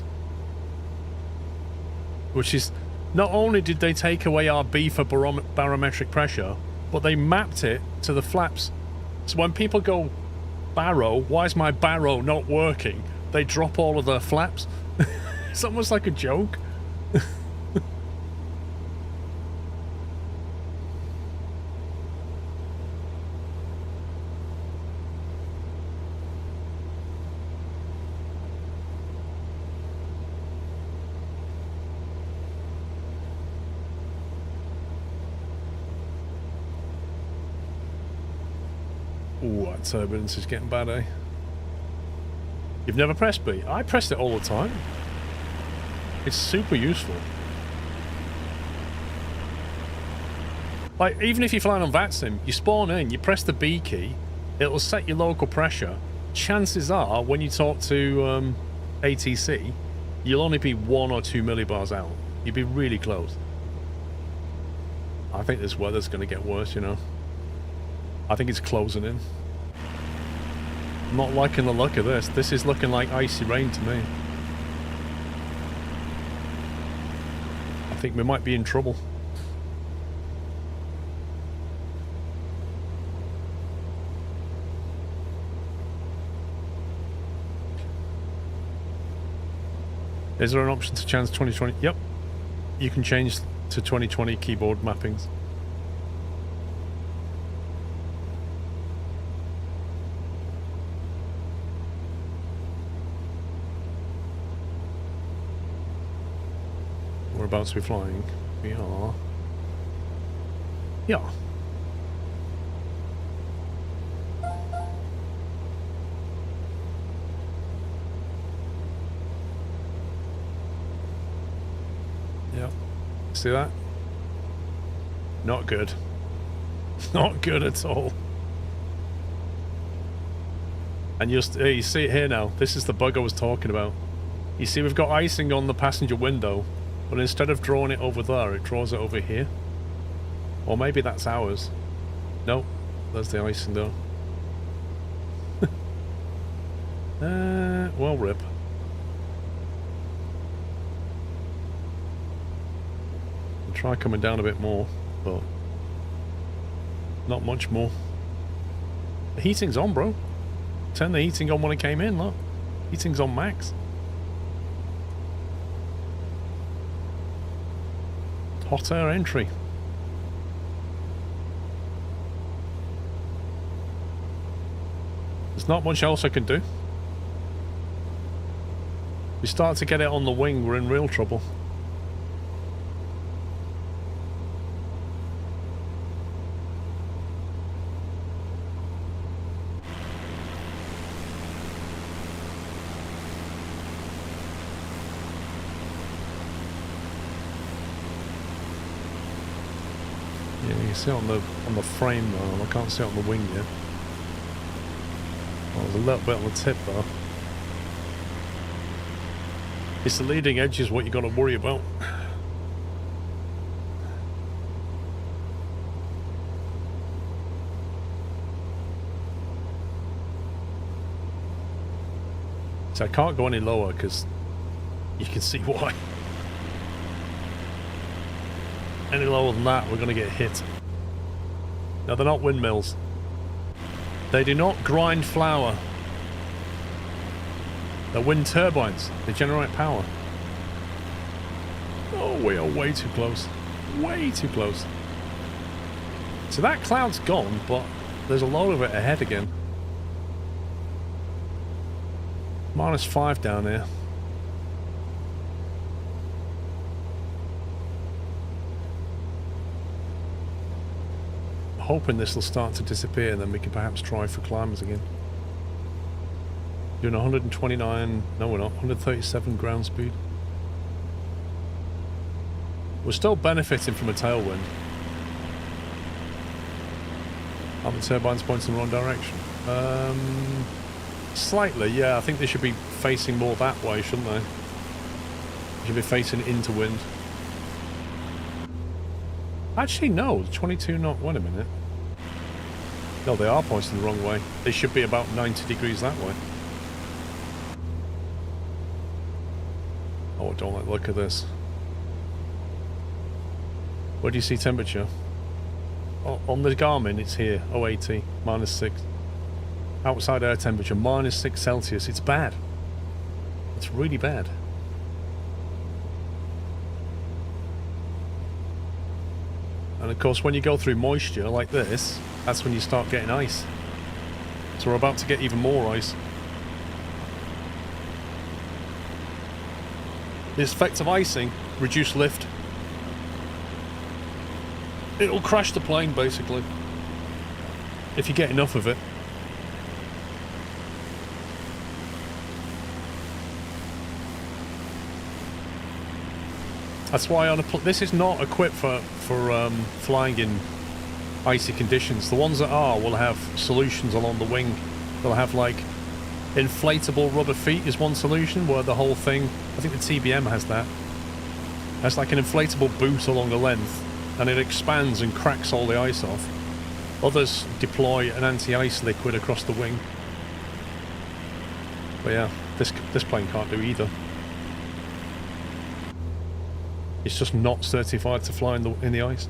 Which is, not only did they take away our B for barometric pressure, but they mapped it to the flaps. So when people go, baro, why is my baro not working? They drop all of their flaps. It's almost like a joke. Ooh, that turbulence is getting bad, eh? You've never pressed B? I pressed it all the time. It's super useful. Like, even if you're flying on VATSIM, you spawn in, you press the B key, it'll set your local pressure. Chances are, when you talk to ATC, you'll only be 1 or 2 millibars out. You'll be really close. I think this weather's going to get worse, you know. I think it's closing in. I'm not liking the look of this. This is looking like icy rain to me. I think we might be in trouble. Is there an option to change 2020? Yep. You can change to 2020 keyboard mappings. We're about to be flying. We are. Yeah. Yeah. See that? Not good. Not good at all. And you see it here now. This is the bug I was talking about. You see we've got icing on the passenger window. But instead of drawing it over there, it draws it over here. Or maybe that's ours. Nope, there's the icing though. Well, rip. I'll try coming down a bit more, but not much more. The heating's on, bro. Turn the heating on when it came in, look. Heating's on max. Hot air entry. There's not much else I can do. We start to get it on the wing, we're in real trouble. You see it on the frame though, I can't see it on the wing yet. Well, there's a little bit on the tip though. It's the leading edge is what you got to worry about. So I can't go any lower because you can see why. Any lower than that, we're going to get hit. Now, they're not windmills. They do not grind flour. They're wind turbines. They generate power. Oh, we are way too close. Way too close. So that cloud's gone, but there's a load of it ahead again. -5 down here. Hoping this will start to disappear and then we can perhaps try for climbers again. Doing 129, no we're not, 137 ground speed. We're still benefiting from a tailwind. Aren't the turbines pointing in the wrong direction? Slightly, yeah. I think they should be facing more that way, shouldn't they? They should be facing into wind. Actually, no. 22 knot. Wait a minute. No, they are pointing the wrong way. They should be about 90 degrees that way. Oh, I don't like the look of this. Where do you see temperature? Oh, on the Garmin, it's here. 080, -6. Outside air temperature, -6 Celsius. It's bad. It's really bad. And of course, when you go through moisture like this, that's when you start getting ice. So we're about to get even more ice. The effect of icing, reduce lift. It'll crash the plane, basically. If you get enough of it. That's why on a this is not equipped for flying in icy conditions. The ones that are will have solutions along the wing. They'll have like inflatable rubber feet is one solution where the whole thing, I think the TBM has that. Has like an inflatable boot along the length and it expands and cracks all the ice off. Others deploy an anti-ice liquid across the wing. But yeah, this plane can't do either. It's just not certified to fly in the ice.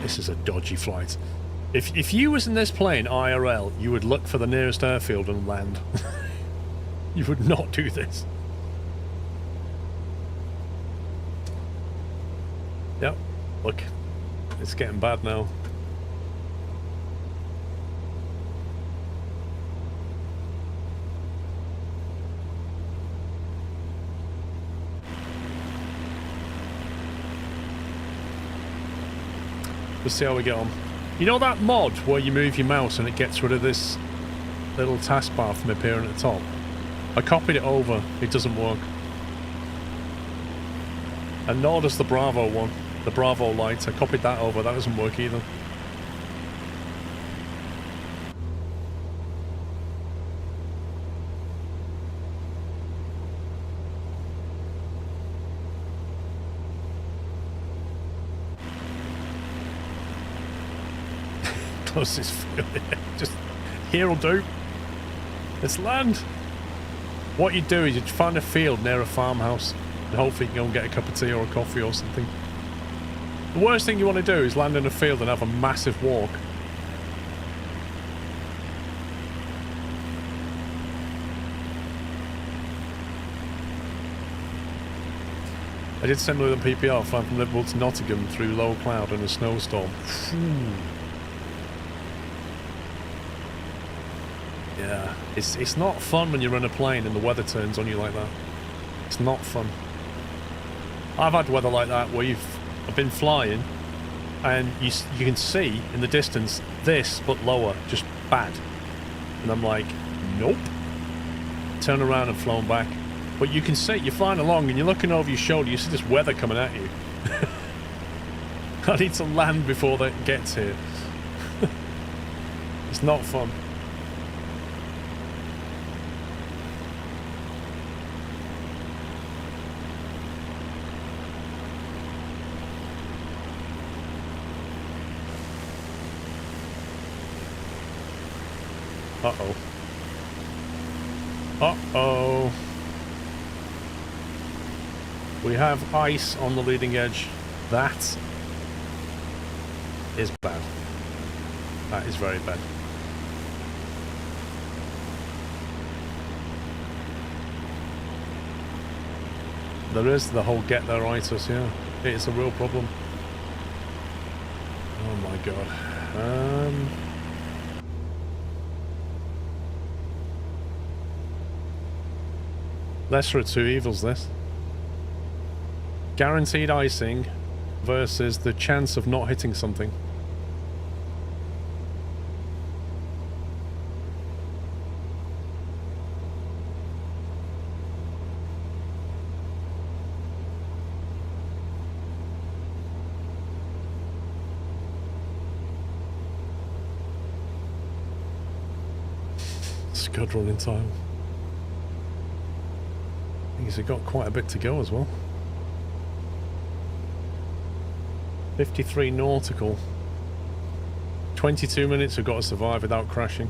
This is a dodgy flight. If you was in this plane IRL, you would look for the nearest airfield and land. You would not do this. Yep, look, it's getting bad now. Let's see how we get on. You know that mod where you move your mouse and it gets rid of this little taskbar from appearing at the top? I copied it over, it doesn't work. And nor does the Bravo one. The Bravo light, I copied that over, that doesn't work either. Closest field, just here'll do. Let's land. What you do is you find a field near a farmhouse and hopefully you can go and get a cup of tea or a coffee or something. The worst thing you want to do is land in a field and have a massive walk. I did similar than PPR, flying from Liverpool to Nottingham through low cloud and a snowstorm. Yeah, it's not fun when you run a plane and the weather turns on you like that. It's not fun. I've had weather like that where I've been flying and you can see in the distance this but lower, just bad. And I'm like, nope. Turn around and flown back. But you can see, you're flying along and you're looking over your shoulder, you see this weather coming at you. I need to land before that gets here. It's not fun. Uh-oh. Uh-oh. We have ice on the leading edge. That is bad. That is very bad. There is the whole get there itis, yeah. It's a real problem. Oh my god. Lesser of two evils, this. Guaranteed icing versus the chance of not hitting something. It's good running time. I think he's got quite a bit to go as well. 53 nautical. 22 minutes we've got to survive without crashing.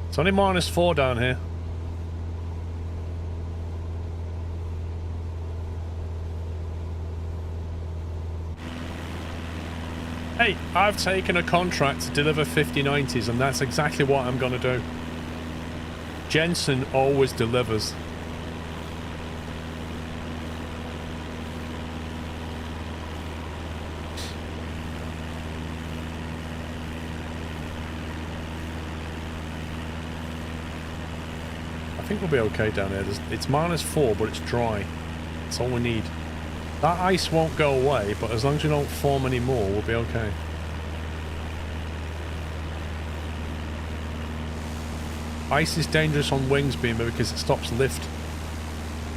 It's only -4 down here. Hey, I've taken a contract to deliver 5090s and that's exactly what I'm going to do. Jensen always delivers. I think we'll be okay down here. It's -4, but it's dry. That's all we need. That ice won't go away, but as long as we don't form any more, we'll be okay. Ice is dangerous on wings, Beamer, because it stops lift.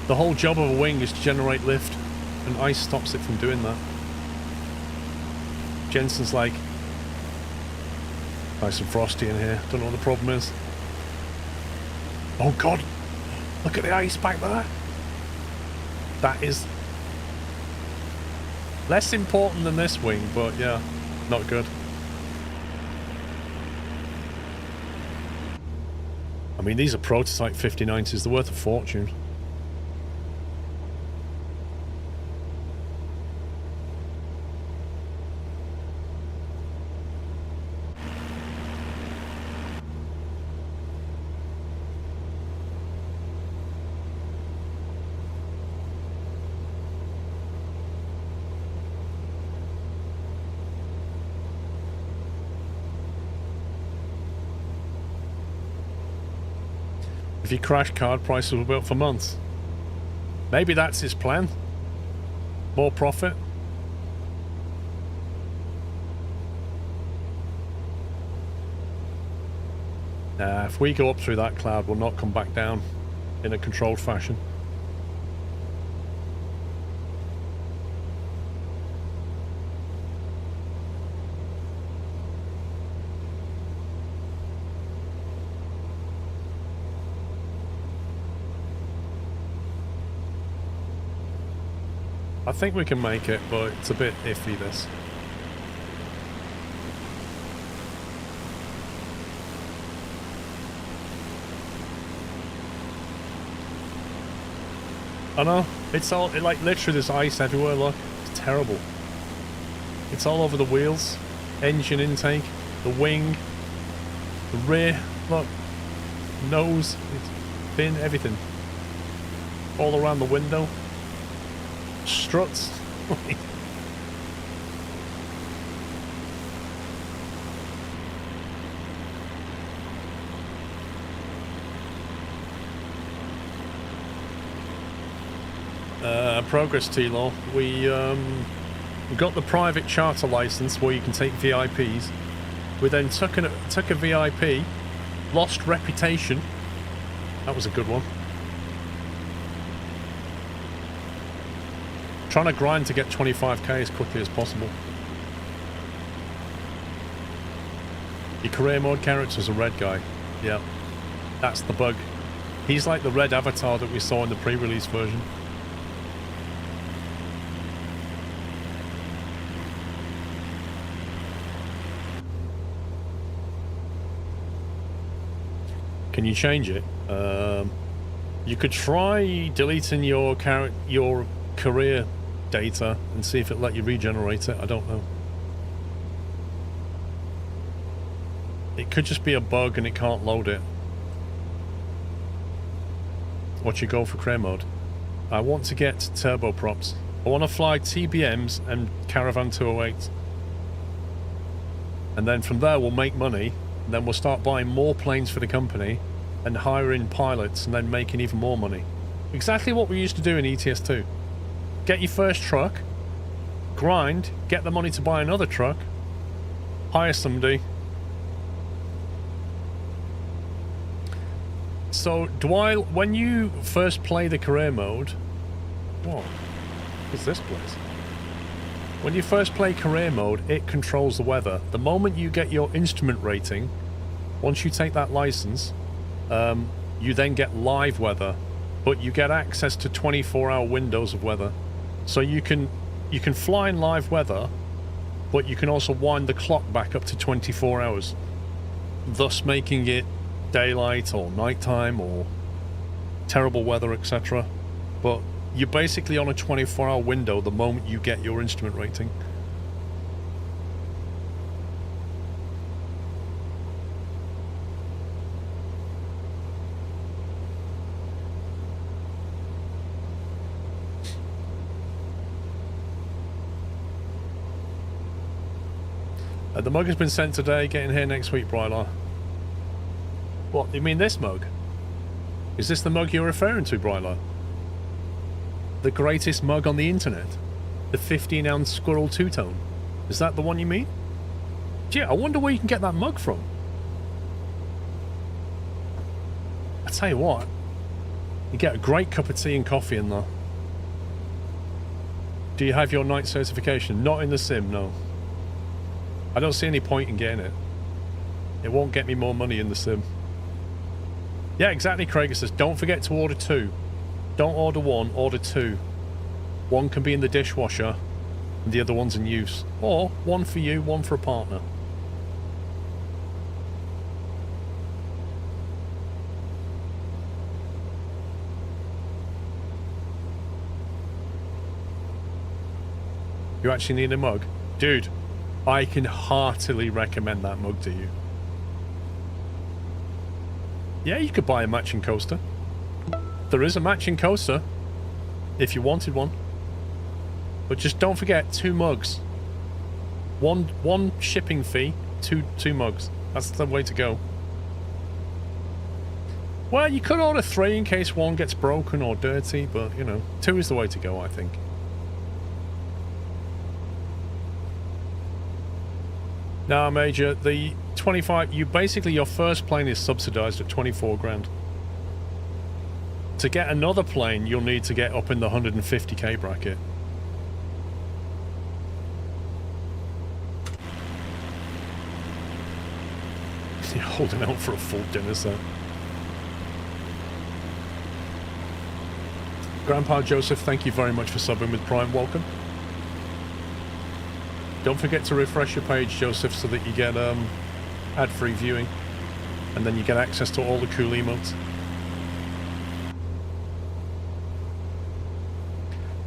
The whole job of a wing is to generate lift, and ice stops it from doing that. Jensen's like, nice and frosty in here. Don't know what the problem is. Oh god! Look at the ice back there! That is less important than this wing, but yeah, not good. I mean, these are prototype 5090s, they're worth a fortune. If you crash, card prices will be up for months. Maybe that's his plan. More profit. Nah, if we go up through that cloud, we'll not come back down in a controlled fashion. I think we can make it, but it's a bit iffy, this. I know, it's all, like literally there's ice everywhere, look. It's terrible. It's all over the wheels, engine intake, the wing, the rear, look, nose, fin, everything. All around the window. Struts. Progress T-Law. We got the private charter license where you can take VIPs. We then took a VIP, lost reputation. That was a good one. Trying to grind to get 25k as quickly as possible. Your career mode character's a red guy. Yeah, that's the bug. He's like the red avatar that we saw in the pre-release version. Can you change it? You could try deleting your career data and see if it let you regenerate it. I don't know. It could just be a bug and it can't load it. What's your goal for career mode? I want to get turboprops. I want to fly TBMs and Caravan 208. And then from there, we'll make money. And then we'll start buying more planes for the company and hiring pilots and then making even more money. Exactly what we used to do in ETS2. Get your first truck, grind, get the money to buy another truck, hire somebody. So, when you first play the career mode... What is this place? When you first play career mode, it controls the weather. The moment you get your instrument rating, once you take that license, you then get live weather, but you get access to 24-hour windows of weather. So you can fly in live weather, but you can also wind the clock back up to 24 hours, thus making it daylight or nighttime or terrible weather, etc. But you're basically on a 24-hour window the moment you get your instrument rating. The mug has been sent today, getting here next week, Brylar. What, you mean this mug? Is this the mug you're referring to, Brylar? The greatest mug on the internet? The 15-ounce squirrel two-tone? Is that the one you mean? Gee, I wonder where you can get that mug from. I tell you what, you get a great cup of tea and coffee in there. Do you have your night certification? Not in the sim, no. I don't see any point in getting it. It won't get me more money in the sim. Yeah, exactly, Craig says, don't forget to order 2. Don't order 1, order 2. 1 can be in the dishwasher, and the other one's in use. Or, 1 for you, 1 for a partner. You actually need a mug? Dude, I can heartily recommend that mug to you. Yeah, you could buy a matching coaster. There is a matching coaster, if you wanted one. But just don't forget 2 mugs. One shipping fee, 2 mugs. That's the way to go. Well, you could order 3 in case 1 gets broken or dirty, but, you know, 2 is the way to go, I think. Nah, Major, the 25... your first plane is subsidised at 24 grand. To get another plane, you'll need to get up in the 150k bracket. You're holding out for a full dinner set. Grandpa Joseph, thank you very much for subbing with Prime. Welcome. Don't forget to refresh your page, Joseph, so that you get ad-free viewing. And then you get access to all the cool emotes.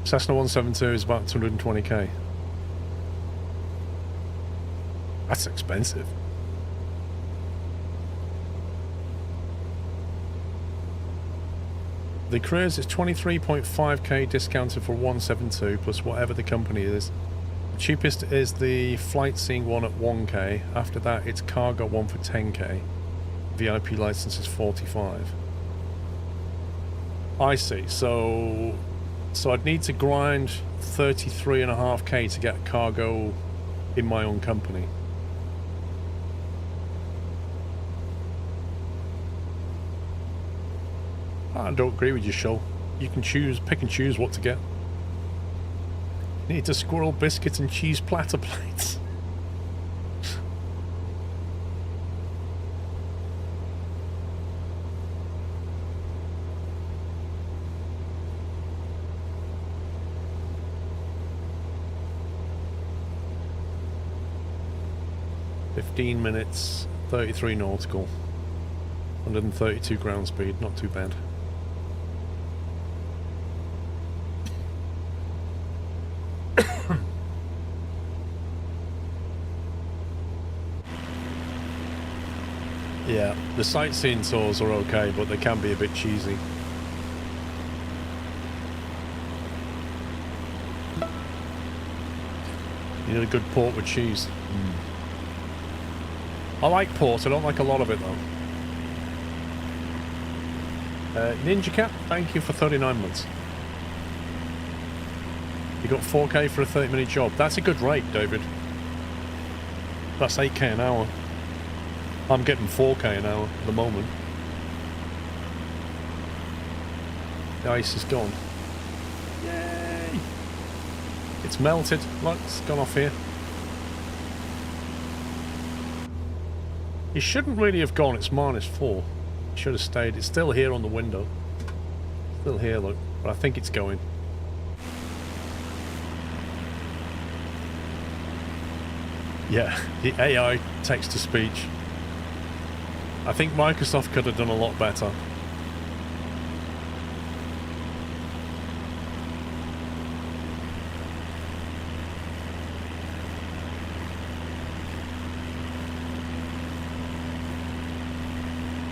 Cessna 172 is about 220k. That's expensive. The Cruise is 23.5k discounted for 172 plus whatever the company is. The cheapest is the Flight Scene one at 1k. After that, it's Cargo one for 10k. VIP license is 45. I see. So I'd need to grind 33.5k to get cargo in my own company. I don't agree with you, Shull. You can pick and choose what to get. You need a squirrel biscuit and cheese platter plates. $15 minutes, 33 nautical, 132 ground speed, not too bad. Yeah, the sightseeing tours are okay, but they can be a bit cheesy. You need a good pork with cheese. I like port, I don't like a lot of it though. Ninja Cat, thank you for 39 months. You got 4k for a 30-minute job. That's a good rate, David. That's 8k an hour. I'm getting 4k an hour at the moment. The ice is gone. Yay! It's melted. Look, it's gone off here. It shouldn't really have gone. It's -4. It should have stayed. It's still here on the window. Still here, look. But I think it's going. Yeah, the AI text-to-speech. I think Microsoft could have done a lot better.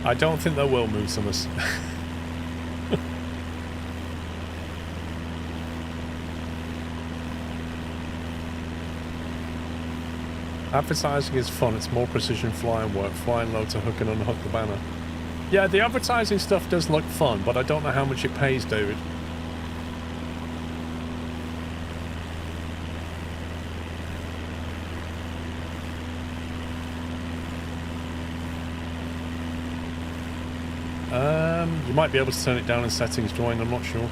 I don't think they will move some of us. Advertising is fun, it's more precision flying work, flying low to hook and unhook the banner. Yeah, the advertising stuff does look fun, but I don't know how much it pays, David. You might be able to turn it down in settings, Dwayne, I'm not sure.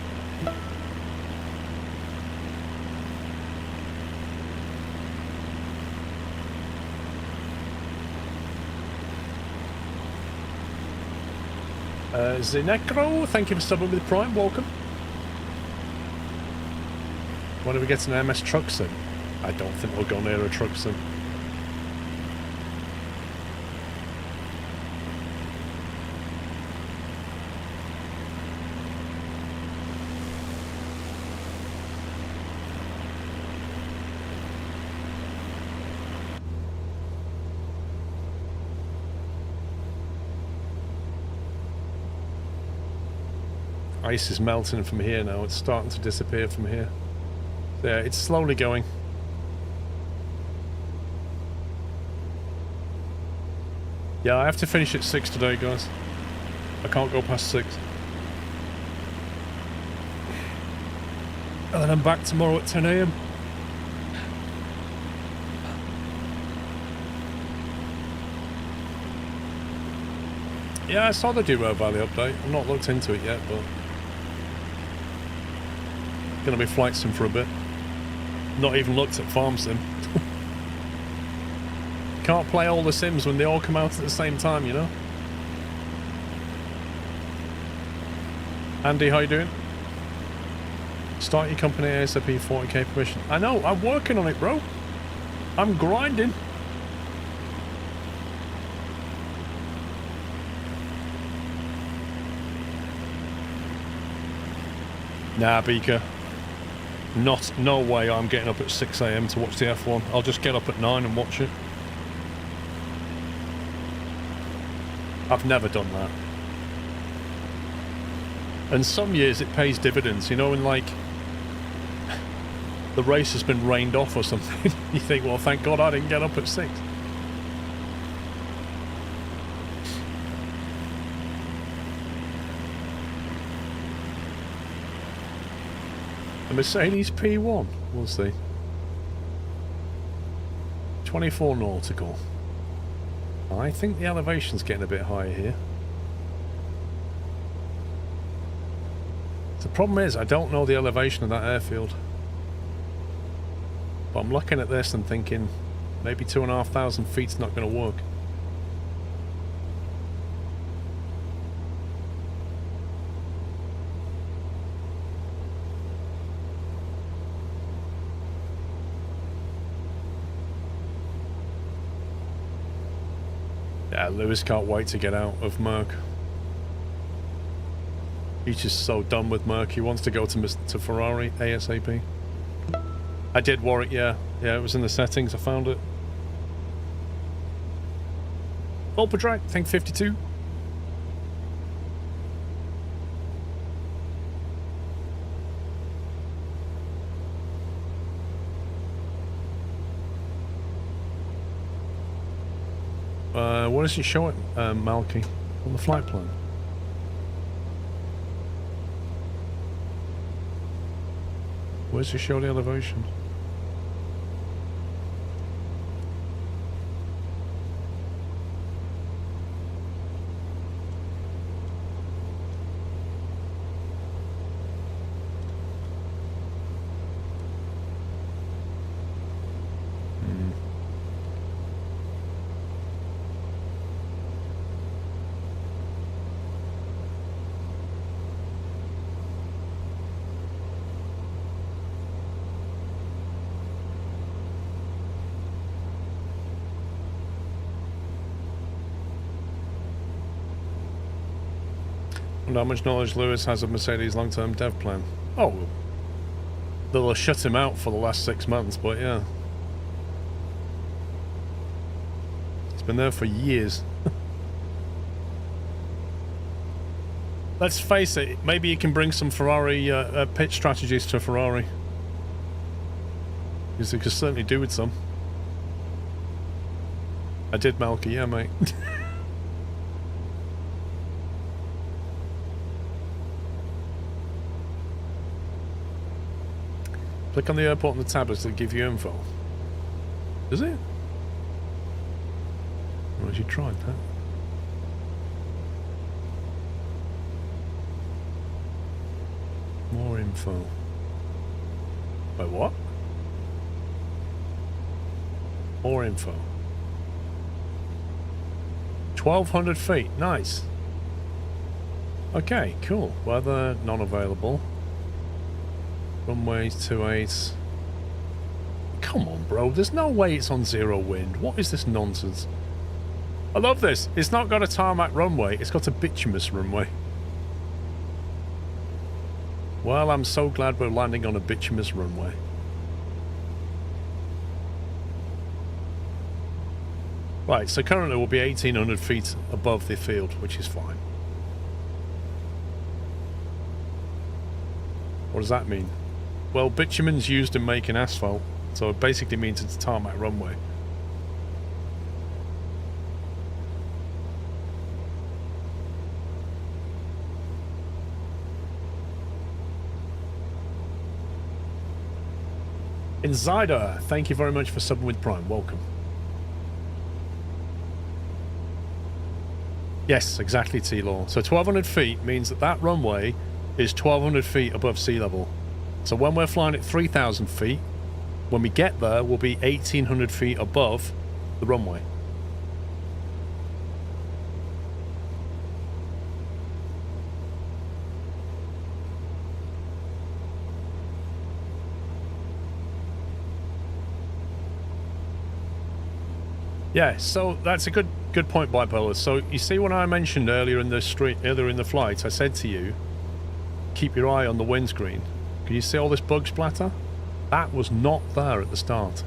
Zenecro, thank you for subbing with Prime, welcome. When do we get to an MS truck sim? I don't think we'll go near a truck sim. Ice is melting from here now. It's starting to disappear from here. Yeah, it's slowly going. Yeah, I have to finish at 6 today, guys. I can't go past 6. And then I'm back tomorrow at 10 AM. Yeah, I saw the Duro Valley update. I've not looked into it yet, but... Gonna be flight sim for a bit. Not even looked at farm sim. Can't play all the sims when they all come out at the same time, you know? Andy, how you doing? Start your company ASAP, 40k permission. I know, I'm working on it, bro. I'm grinding. Nah, Beaker. No way I'm getting up at 6 AM to watch the F1. I'll just get up at 9 and watch it. I've never done that. And some years it pays dividends, you know, when like the race has been rained off or something. You think, well, thank God I didn't get up at 6. A Mercedes P1, we'll see. 24 nautical. I think the elevation's getting a bit higher here. The problem is, I don't know the elevation of that airfield. But I'm looking at this and thinking, maybe 2,500 feet's not going to work. Yeah, Lewis can't wait to get out of Merc. He's just so done with Merc. He wants to go to Ferrari ASAP. I did Warwick, yeah. Yeah, it was in the settings. I found it. Ultradrag, thank 52. What does it show it, Malky? On the flight plan? Where's it show the elevation? How much knowledge Lewis has of Mercedes' long-term dev plan? Oh, they'll shut him out for the last 6 months, but yeah. It's been there for years. Let's face it, maybe you can bring some Ferrari pitch strategies to Ferrari. Because they could certainly do with some. I did, Malky, yeah, mate. Click on the airport on the tablets to give you info. Is it? Or has you tried that? More info. Wait, what? More info. 1,200 feet. Nice. Okay, cool. Weather not available. Runways 28. Come on, bro. There's no way it's on 0 wind. What is this nonsense? I love this. It's not got a tarmac runway. It's got a bituminous runway. Well, I'm so glad we're landing on a bituminous runway. Right, so currently we'll be 1,800 feet above the field, which is fine. What does that mean? Well, bitumen's used in making asphalt, so it basically means it's a tarmac runway. Insider, thank you very much for subbing with Prime. Welcome. Yes, exactly, T-Law. So 1,200 feet means that that runway is 1,200 feet above sea level. So when we're flying at 3,000 feet, when we get there, we'll be 1,800 feet above the runway. Yeah, so that's a good point, Bipolar. So you see when I mentioned earlier in the flight, I said to you, keep your eye on the windscreen. Can you see all this bug splatter? That was not there at the start.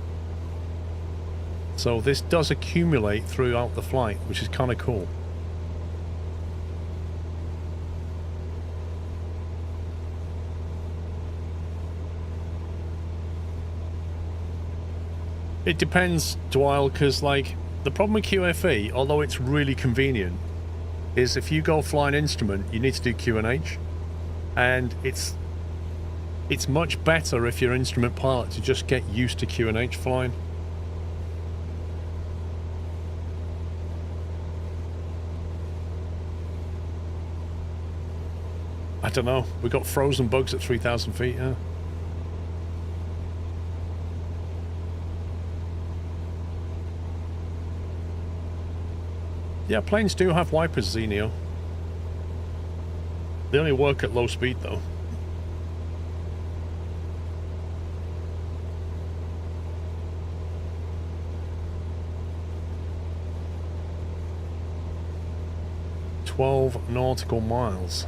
So this does accumulate throughout the flight, which is kind of cool. It depends, Dwyle, because like the problem with QFE, although it's really convenient, is if you go flying instrument, you need to do QNH, and it's much better if you're instrument pilot to just get used to QNH flying. I don't know. We got frozen bugs at 3,000 feet, yeah. Yeah, planes do have wipers, Xenio. They only work at low speed, though. "12 nautical miles.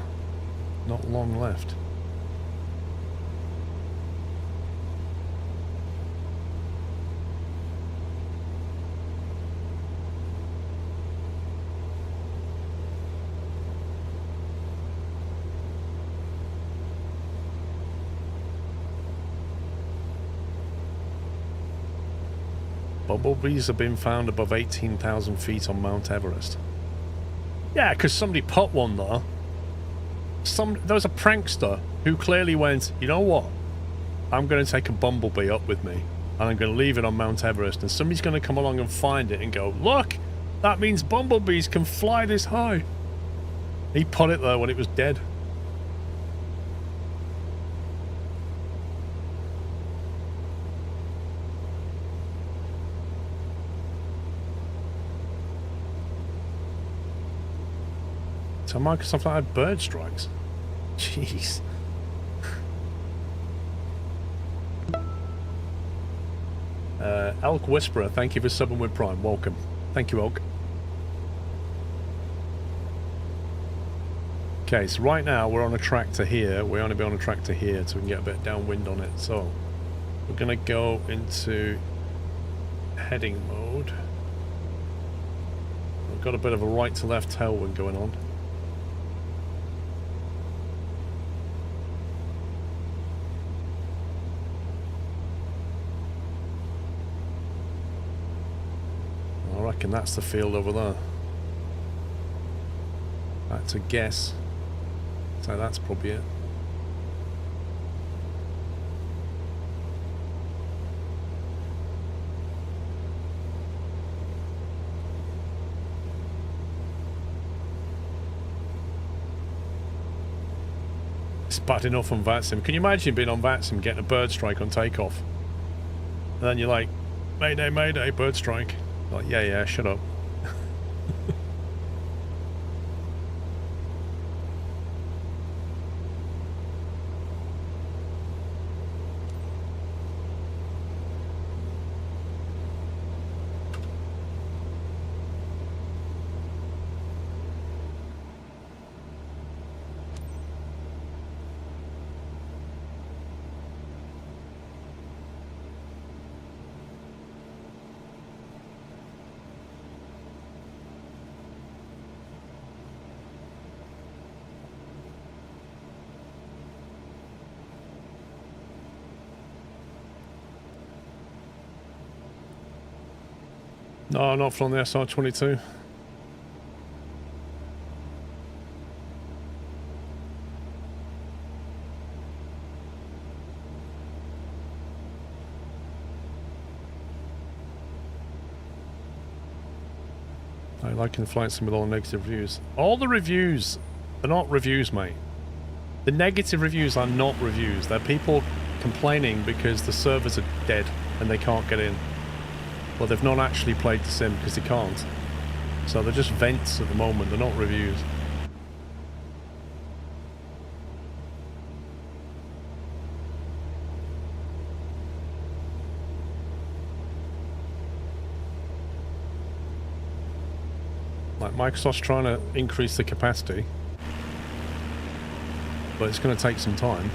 Not long left." Bumblebees have been found above 18,000 feet on Mount Everest. Yeah, because somebody put one there. There was a prankster who clearly went, you know what? I'm going to take a bumblebee up with me, and I'm going to leave it on Mount Everest, and somebody's going to come along and find it and go, look, that means bumblebees can fly this high. He put it there when it was dead. So Microsoft had bird strikes. Jeez. Elk Whisperer, thank you for subbing with Prime. Welcome. Thank you, Elk. Okay, so right now we're on a track to here. We only be on a track to here so we can get a bit downwind on it. So we're going to go into heading mode. We've got a bit of a right to left tailwind going on. I reckon that's the field over there. That's a guess. So that's probably it. It's bad enough on VATSIM. Can you imagine being on VATSIM, getting a bird strike on takeoff? And then you're like, Mayday, Mayday, bird strike. Like, yeah, shut up. No, not from the SR-22. I like the flight sim with all the negative reviews. All the reviews, they're not reviews, mate. The negative reviews are not reviews. They're people complaining because the servers are dead and they can't get in. Well, they've not actually played the sim because they can't. So they're just vents at the moment, they're not reviews. Like, Microsoft's trying to increase the capacity, but it's going to take some time.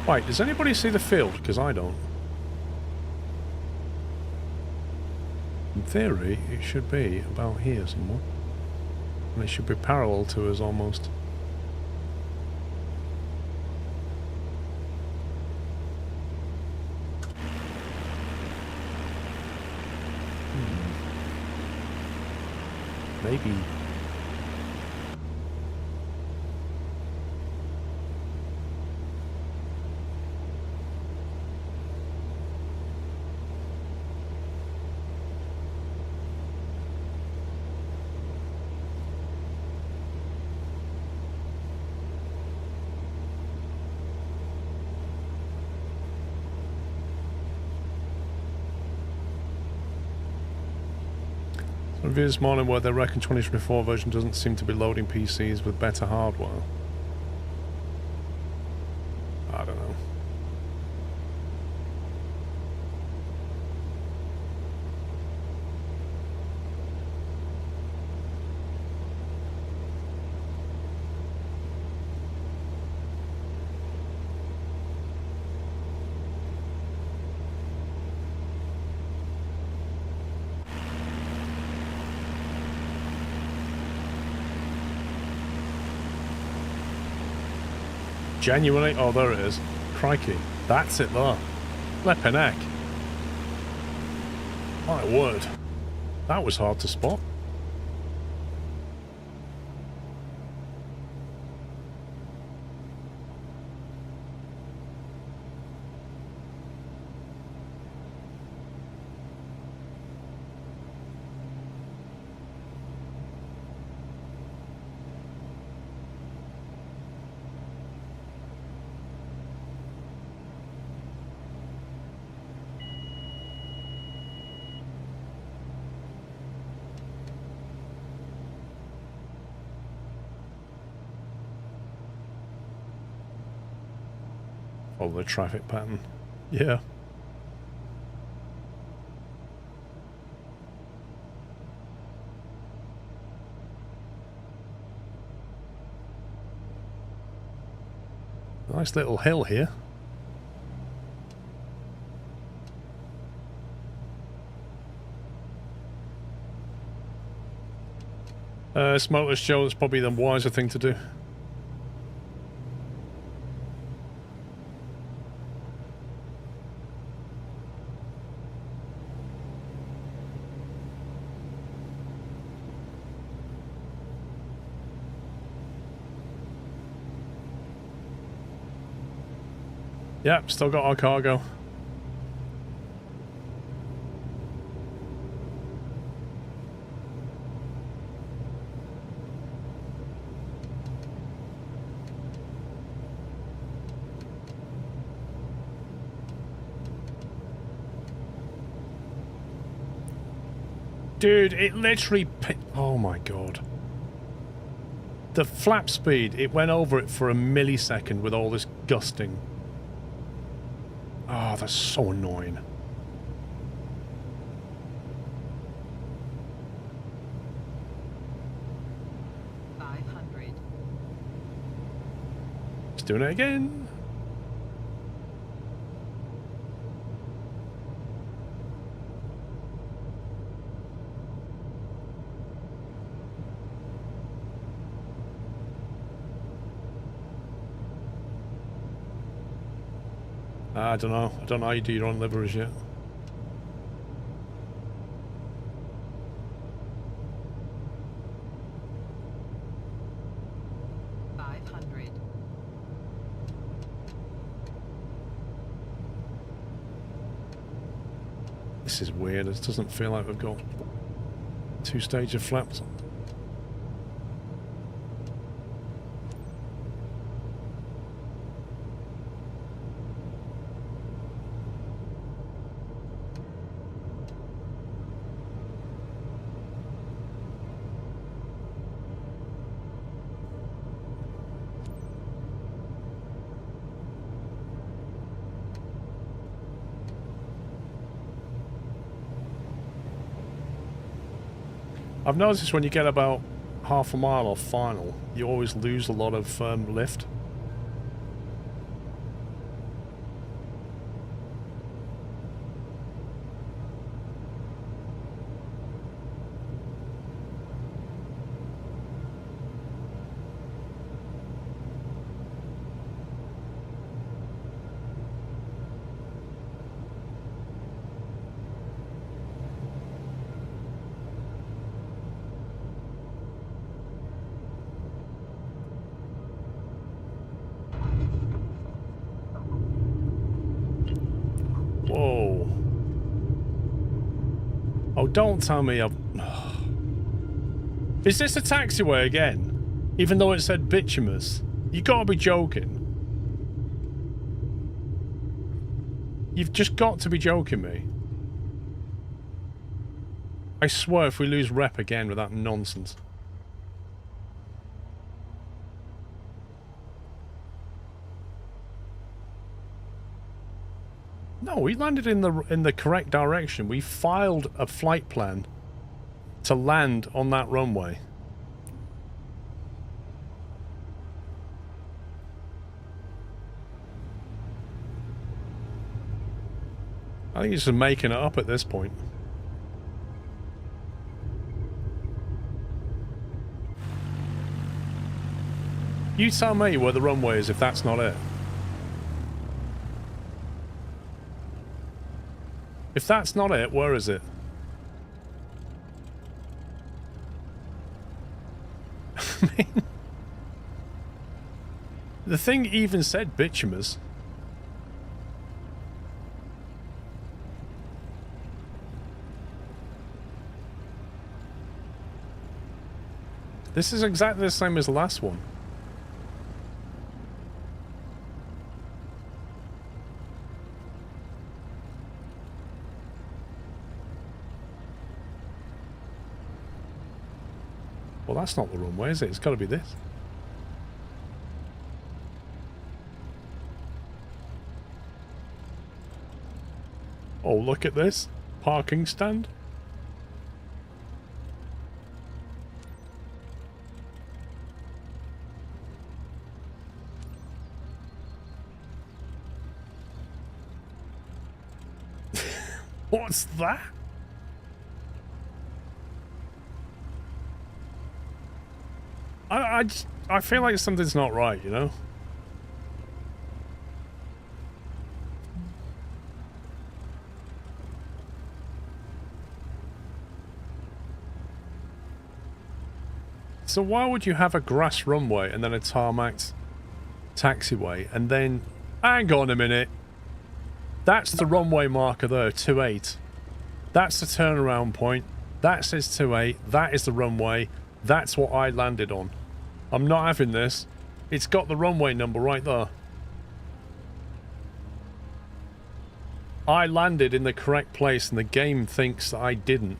Right, does anybody see the field? Because I don't. In theory, it should be about here somewhere. And it should be parallel to us almost. Maybe. Review this morning where they reckon 2024 version doesn't seem to be loading PCs with better hardware. I don't know. genuinely... Oh, there it is. Crikey. That's it there. Flippin' heck. My word. That was hard to spot. Follow the traffic pattern. Yeah. Nice little hill here. Smokeless Joe is probably the wiser thing to do. Yep, still got our cargo. Dude, it literally... Oh my god. The flap speed, it went over it for a millisecond with all this gusting. Oh, that's so annoying. Just doing it again. I don't know. I don't know how you do your own livers yet. This is weird. It doesn't feel like we've got two stages of flaps. I've noticed when you get about half a mile off final, you always lose a lot of lift. Whoa. Oh, don't tell me I've... Is this a taxiway again? Even though it said bituminous? You gotta be joking. You've just got to be joking me. I swear if we lose rep again with that nonsense. No, we landed in the correct direction. We filed a flight plan to land on that runway. I think he's just making it up at this point. You tell me where the runway is if that's not it. If that's not it, where is it? I mean, the thing even said bituminous. This is exactly the same as the last one. Well, that's not the runway, is it? It's got to be this. Oh, look at this. Parking stand. What's that? I feel like something's not right, you know? So why would you have a grass runway and then a tarmacked taxiway and then... Hang on a minute. That's the runway marker there, 28. That's the turnaround point. That says 28. That is the runway. That's what I landed on. I'm not having this. It's got the runway number right there. I landed in the correct place and the game thinks that I didn't.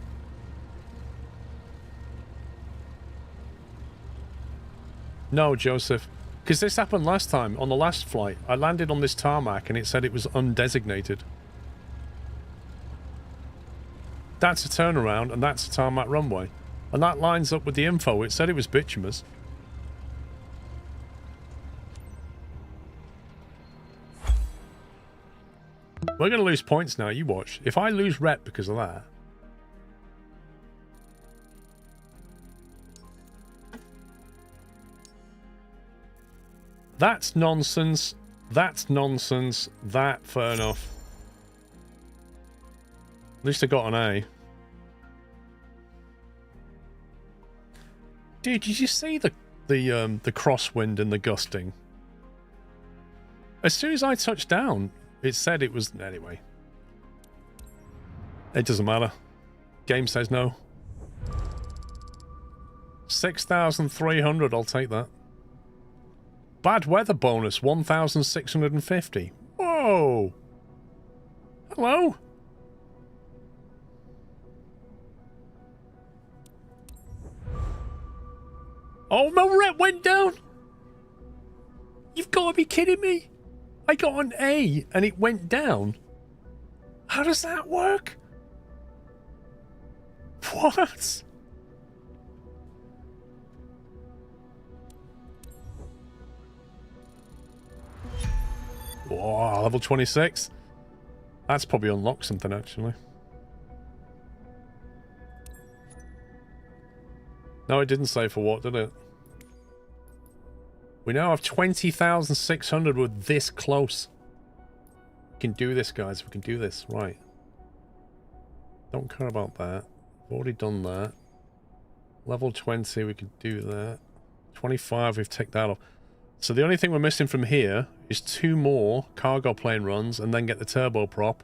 No, Joseph. Because this happened last time, on the last flight. I landed on this tarmac and it said it was undesignated. That's a turnaround and that's a tarmac runway. And that lines up with the info. It said it was bituminous. We're going to lose points now, you watch. If I lose rep because of that... That's nonsense. That's nonsense. That, fair enough. At least I got an A. Dude, did you see the crosswind and the gusting? As soon as I touched down, it said it was... Anyway. It doesn't matter. Game says no. 6,300, I'll take that. Bad weather bonus, 1,650. Whoa! Hello? Oh, my rep went down! You've got to be kidding me! I got an A and it went down. How does that work? What? Whoa, level 26? That's probably unlocked something, actually. No, it didn't say for what, did it? We now have 20,600. We're this close. We can do this, guys. We can do this. Right. Don't care about that. We've already done that. Level 20, we could do that. 25, we've ticked that off. So the only thing we're missing from here is 2 more cargo plane runs and then get the turboprop.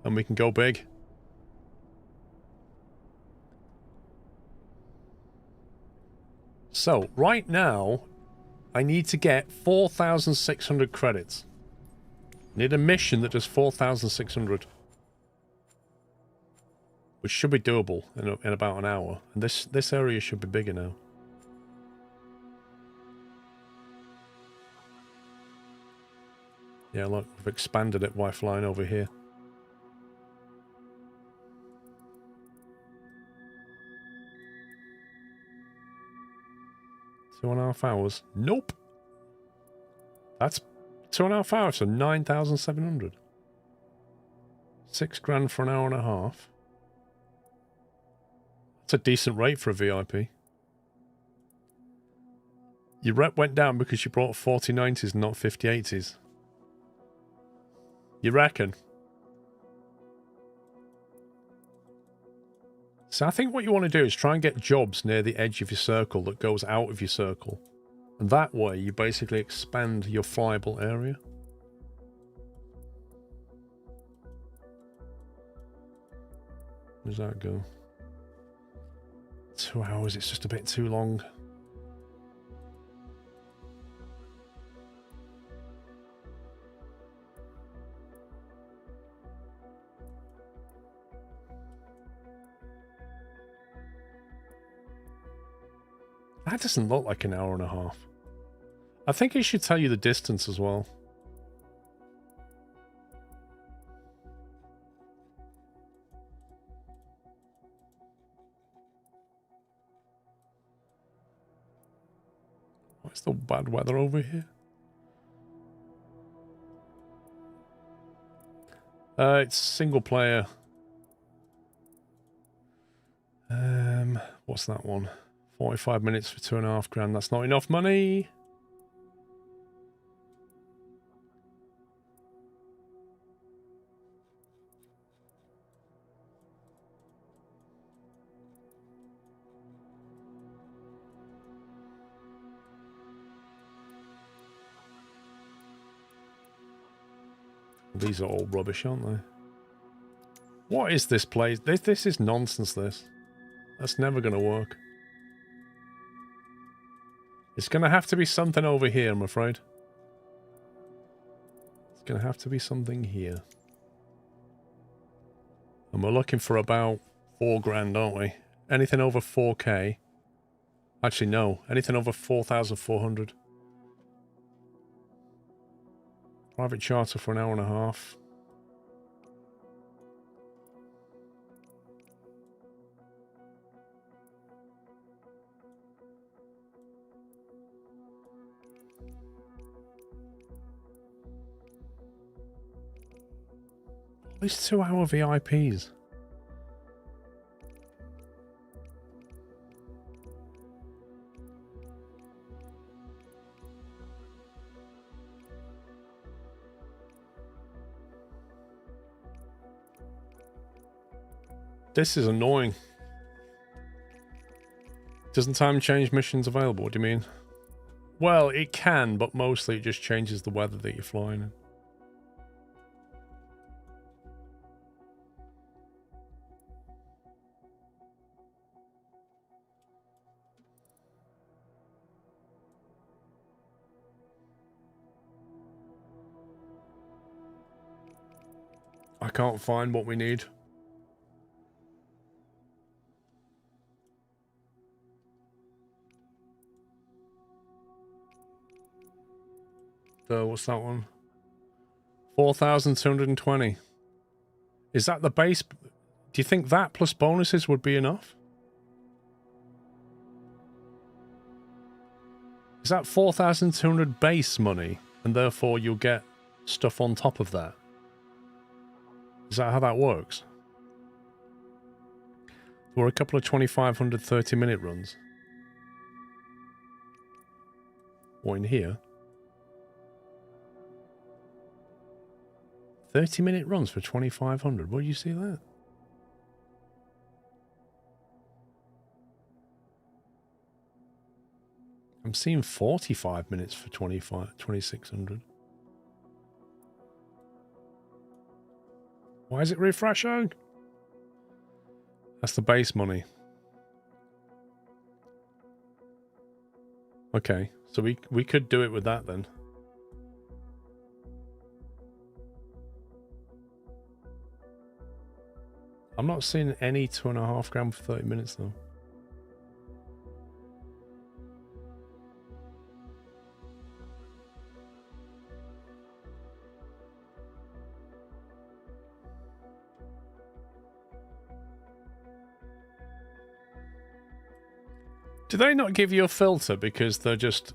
And we can go big. So, right now, I need to get 4,600 credits. I need a mission that does 4,600. Which should be doable in about an hour. And this area should be bigger now. Yeah, look, we've expanded it by flying over here. Two and a half hours. Nope. That's 2.5 hours, so 9,700. 6 grand for an hour and a half. That's a decent rate for a VIP. Your rep went down because you brought 4090s, not 5080s. You reckon? So I think what you want to do is try and get jobs near the edge of your circle that goes out of your circle. And that way you basically expand your flyable area. Where does that go? 2 hours, it's just a bit too long. That doesn't look like an hour and a half. I think it should tell you the distance as well. What's the bad weather over here? It's single player. What's that one? 45 minutes for $2.5 grand. That's not enough money. These are all rubbish, aren't they? What is this place? This is nonsense, this. That's never going to work. It's going to have to be something over here, I'm afraid. It's going to have to be something here. And we're looking for about 4 grand, aren't we? Anything over 4K. Actually, no. Anything over 4,400. Private charter for an hour and a half. These 2-hour VIPs. This is annoying. Doesn't time change missions available? What do you mean? Well, it can, but mostly it just changes the weather that you're flying in. I can't find what we need. So what's that one? 4,220. Is that the base? Do you think that plus bonuses would be enough? Is that 4,200 base money, and therefore you'll get stuff on top of that? Is that how that works? There were a couple of 2,500 30-minute runs. Or in here. 30-minute runs for 2,500. Where do you see that? I'm seeing 45 minutes for 2,600. Why is it refreshing? That's the base money. Okay, so we could do it with that then. I'm not seeing any 2.5 grand for 30 minutes though. Do they not give you a filter because they just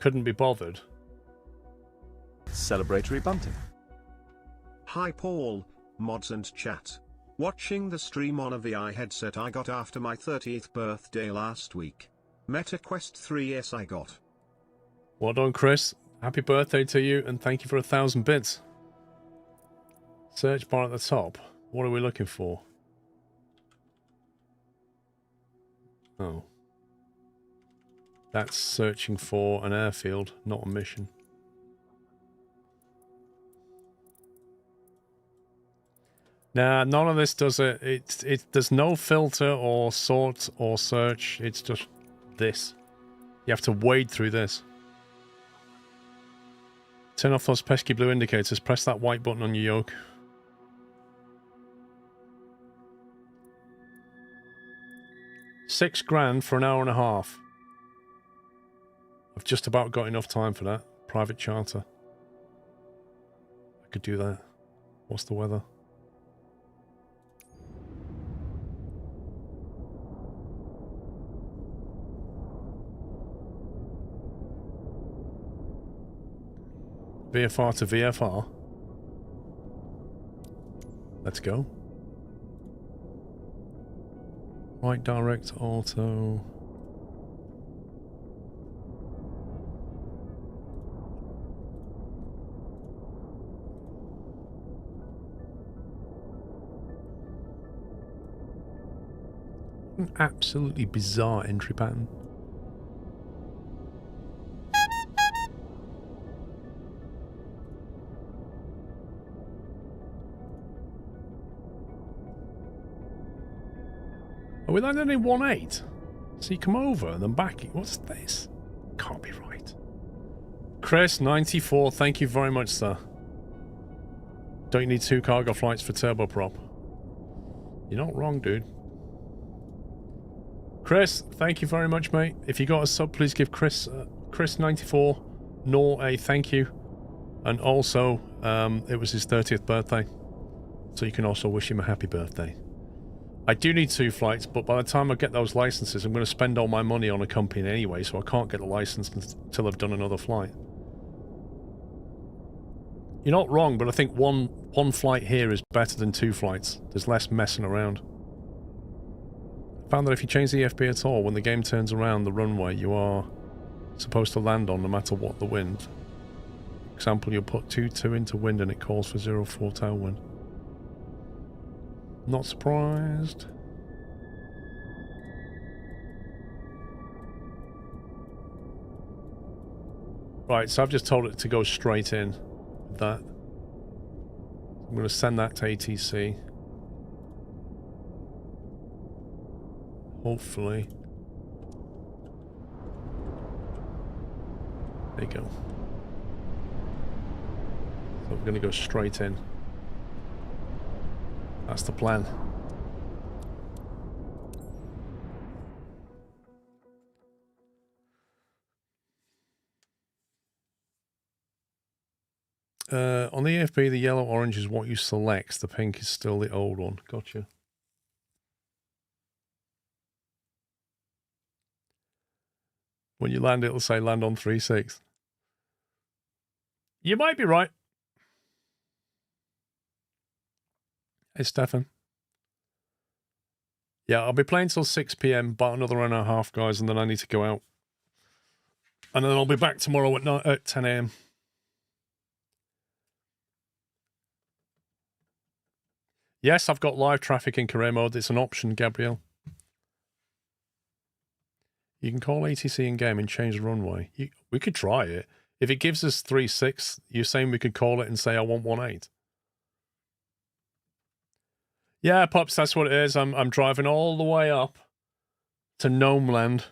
couldn't be bothered? Celebratory bunting. Hi Paul, mods and chat. Watching the stream on a VI headset I got after my 30th birthday last week. MetaQuest 3S I got. Well done, Chris. Happy birthday to you, and thank you for 1,000 bits. Search bar at the top. What are we looking for? Oh. That's searching for an airfield, not a mission. Nah, none of this does it. There's no filter or sort or search. It's just this. You have to wade through this. Turn off those pesky blue indicators. Press that white button on your yoke. $6,000 for an hour and a half. I've just about got enough time for that. Private charter. I could do that. What's the weather? VFR to VFR. Let's go. Right direct auto. An absolutely bizarre entry pattern. Are we landing in 1.8? So you come over and then back. What's this? Can't be right. Chris, 94. Thank you very much, sir. Don't you need 2 cargo flights for turboprop? You're not wrong, dude. Chris, thank you very much, mate. If you got a sub, please give Chris 94 nor a thank you. And also, it was his 30th birthday. So you can also wish him a happy birthday. I do need 2 flights, but by the time I get those licenses, I'm going to spend all my money on a company anyway, so I can't get the license until I've done another flight. You're not wrong, but I think one flight here is better than 2 flights. There's less messing around. I found that if you change the FB at all, when the game turns around the runway you are supposed to land on, no matter what the wind. For example, you'll put 2-2 into wind and it calls for 0-4 tailwind. Not surprised. Right, so I've just told it to go straight in with that. I'm going to send that to ATC. Hopefully. There you go. So we're going to go straight in. That's the plan. On the AFB, the yellow-orange is what you select. The pink is still the old one. Gotcha. When you land, it'll say land on 3-6. You might be right. Hey, Stefan. Yeah, I'll be playing till 6 PM, about another hour and a half, guys, and then I need to go out. And then I'll be back tomorrow at 10 AM. Yes, I've got live traffic in career mode. It's an option, Gabrielle. You can call ATC in-game and change the runway. We could try it. If it gives us 3-6, you're saying we could call it and say, I want 1-8. Yeah, Pops, that's what it is. I'm driving all the way up to Gnomeland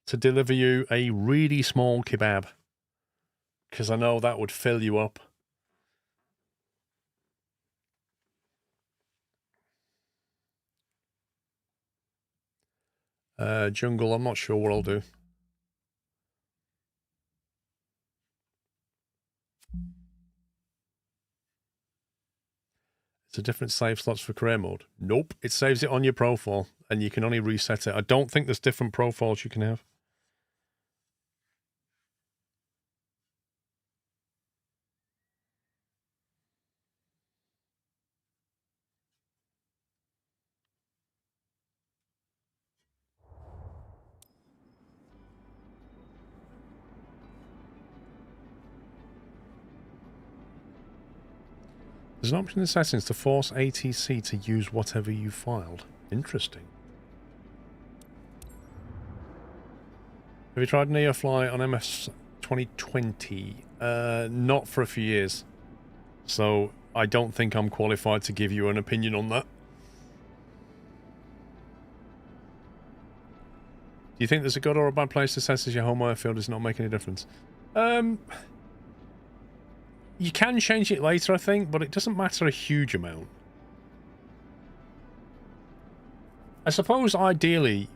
to deliver you a really small kebab. Because I know that would fill you up. Jungle, I'm not sure what I'll do. It's a different save slots for career mode. Nope, it saves it on your profile, and you can only reset it. I don't think there's different profiles you can have. There's an option in the settings to force ATC to use whatever you filed. Interesting. Have you tried NeoFly on MS 2020? Not for a few years. So I don't think I'm qualified to give you an opinion on that. Do you think there's a good or a bad place to test as your home airfield does not make any difference? You can change it later, I think, but it doesn't matter a huge amount. I suppose, ideally,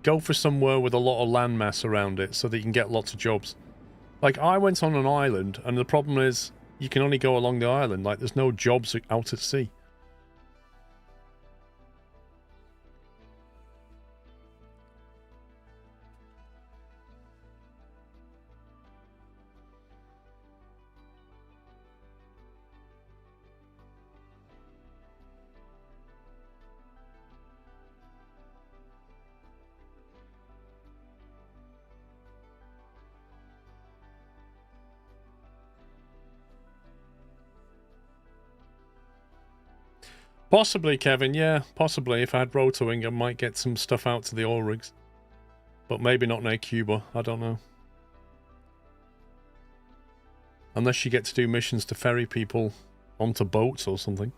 go for somewhere with a lot of landmass around it so that you can get lots of jobs. Like, I went on an island, and the problem is you can only go along the island. Like, there's no jobs out at sea. Possibly, Kevin, yeah, possibly. If I had rotor wing, I might get some stuff out to the oil rigs. But maybe not near Cuba, I don't know. Unless you get to do missions to ferry people onto boats or something.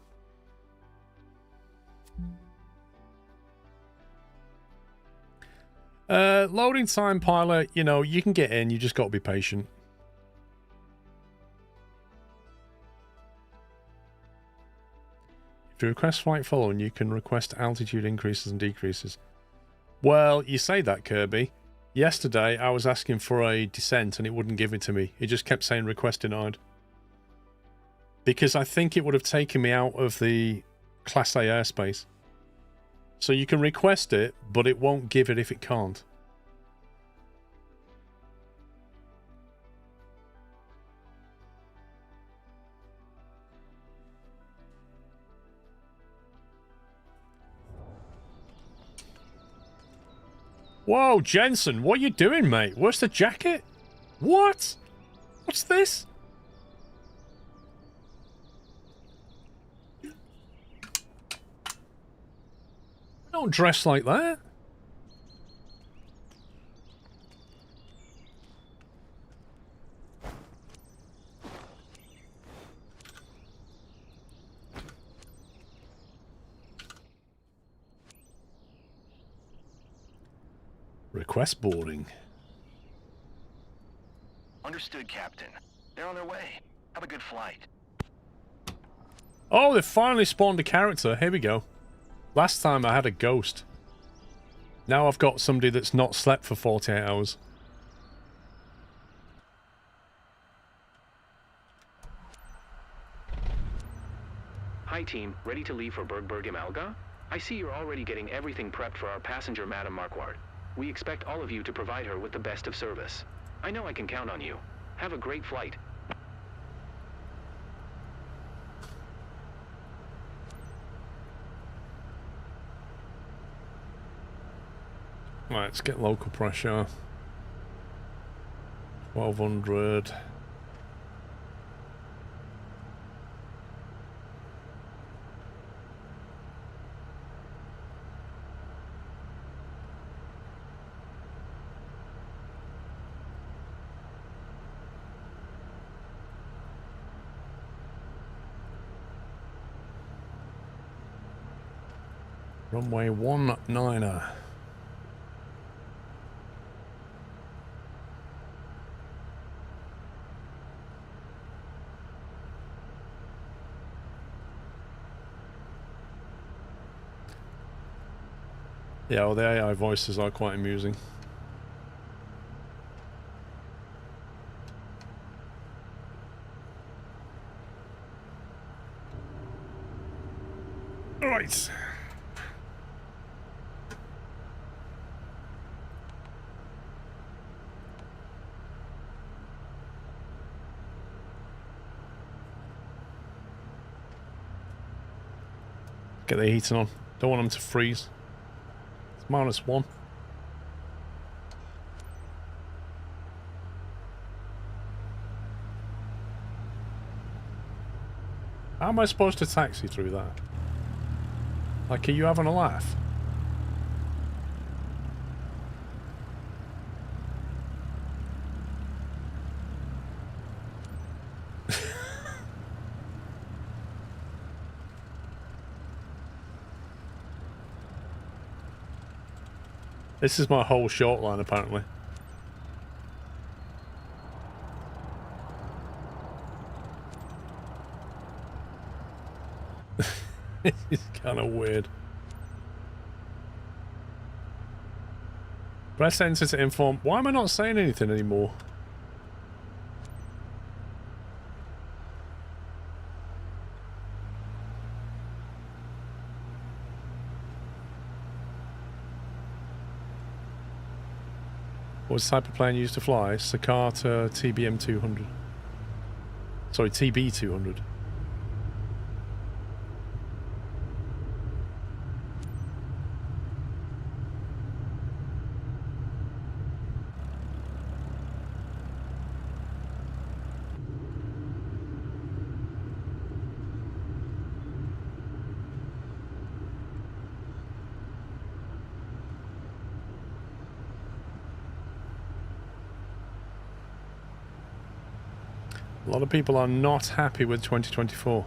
Loading time, pilot, you know, you can get in, you just got to be patient. To request flight following, you can request altitude increases and decreases. Well, you say that, Kirby. Yesterday, I was asking for a descent and it wouldn't give it to me. It just kept saying request denied. Because I think it would have taken me out of the Class A airspace. So you can request it, but it won't give it if it can't. Whoa, Jensen, what are you doing, mate? Where's the jacket? What? What's this? I don't dress like that. Request boarding. Understood, Captain. They're on their way. Have a good flight. Oh, they've finally spawned a character. Here we go. Last time I had a ghost. Now I've got somebody that's not slept for 48 hours. Hi team, ready to leave for Bergberg Imalga? I see you're already getting everything prepped for our passenger, Madame Marquardt. We expect all of you to provide her with the best of service. I know I can count on you. Have a great flight. Right, let's get local pressure. 1200. Runway 19er. Yeah, well, the AI voices are quite amusing. All right. Get the heating on. Don't want them to freeze. It's -1. How am I supposed to taxi through that? Like, are you having a laugh? This is my whole short line, apparently. It's kind of weird. Press enter to inform. Why am I not saying anything anymore? What's the type of plane used to fly? Sakata TBM 200. Sorry, TB 200. A lot of people are not happy with 2024.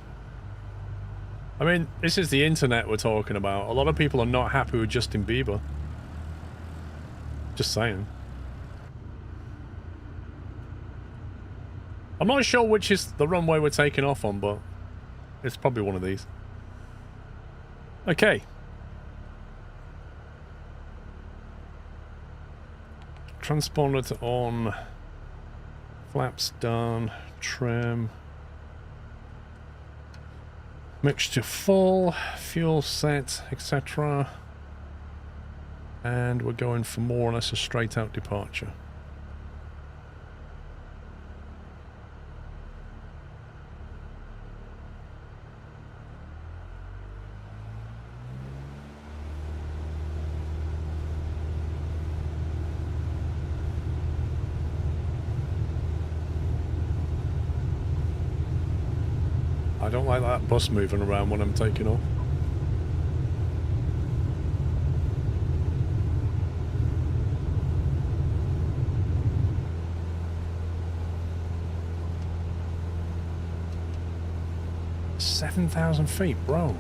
I mean, this is the internet we're talking about. A lot of people are not happy with Justin Bieber. Just saying. I'm not sure which is the runway we're taking off on, but it's probably one of these. Okay. Transponder on. Flaps done. Trim. Mixture full. Fuel set, etc. And we're going for more or less a straight out departure. I don't like that bus moving around when I'm taking off. $7,000 feet, bro.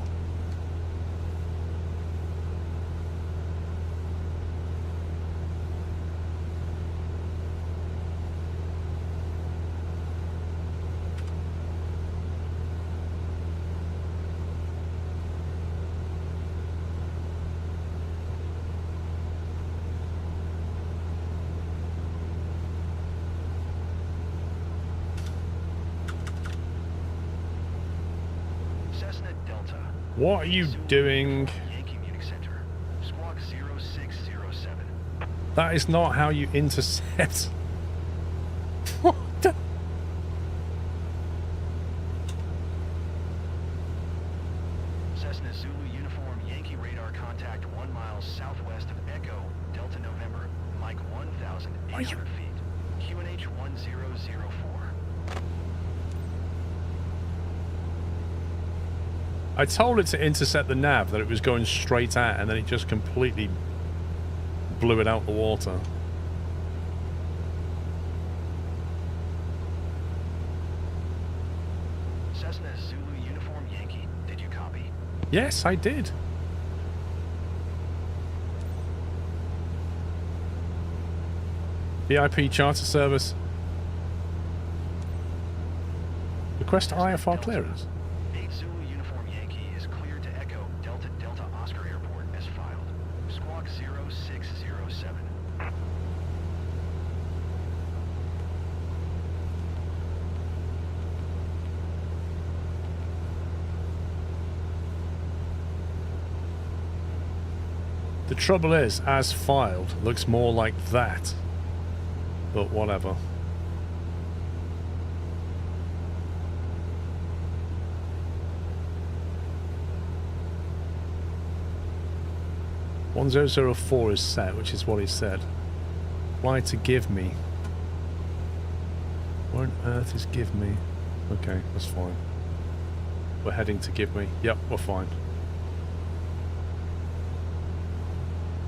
What are you doing? That is not how you intercept. What the? Cessna Zulu uniform Yankee radar contact 1 mile southwest of Echo, Delta November, Mike 1,800 feet. QNH 1004. I told it to intercept the nav that it was going straight at, and then it just completely blew it out the water. Cessna Zulu uniform Yankee, did you copy? Yes, I did. VIP charter service. Request IFR clearance. The trouble is, as filed, looks more like that. But whatever. "1004 is set," which is what he said. Fly to give me. What on earth is give me? Okay, that's fine. We're heading to Give Me. Yep, we're fine.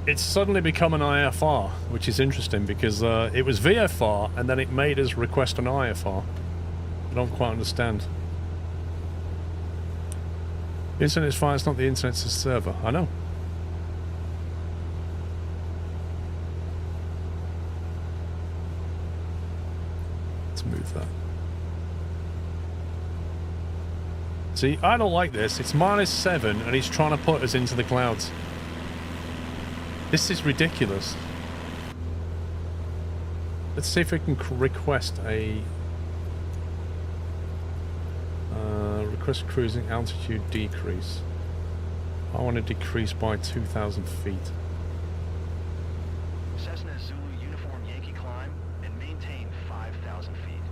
It's suddenly become an IFR, which is interesting because it was VFR and then it made us request an IFR. I don't quite understand. The internet's fine, it's not the internet, it's the server. I know. Let's move that. See, I don't like this. It's -7 and he's trying to put us into the clouds. This is ridiculous. Let's see if we can request a... request cruising altitude decrease. I want to decrease by 2,000 feet. Cessna Zulu Uniform Yankee climb and maintain 5,000 feet.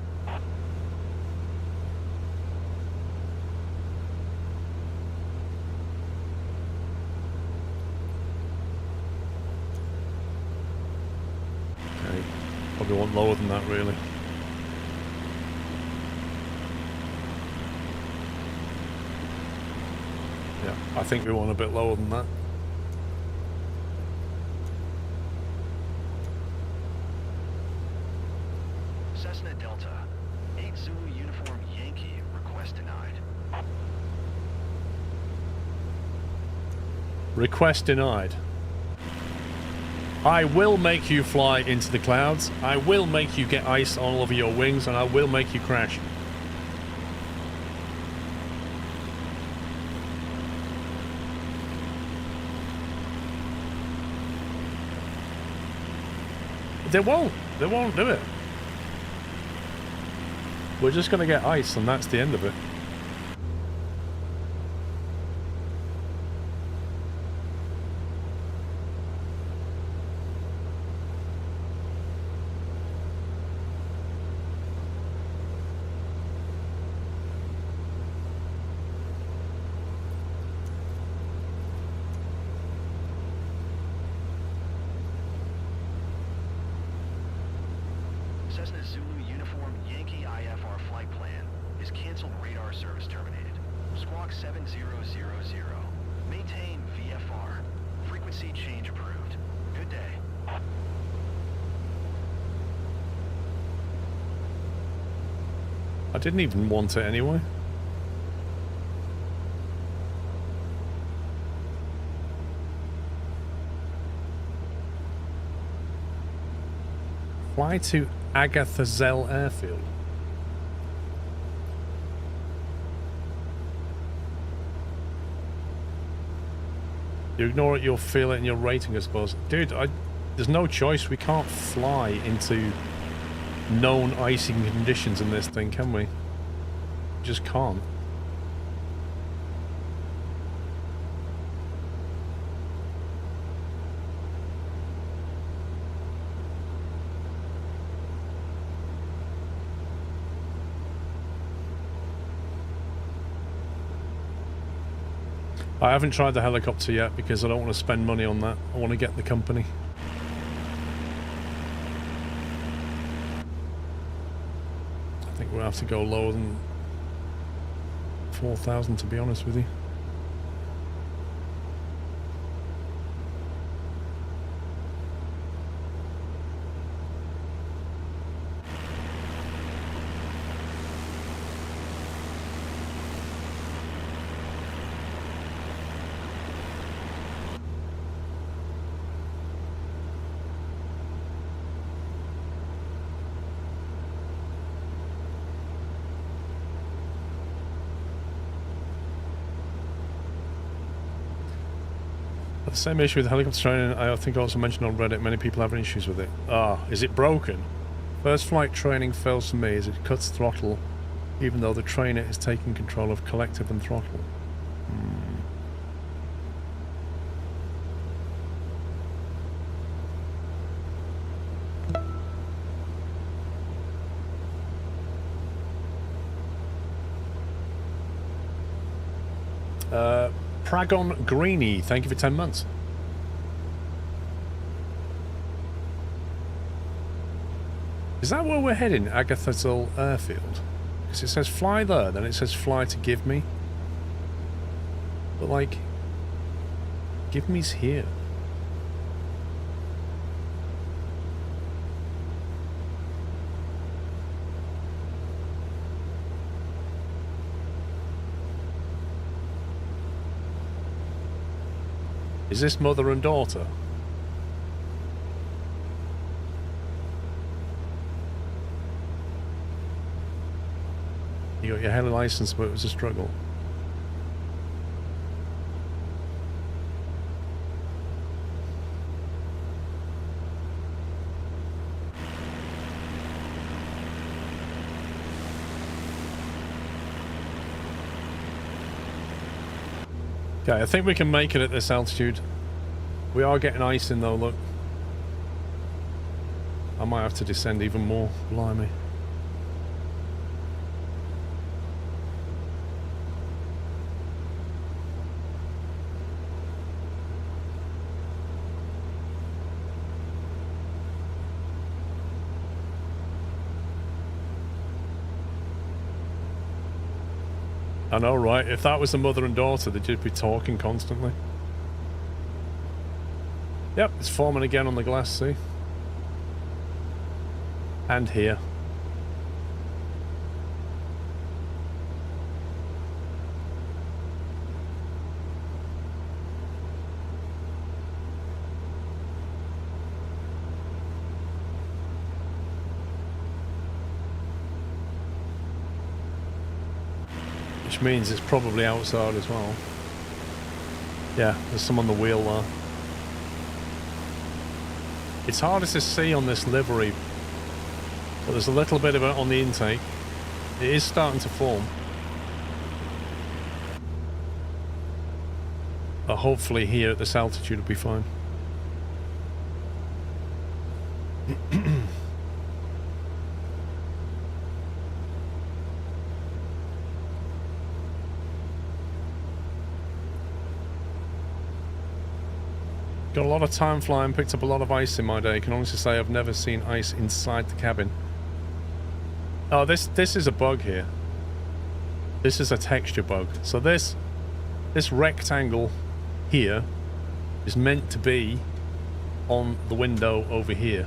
Okay, probably want lower than that really. Yeah, I think we want a bit lower than that. Cessna Delta, 8 Zulu Uniform Yankee, request denied. Request denied. I will make you fly into the clouds. I will make you get ice all over your wings, and I will make you crash. They won't do it. We're just going to get ice and that's the end of it. Cessna Zulu Uniform Yankee IFR flight plan is canceled. Radar service terminated. Squawk 7000. Maintain VFR. Frequency change approved. Good day. I didn't even want it anyway. Fly to Agathazel Airfield. You ignore it, you'll feel it in your rating, I suppose. Dude, there's no choice. We can't fly into known icing conditions in this thing, can we? We just can't. I haven't tried the helicopter yet because I don't want to spend money on that. I want to get the company. I think we'll have to go lower than 4,000 to be honest with you. The same issue with helicopter training, I think I also mentioned on Reddit, many people having issues with it. Is it broken? First flight training fails for me as it cuts throttle, even though the trainer is taking control of collective and throttle. Pragon Greeny, thank you for 10 months. Is that where we're heading, Agathazel Airfield? Because it says fly there, then it says fly to Give Me. But like, give me's here. Is this mother and daughter? You got your heli license, but it was a struggle. Okay, I think we can make it at this altitude. We are getting ice in though, look. I might have to descend even more, blimey. I know, right? If that was the mother and daughter, they'd just be talking constantly. Yep, it's forming again on the glass, see? And here. Which means it's probably outside as well. Yeah, there's some on the wheel there. It's harder to see on this livery, but there's a little bit of it on the intake. It is starting to form. But hopefully here at this altitude it'll be fine. Got a lot of time flying, picked up a lot of ice in my day. Can honestly say I've never seen ice inside the cabin. Oh, this is a bug here. This is a texture bug. So this rectangle here is meant to be on the window over here.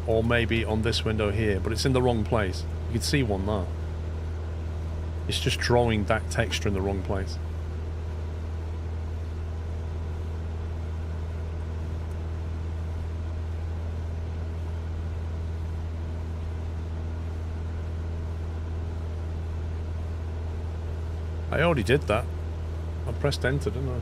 Or maybe on this window here, but it's in the wrong place. You can see one there. It's just drawing that texture in the wrong place. I already did that. I pressed enter, didn't I?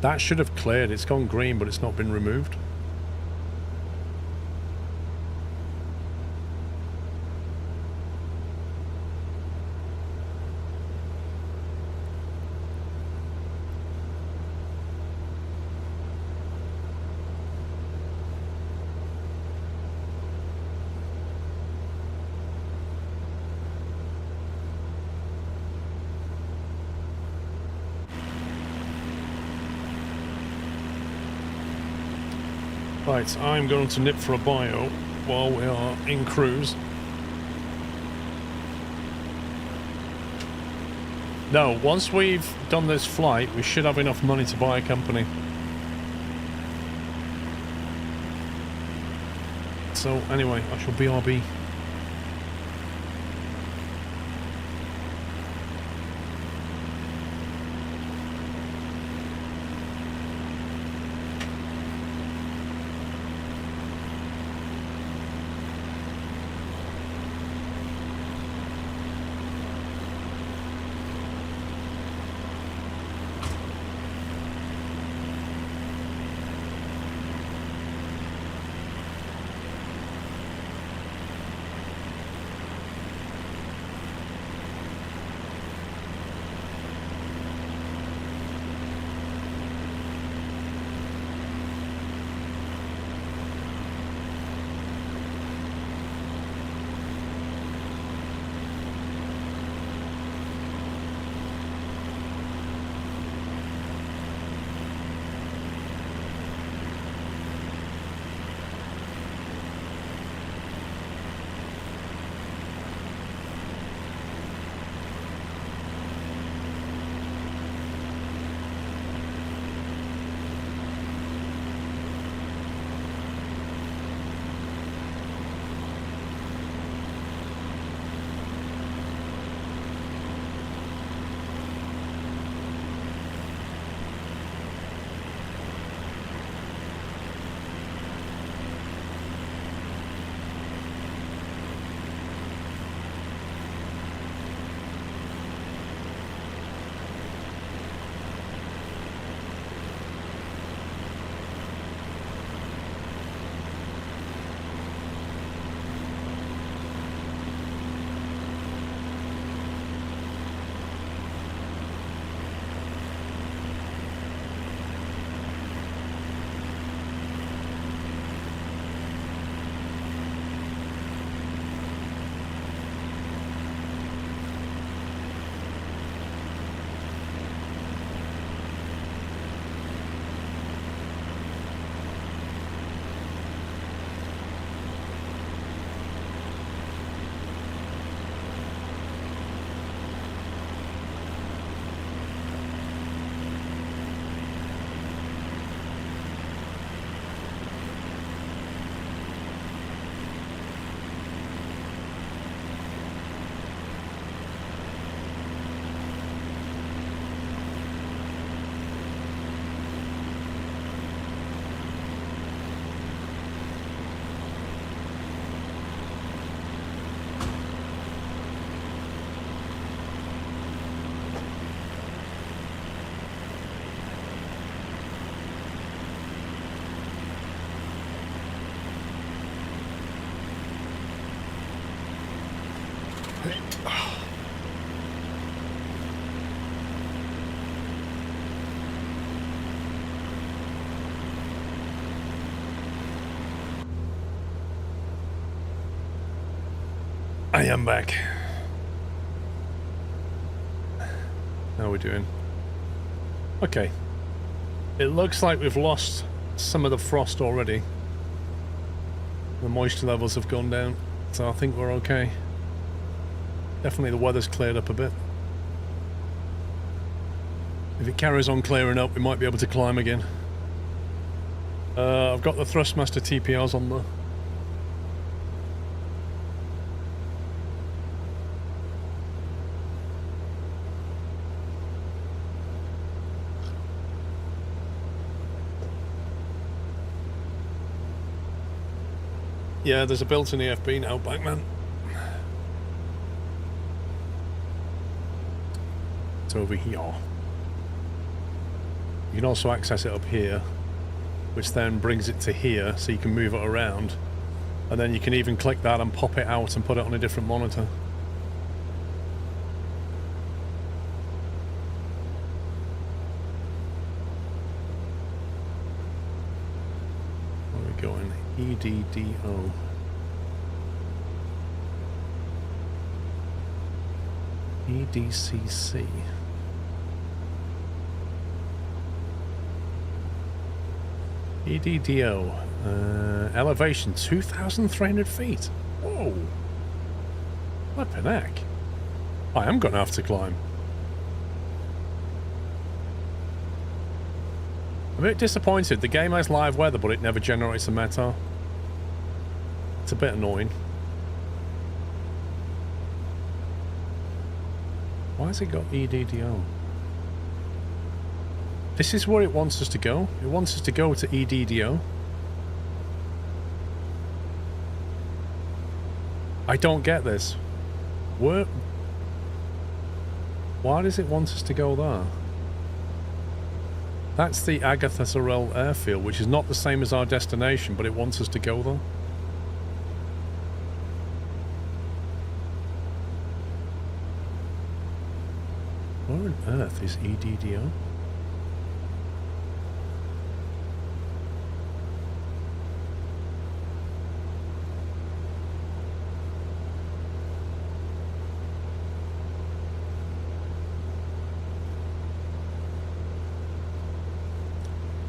That should have cleared. It's gone green, but it's not been removed. Right, I'm going to nip for a bio while we are in cruise. No, once we've done this flight, we should have enough money to buy a company. So, anyway, I shall BRB. I am back. How are we doing? Okay. It looks like we've lost some of the frost already. The moisture levels have gone down, so I think we're okay. Definitely the weather's cleared up a bit. If it carries on clearing up, we might be able to climb again. I've got the Thrustmaster TPRs on there. Yeah, there's a built-in EFB now, Backman. It's over here. You can also access it up here, which then brings it to here, so you can move it around. And then you can even click that and pop it out and put it on a different monitor. Where are we going? EDDO. EDCC. EDDO. Elevation 2,300 feet. Whoa. Flippin' heck. I am going to have to climb. I'm a bit disappointed. The game has live weather, but it never generates a meta. It's a bit annoying. Why has it got EDDO? This is where it wants us to go. It wants us to go to EDDO. I don't get this. Where? Why does it want us to go there? That's the Agatha Sorel airfield, which is not the same as our destination, but it wants us to go there. Where on earth is EDDO?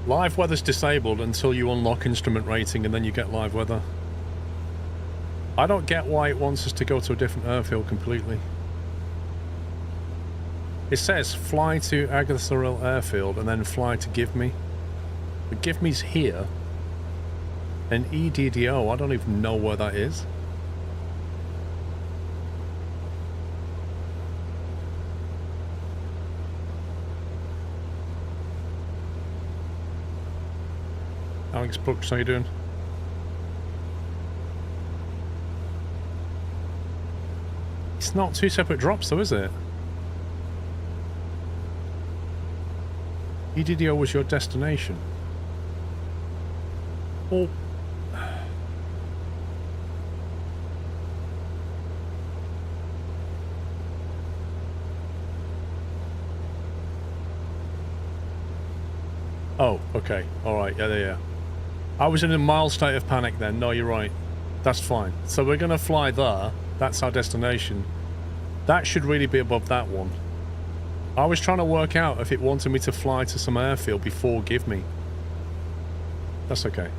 Live weather's disabled until you unlock instrument rating and then you get live weather. I don't get why it wants us to go to a different airfield completely. It says fly to Agatha Sorel Airfield and then fly to Give Me. But Give Me's here. And EDDO, I don't even know where that is. Alex Brooks, how you doing? It's not two separate drops though, is it? EDDO was your destination. Oh. Oh, okay. Alright, yeah. I was in a mild state of panic then. No, you're right. That's fine. So we're going to fly there. That's our destination. That should really be above that one. I was trying to work out if it wanted me to fly to some airfield before Give Me. That's okay.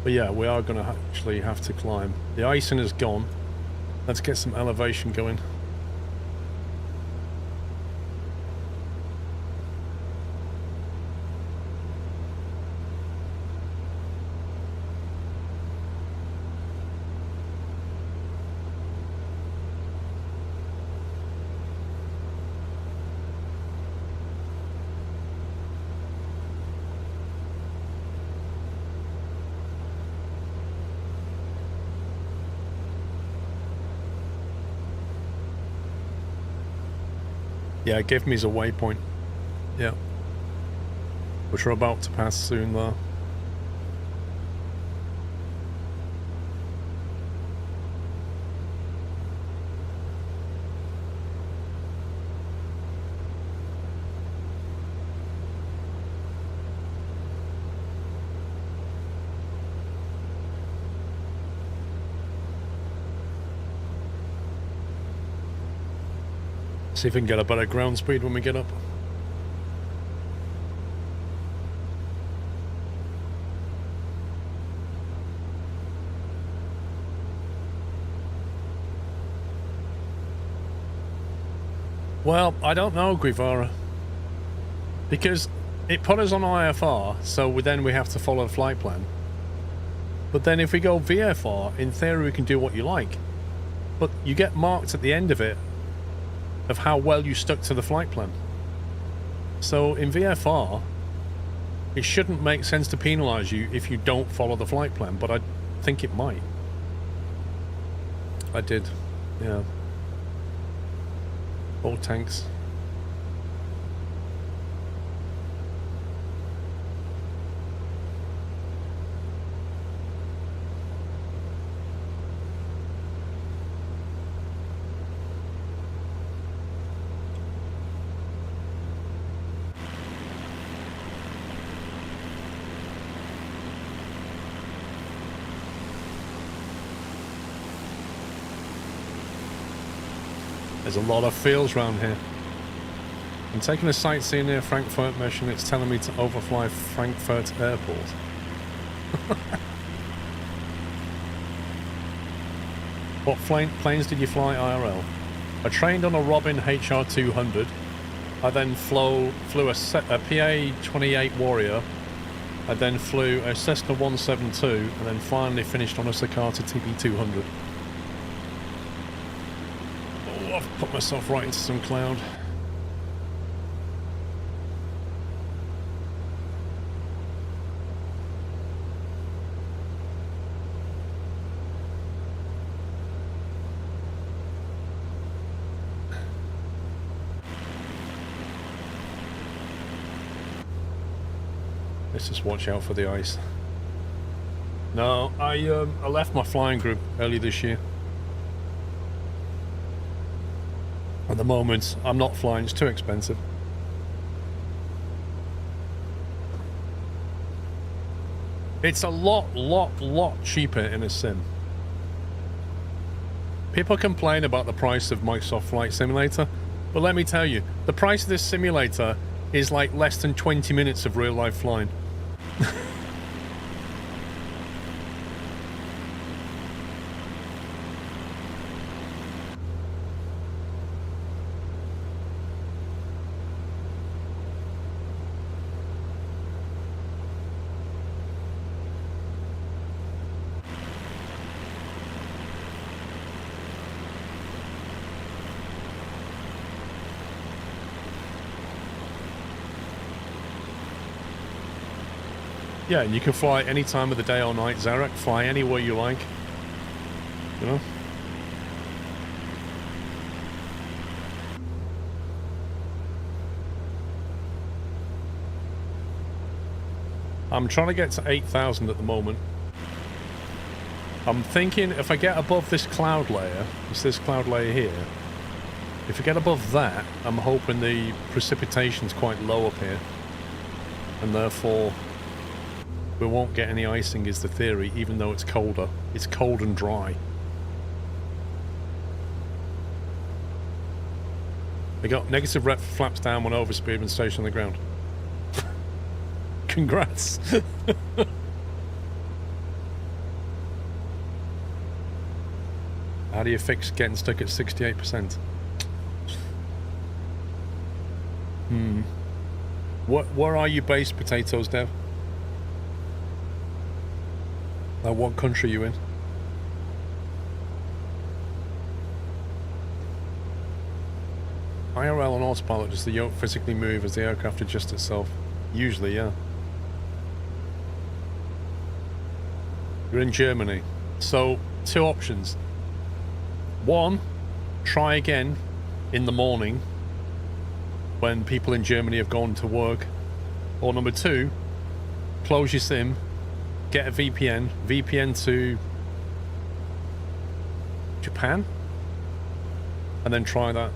But yeah, we are going to actually have to climb. The icing is gone. Let's get some elevation going. Yeah, Give Me's a waypoint. Yeah. Which we're about to pass soon though. See if we can get a better ground speed when we get up. Well, I don't know, Guevara. Because it put us on IFR, so then we have to follow the flight plan. But then if we go VFR, in theory we can do what you like. But you get marked at the end of it of how well you stuck to the flight plan. So in VFR, it shouldn't make sense to penalise you if you don't follow the flight plan, but I think it might. I did, yeah. Oh, tanks. There's a lot of fields around here. I'm taking a sightseeing near Frankfurt mission. It's telling me to overfly Frankfurt Airport. What planes did you fly IRL? I trained on a Robin HR-200. I then flew a PA-28 Warrior. I then flew a Cessna 172 and then finally finished on a Cicada TP-200. Oh, I've put myself right into some cloud. Let's just watch out for the ice. No, I left my flying group early this year. At the moment, I'm not flying, it's too expensive. It's a lot cheaper in a sim. People complain about the price of Microsoft Flight Simulator, but let me tell you, the price of this simulator is like less than 20 minutes of real life flying. Yeah, and you can fly any time of the day or night, Zarek. Fly anywhere you like. You know? I'm trying to get to 8,000 at the moment. I'm thinking if I get above this cloud layer, it's this cloud layer here. If I get above that, I'm hoping the precipitation's quite low up here. And therefore we won't get any icing is the theory, even though it's colder. It's cold and dry. They got negative rep for flaps down when overspeed and station on the ground. Congrats. How do you fix getting stuck at 68%? Where are you based, Potatoes Dev? Like what country are you in? IRL and autopilot, does the yoke physically move as the aircraft adjusts itself? Usually, yeah. You're in Germany. So, two options. One, try again in the morning when people in Germany have gone to work. Or number two, close your sim, get a VPN to Japan, and then try that.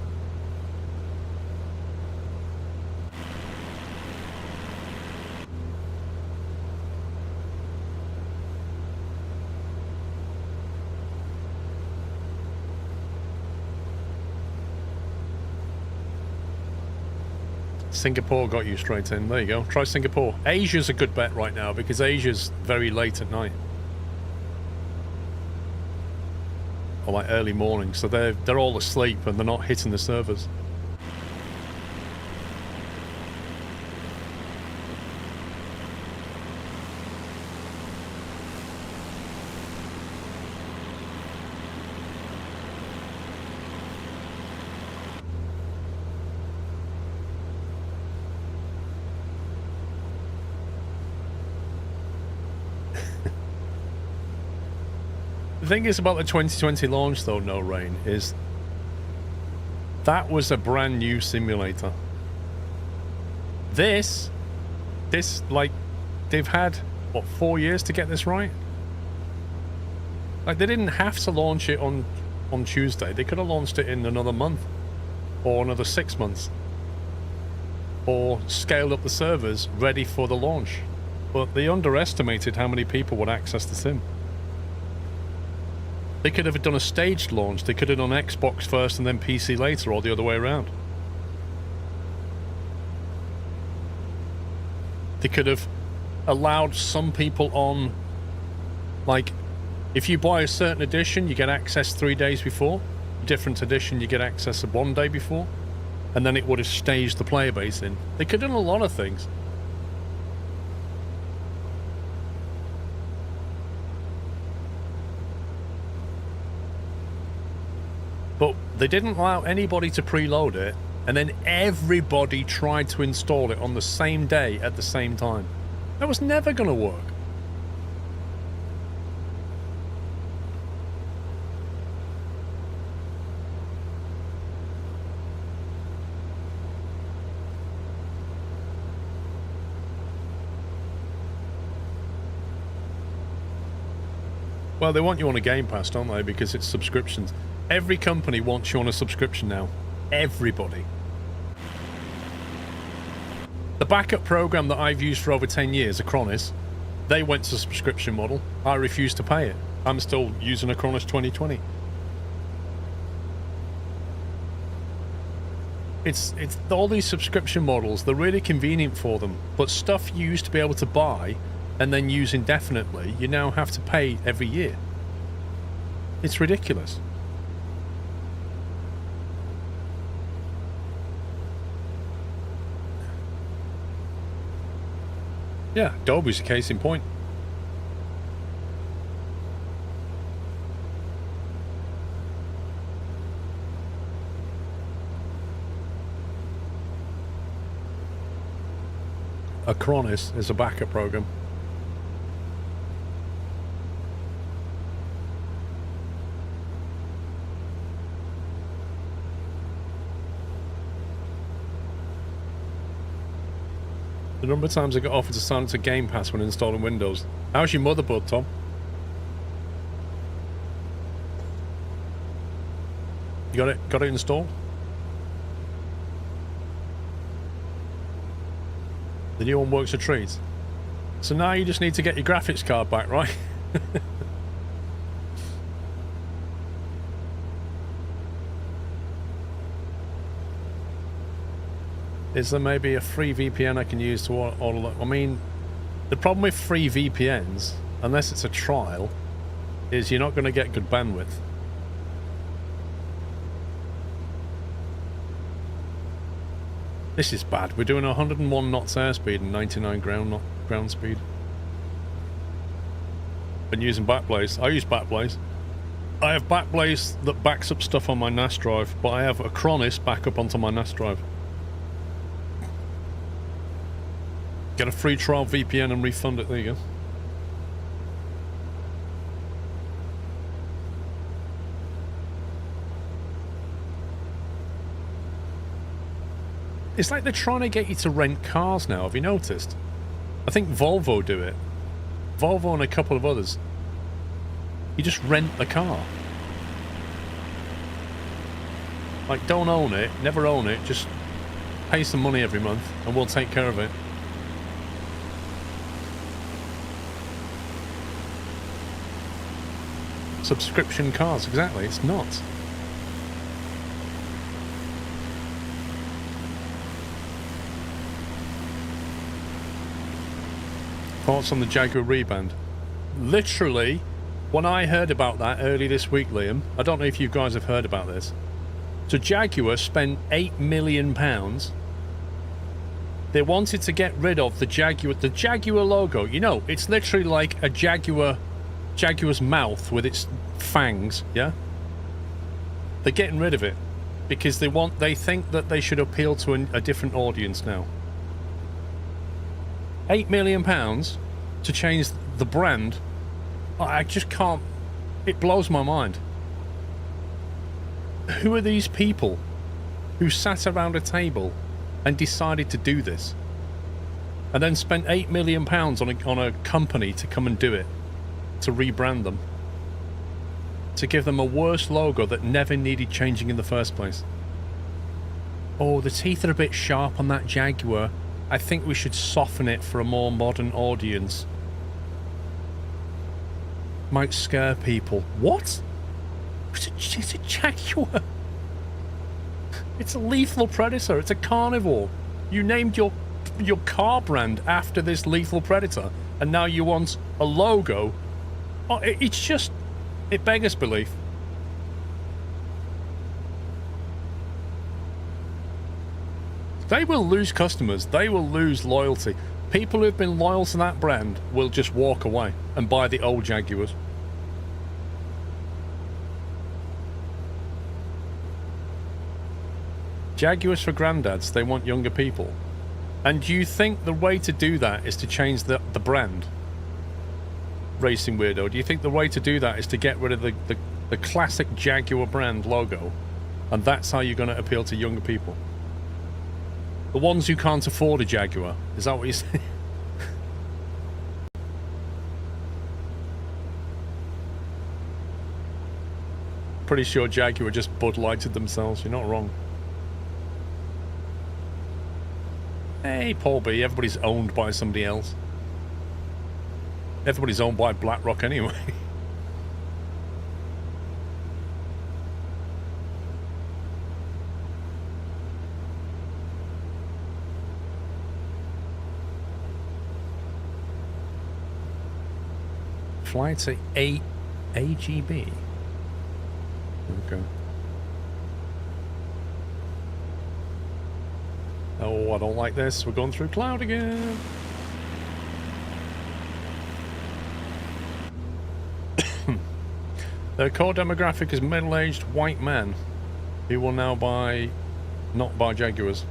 Singapore got you straight in. There you go. Try Singapore. Asia's a good bet right now because Asia's very late at night. Or like early morning, so they're all asleep and they're not hitting the servers. The thing is about the 2020 launch, though, No Rain, is that was a brand new simulator. This, like, they've had, what, 4 years to get this right? Like, they didn't have to launch it on Tuesday. They could have launched it in another month, or another 6 months, or scaled up the servers ready for the launch. But they underestimated how many people would access the sim. They could have done a staged launch. They could have done Xbox first and then PC later, or the other way around. They could have allowed some people on, like, if you buy a certain edition, you get access 3 days before. Different edition, you get access 1 day before. And then it would have staged the player base in. They could have done a lot of things. But they didn't allow anybody to preload it, and then everybody tried to install it on the same day at the same time. That was never going to work. Well, they want you on a Game Pass, don't they? Because it's subscriptions. Every company wants you on a subscription now. Everybody. The backup program that I've used for over 10 years, Acronis, they went to a subscription model. I refused to pay it. I'm still using Acronis 2020. It's all these subscription models, they're really convenient for them. But stuff you used to be able to buy and then use indefinitely, you now have to pay every year. It's ridiculous. Yeah, Dolby's a case in point. Acronis is a backup program. The number of times I got offered to sign up to Game Pass when installing Windows. How's your motherboard, Tom? You got it installed? The new one works a treat. So now you just need to get your graphics card back, right? Is there maybe a free VPN I can use to all I mean, the problem with free VPNs, unless it's a trial, is you're not going to get good bandwidth. This is bad. We're doing 101 knots airspeed and 99 ground speed. Been using Backblaze. I use Backblaze. I have Backblaze that backs up stuff on my NAS drive, but I have Acronis backup onto my NAS drive. Get a free trial VPN and refund it. There you go. It's like they're trying to get you to rent cars now. Have you noticed? I think Volvo do it. Volvo and a couple of others. You just rent the car. Like, don't own it. Never own it. Just pay some money every month and we'll take care of it. Subscription cars, exactly. It's not. Thoughts on the Jaguar rebrand? Literally, when I heard about that early this week, Liam, I don't know if you guys have heard about this. So Jaguar spent £8 million. They wanted to get rid of the Jaguar logo. You know, it's literally like a Jaguar's mouth with its fangs, yeah? They're getting rid of it because they think that they should appeal to a different audience now. £8 million to change the brand. I just can't. It blows my mind. Who are these people who sat around a table and decided to do this, and then spent £8 million on a company to come and do it, to rebrand them, to give them a worse logo that never needed changing in the first place? Oh, the teeth are a bit sharp on that Jaguar. I think we should soften it for a more modern audience. Might scare people. What? It's a Jaguar. It's a lethal predator. It's a carnivore. You named your car brand after this lethal predator, and now you want a logo. Oh, it's just... It beggars belief. They will lose customers. They will lose loyalty. People who've been loyal to that brand will just walk away and buy the old Jaguars. Jaguars for granddads. They want younger people. And do you think the way to do that is to change the brand? Racing Weirdo, do you think the way to do that is to get rid of the classic Jaguar brand logo, and that's how you're going to appeal to younger people? The ones who can't afford a Jaguar. Is that what you're saying? Pretty sure Jaguar just Bud Lighted themselves. You're not wrong. Hey, Paul B. Everybody's owned by somebody else. Everybody's owned by BlackRock anyway. Flight to AGB. Okay. Oh, I don't like this. We're going through cloud again. Their core demographic is middle-aged white men who will now not buy Jaguars.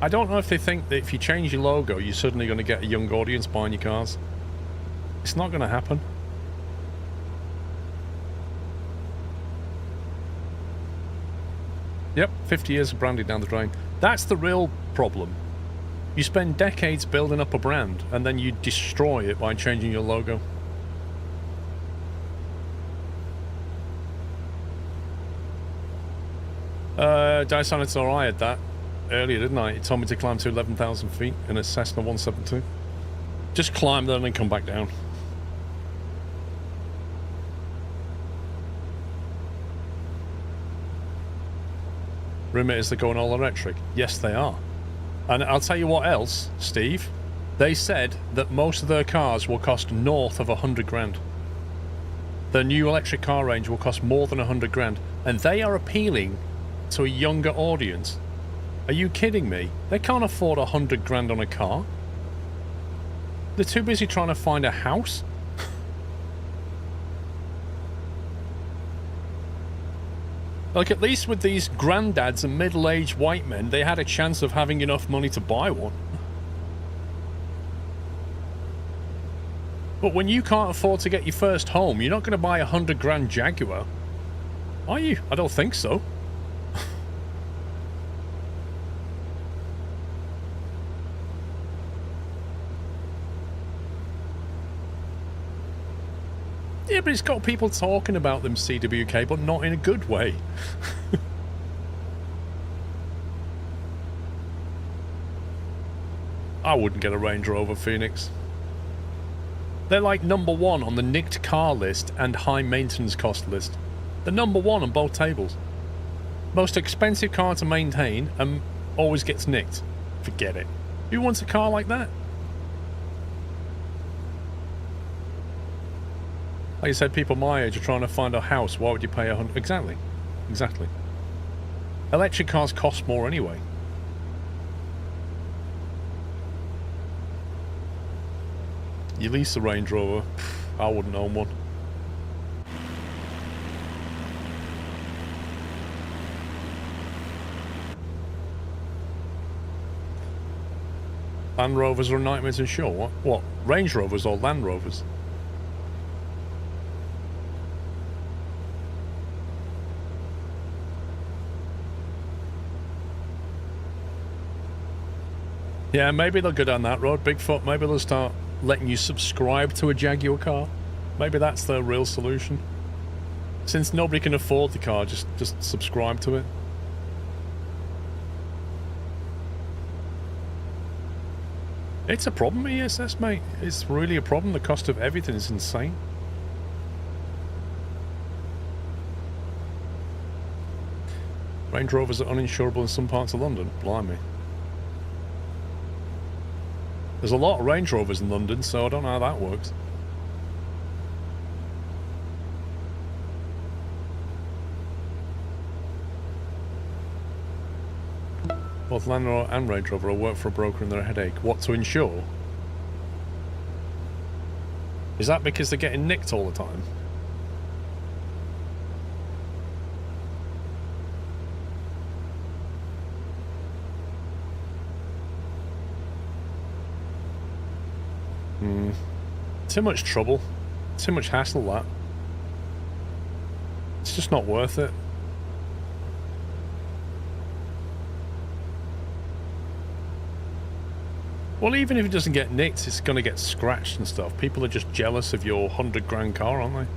I don't know if they think that if you change your logo, you're suddenly going to get a young audience buying your cars. It's not going to happen. Yep, 50 years of branding down the drain. That's the real problem. You spend decades building up a brand, and then you destroy it by changing your logo. Dysanator, I had that earlier, didn't I? It told me to climb to 11,000 feet in a Cessna 172. Just climb there and then come back down. Rumour is they're going all electric. Yes, they are. And I'll tell you what else, Steve. They said that most of their cars will cost north of 100 grand. Their new electric car range will cost more than 100 grand. And they are appealing to a younger audience. Are you kidding me? They can't afford 100 grand on a car. They're too busy trying to find a house. Like, at least with these granddads and middle-aged white men, they had a chance of having enough money to buy one. But when you can't afford to get your first home, you're not going to buy a 100 grand Jaguar. Are you? I don't think so. Yeah, but it's got people talking about them, CWK, but not in a good way. I wouldn't get a Range Rover Phoenix. They're like #1 on the nicked car list and high maintenance cost list. They're #1 on both tables. Most expensive car to maintain and always gets nicked. Forget it. Who wants a car like that? Like you said, people my age are trying to find a house. Why would you pay 100? Exactly. Exactly. Electric cars cost more anyway. You lease a Range Rover. I wouldn't own one. Land Rovers are a nightmare to insure. What? What? Range Rovers or Land Rovers? Yeah, maybe they'll go down that road, Bigfoot. Maybe they'll start letting you subscribe to a Jaguar car. Maybe that's the real solution. Since nobody can afford the car, just subscribe to it. It's a problem, ESS, mate. It's really a problem. The cost of everything is insane. Range Rovers are uninsurable in some parts of London. Blimey. There's a lot of Range Rovers in London, so I don't know how that works. Both Land Rover and Range Rover will work for a broker and they're a headache. What, to insure? Is that because they're getting nicked all the time? Too much trouble. Too much hassle, that. It's just not worth it. Well, even if it doesn't get nicked, it's going to get scratched and stuff. People are just jealous of your 100 grand car, aren't they?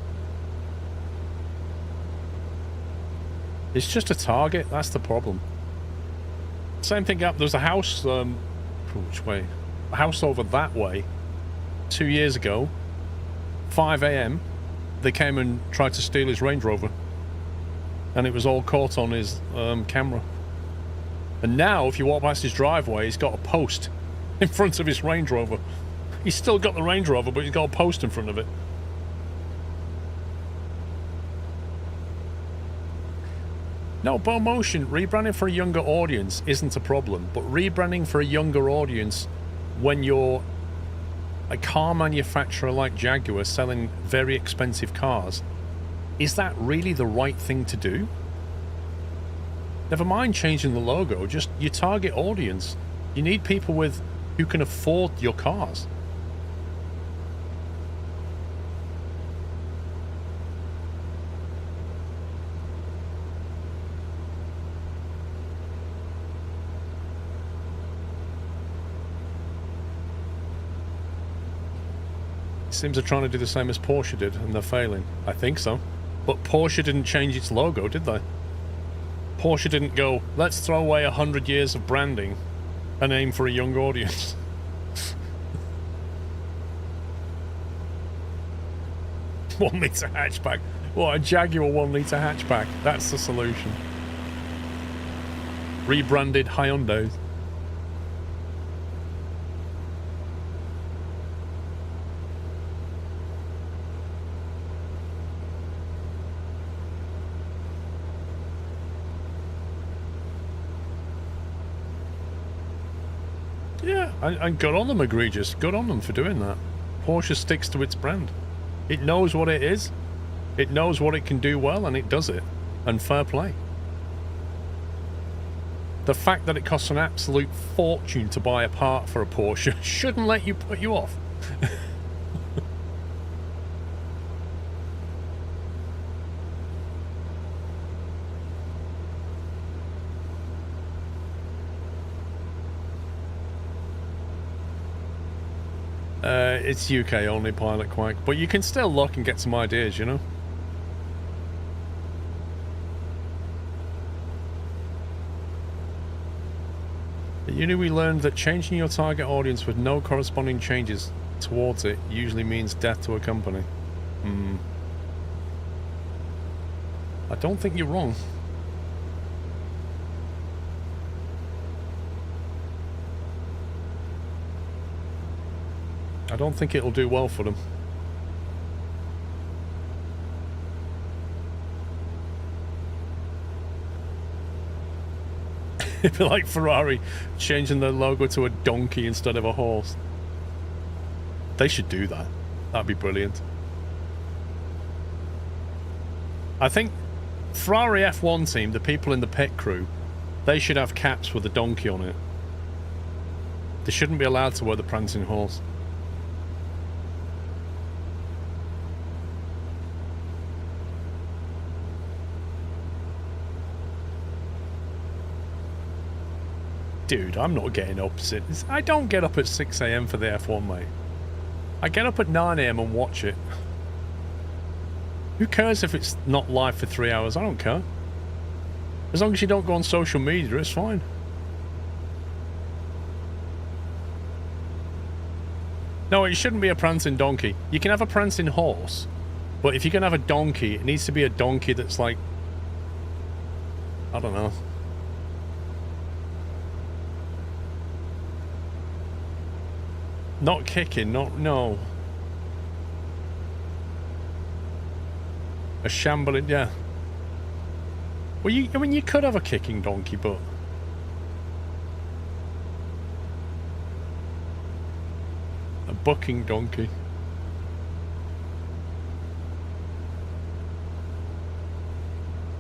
It's just a target. That's the problem. Same thing happened. There was a house, which way? A house over that way. 2 years ago, 5 AM, they came and tried to steal his Range Rover. And it was all caught on his camera. And now, if you walk past his driveway, he's got a post in front of his Range Rover. He's still got the Range Rover, but he's got a post in front of it. No, Motion, rebranding for a younger audience isn't a problem, but rebranding for a younger audience when you're a car manufacturer like Jaguar selling very expensive cars, is that really the right thing to do? Never mind changing the logo, just your target audience. You need people who can afford your cars. Seems they're trying to do the same as Porsche did, and they're failing. I think so. But Porsche didn't change its logo, did they? Porsche didn't go, let's throw away 100 years of branding and aim for a young audience. 1 litre hatchback. What, a Jaguar 1 litre hatchback? That's the solution. Rebranded Hyundais. Yeah, and good on them, egregious. Good on them for doing that. Porsche sticks to its brand. It knows what it is. It knows what it can do well, and it does it. And fair play. The fact that it costs an absolute fortune to buy a part for a Porsche shouldn't let you put you off. It's UK only, Pilot Quack, but you can still look and get some ideas, you know? At uni we learned that changing your target audience with no corresponding changes towards it usually means death to a company. I don't think you're wrong. I don't think it'll do well for them. It'd be like Ferrari changing their logo to a donkey instead of a horse. They should do that. That'd be brilliant. I think Ferrari F1 team, the people in the pit crew, they should have caps with a donkey on it. They shouldn't be allowed to wear the prancing horse. Dude, I'm not getting up. I don't get up at 6 AM for the F1, mate. I get up at 9 AM and watch it. Who cares if it's not live for 3 hours? I don't care. As long as you don't go on social media, it's fine. No, it shouldn't be a prancing donkey. You can have a prancing horse, but if you're going to have a donkey, it needs to be a donkey that's like... I don't know. Not kicking, no. A shambling, yeah. Well, I mean, you could have a kicking donkey, but... A bucking donkey.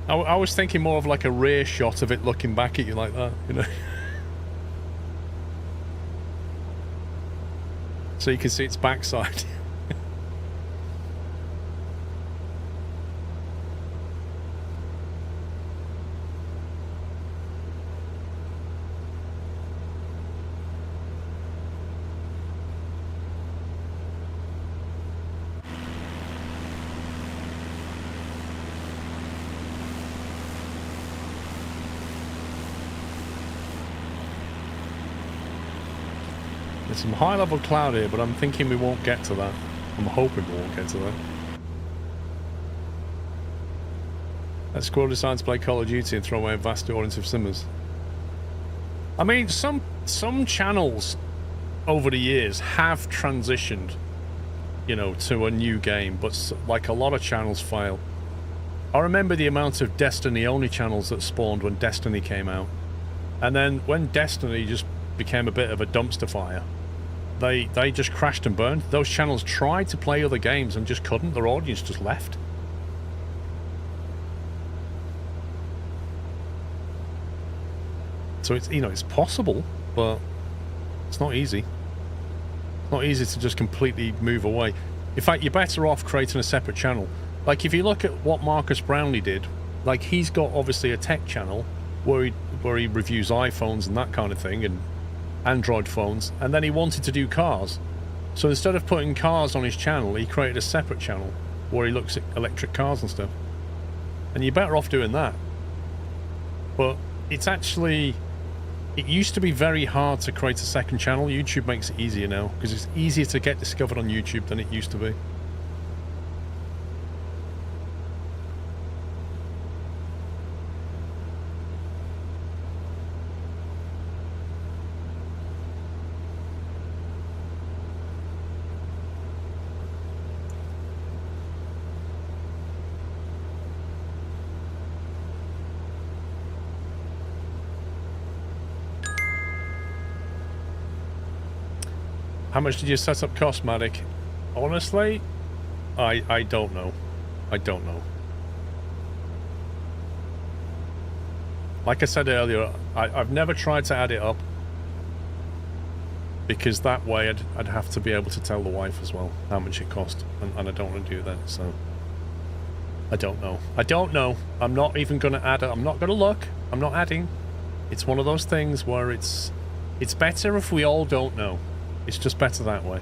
I was thinking more of like a rear shot of it looking back at you like that, you know? So you can see its backside. There's some high-level cloud here, but I'm thinking we won't get to that. I'm hoping we won't get to that. That squirrel decides to play Call of Duty and throw away a vast audience of simmers. I mean, some channels over the years have transitioned, you know, to a new game, but like a lot of channels fail. I remember the amount of Destiny-only channels that spawned when Destiny came out. And then when Destiny just became a bit of a dumpster fire, they just crashed and burned. Those channels tried to play other games and just couldn't. Their audience just left. So it's, you know, it's possible, but it's not easy. It's not easy to just completely move away. In fact, you're better off creating a separate channel. Like, if you look at what Marcus Brownlee did, like, he's got obviously a tech channel where he reviews iPhones and that kind of thing, and Android phones, and then he wanted to do cars. So instead of putting cars on his channel, he created a separate channel where he looks at electric cars and stuff. And you're better off doing that. But it's actually... It used to be very hard to create a second channel. YouTube makes it easier now, because it's easier to get discovered on YouTube than it used to be. How much did your setup cost, Matic? Honestly, I don't know. I don't know. Like I said earlier, I've never tried to add it up, because that way I'd have to be able to tell the wife as well how much it cost, and I don't want to do that, so I don't know. I don't know. I'm not even going to add it. I'm not going to look. I'm not adding. It's one of those things where it's better if we all don't know. It's just better that way.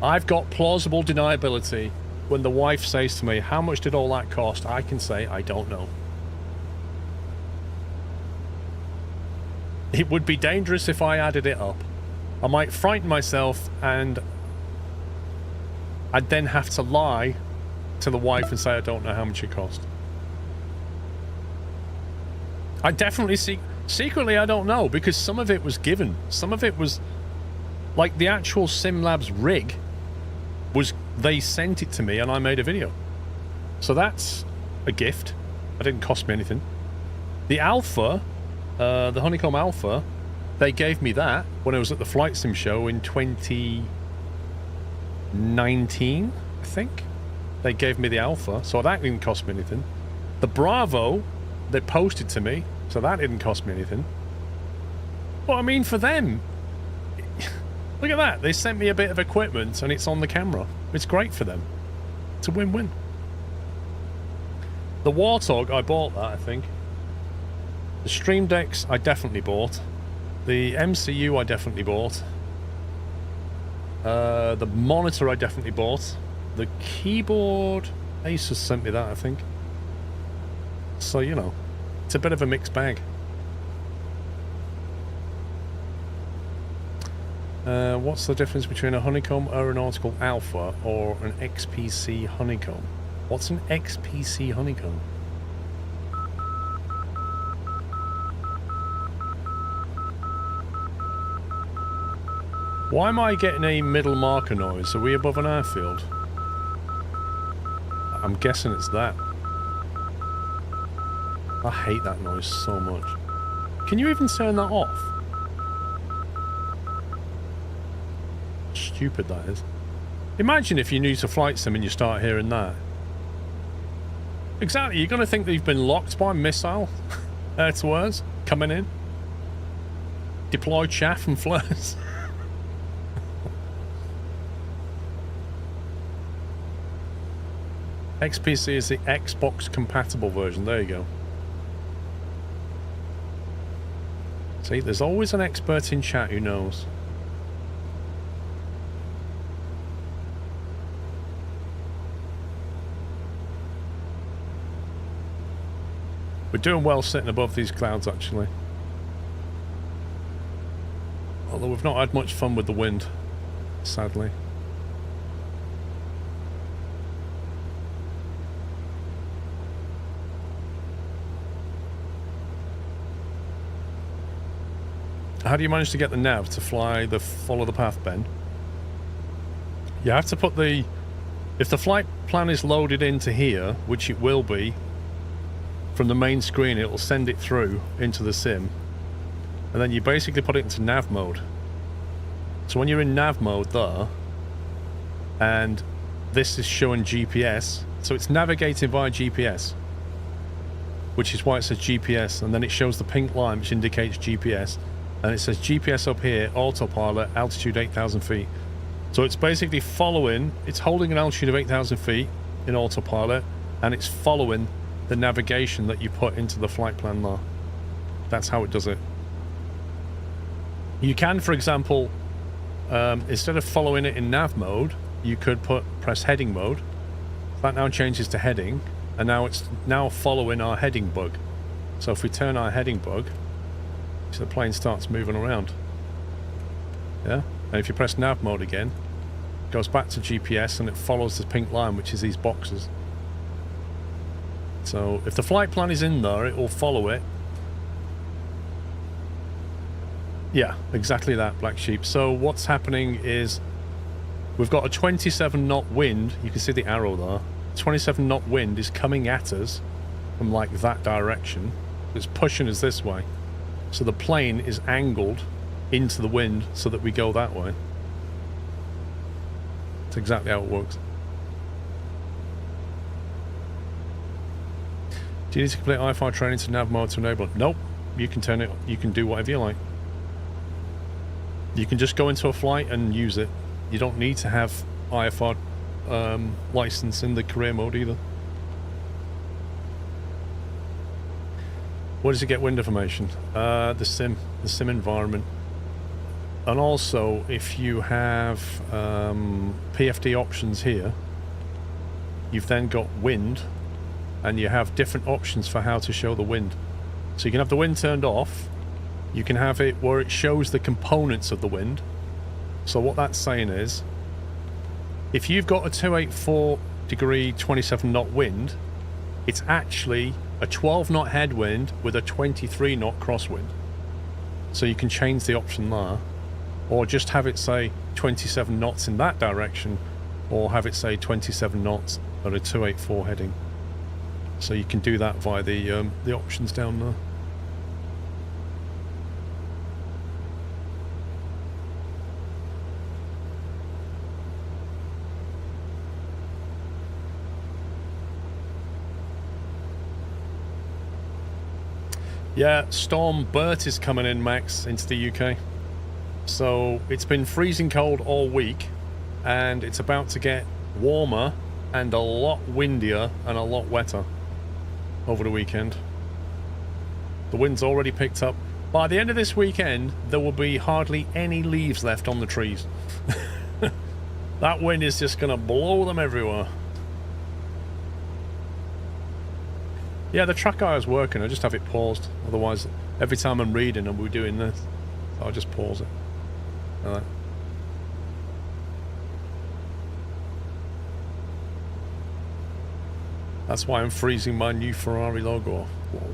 I've got plausible deniability. When the wife says to me, how much did all that cost? I can say, I don't know. It would be dangerous if I added it up. I might frighten myself, and I'd then have to lie to the wife and say I don't know how much it cost. I definitely secretly I don't know, because some of it was given. Some of it was... Like, the actual SimLabs rig was... They sent it to me and I made a video. So that's a gift. It didn't cost me anything. The Alpha, The Honeycomb Alpha, they gave me that when I was at the Flight Sim show in 2019, I think. They gave me the Alpha, so that didn't cost me anything. The Bravo, they posted to me, so that didn't cost me anything. But I mean, for them, look at that. They sent me a bit of equipment and it's on the camera. It's great for them. It's a win-win. The Warthog, I bought that, I think. The Stream Decks, I definitely bought. The MCU, I definitely bought. The monitor, I definitely bought. The keyboard, Asus sent me that, I think. So, you know, it's a bit of a mixed bag. What's the difference between a Honeycomb Aeronautical Alpha or an XPC Honeycomb? What's an XPC Honeycomb? Why am I getting a middle marker noise? Are we above an airfield? I'm guessing it's that. I hate that noise so much. Can you even turn that off? Stupid that is. Imagine if you're new to Flight Sim and you start hearing that. Exactly, you're going to think that you've been locked by a missile air-to-airs coming in. Deployed chaff and flares. XPC is the Xbox compatible version. There you go. See, there's always an expert in chat who knows. We're doing well sitting above these clouds, actually. Although we've not had much fun with the wind, sadly. How do you manage to get the nav to fly the follow the path, Ben? You have to put the... If the flight plan is loaded into here, which it will be, from the main screen it will send it through into the sim. And then you basically put it into nav mode. So when you're in nav mode there, and this is showing GPS, so it's navigating via GPS, which is why it says GPS, and then it shows the pink line which indicates GPS. And it says GPS up here, autopilot, altitude 8,000 feet. So it's basically following, it's holding an altitude of 8,000 feet in autopilot, and it's following the navigation that you put into the flight plan there. That's how it does it. You can, for example, instead of following it in nav mode, you could press heading mode. That now changes to heading, and now it's now following our heading bug. So if we turn our heading bug, so the plane starts moving around. Yeah? And if you press nav mode again, it goes back to GPS and it follows the pink line, which is these boxes. So if the flight plan is in there, it will follow it. Yeah, exactly that, Black Sheep. So what's happening is we've got a 27 knot wind. You can see the arrow there. 27 knot wind is coming at us from like that direction. It's pushing us this way. So the plane is angled into the wind so that we go that way. That's exactly how it works. Do you need to complete IFR training to nav mode to enable it? Nope. You can turn it, you can do whatever you like. You can just go into a flight and use it. You don't need to have IFR license in the career mode either. Where does it get wind information? The sim environment. And also, if you have PFD options here, you've then got wind, and you have different options for how to show the wind. So you can have the wind turned off. You can have it where it shows the components of the wind. So what that's saying is, if you've got a 284 degree 27 knot wind, it's actually a 12 knot headwind with a 23 knot crosswind. So you can change the option there, or just have it say 27 knots in that direction, or have it say 27 knots at a 284 heading. So you can do that via the options down there. Yeah, Storm Bert is coming in, Max, into the UK. So it's been freezing cold all week, and it's about to get warmer and a lot windier and a lot wetter over the weekend. The wind's already picked up. By the end of this weekend, there will be hardly any leaves left on the trees. That wind is just going to blow them everywhere. Yeah, the track I was working, I just have it paused. Otherwise, every time I'm reading and we're doing this, so I'll just pause it. All right. That's why I'm freezing my new Ferrari logo off. Whoa.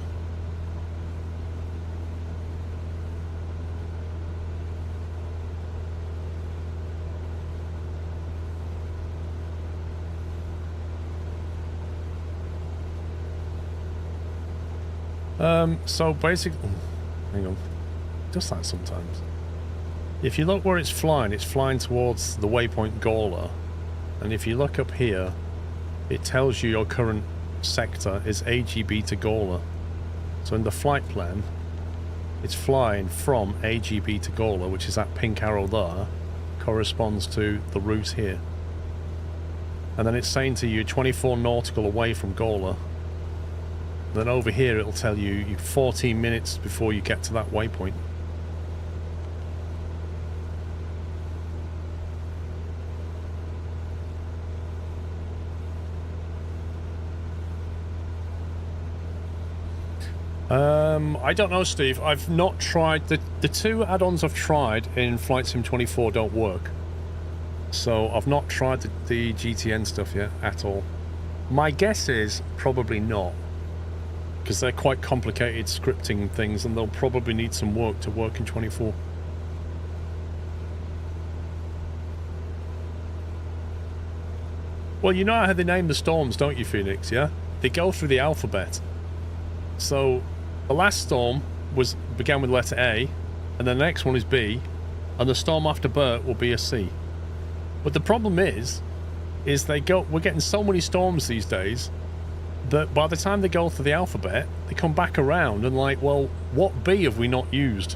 So basically, hang on, it does that sometimes. If you look where it's flying towards the waypoint Gawler, and if you look up here, it tells you your current sector is AGB to Gawler. So in the flight plan, it's flying from AGB to Gawler, which is that pink arrow there, corresponds to the route here. And then it's saying to you 24 nautical away from Gawler. Then over here it'll tell you 14 minutes before you get to that waypoint. I don't know, Steve. I've not tried the two add-ons I've tried in Flight Sim 24 don't work. So I've not tried the GTN stuff yet at all. My guess is probably not, because they're quite complicated scripting things and they'll probably need some work to work in 24. Well, you know how they name the storms, don't you, Phoenix, yeah? They go through the alphabet. So the last storm began with letter A, and the next one is B, and the storm after Bert will be a C. But the problem is we're getting so many storms these days that by the time they go through the alphabet, they come back around and like, well, what B have we not used?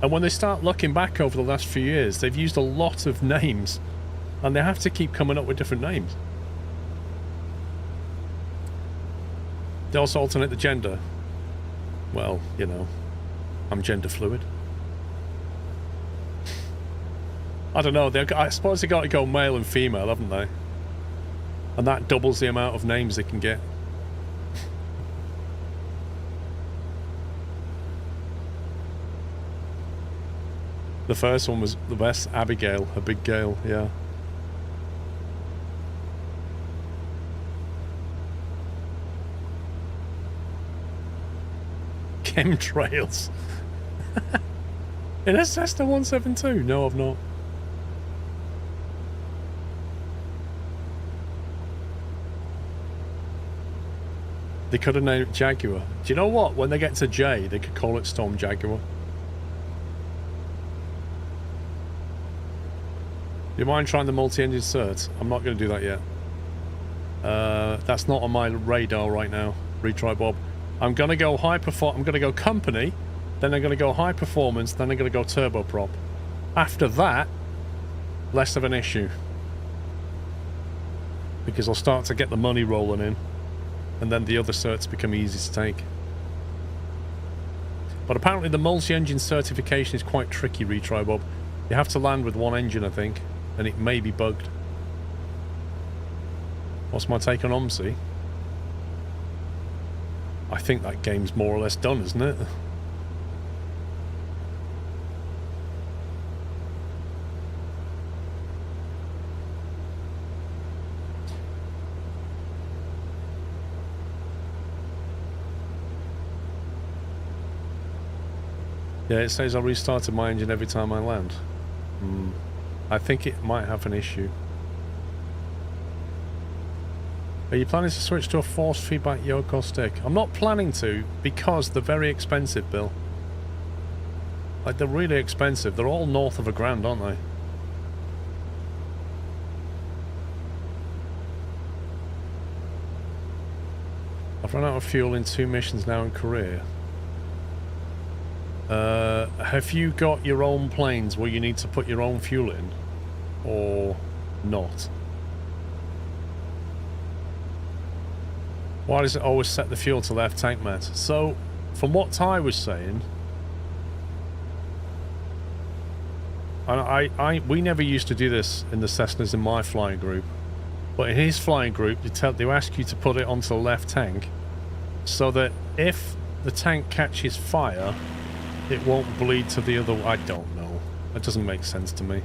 And when they start looking back over the last few years, they've used a lot of names, and they have to keep coming up with different names. They also alternate the gender. Well, you know, I'm gender fluid. I don't know, I suppose they got to go male and female, haven't they? And that doubles the amount of names they can get. The first one was the best, Abigail, a big gale, yeah. Chemtrails. In a Cessna 172? No, I've not. They could have named it Jaguar. Do you know what? When they get to J, they could call it Storm Jaguar. Do you mind trying the multi-engine cert? I'm not going to do that yet. That's not on my radar right now. Retry Bob. I'm going to go I'm going to go company, then I'm going to go high performance, then I'm going to go turboprop. After that, less of an issue. Because I'll start to get the money rolling in. And then the other certs become easy to take. But apparently the multi-engine certification is quite tricky, Retry Bob. You have to land with one engine, I think, and it may be bugged. What's my take on OMSI? I think that game's more or less done, isn't it? Yeah, it says I restarted my engine every time I land. I think it might have an issue. Are you planning to switch to a force feedback yoke or stick? I'm not planning to, because they're very expensive, Bill. Like, they're really expensive. They're all north of $1,000, aren't they? I've Run out of fuel in 2 missions now in career. Have you got your own planes where you need to put your own fuel in? Or not? Why does it always set the fuel to left tank, Matt? So, from what Ty was saying, and we never used to do this in the Cessnas in my flying group, but in his flying group, they ask you to put it onto the left tank, so that if the tank catches fire, it won't bleed to the other. I don't know. That doesn't make sense to me.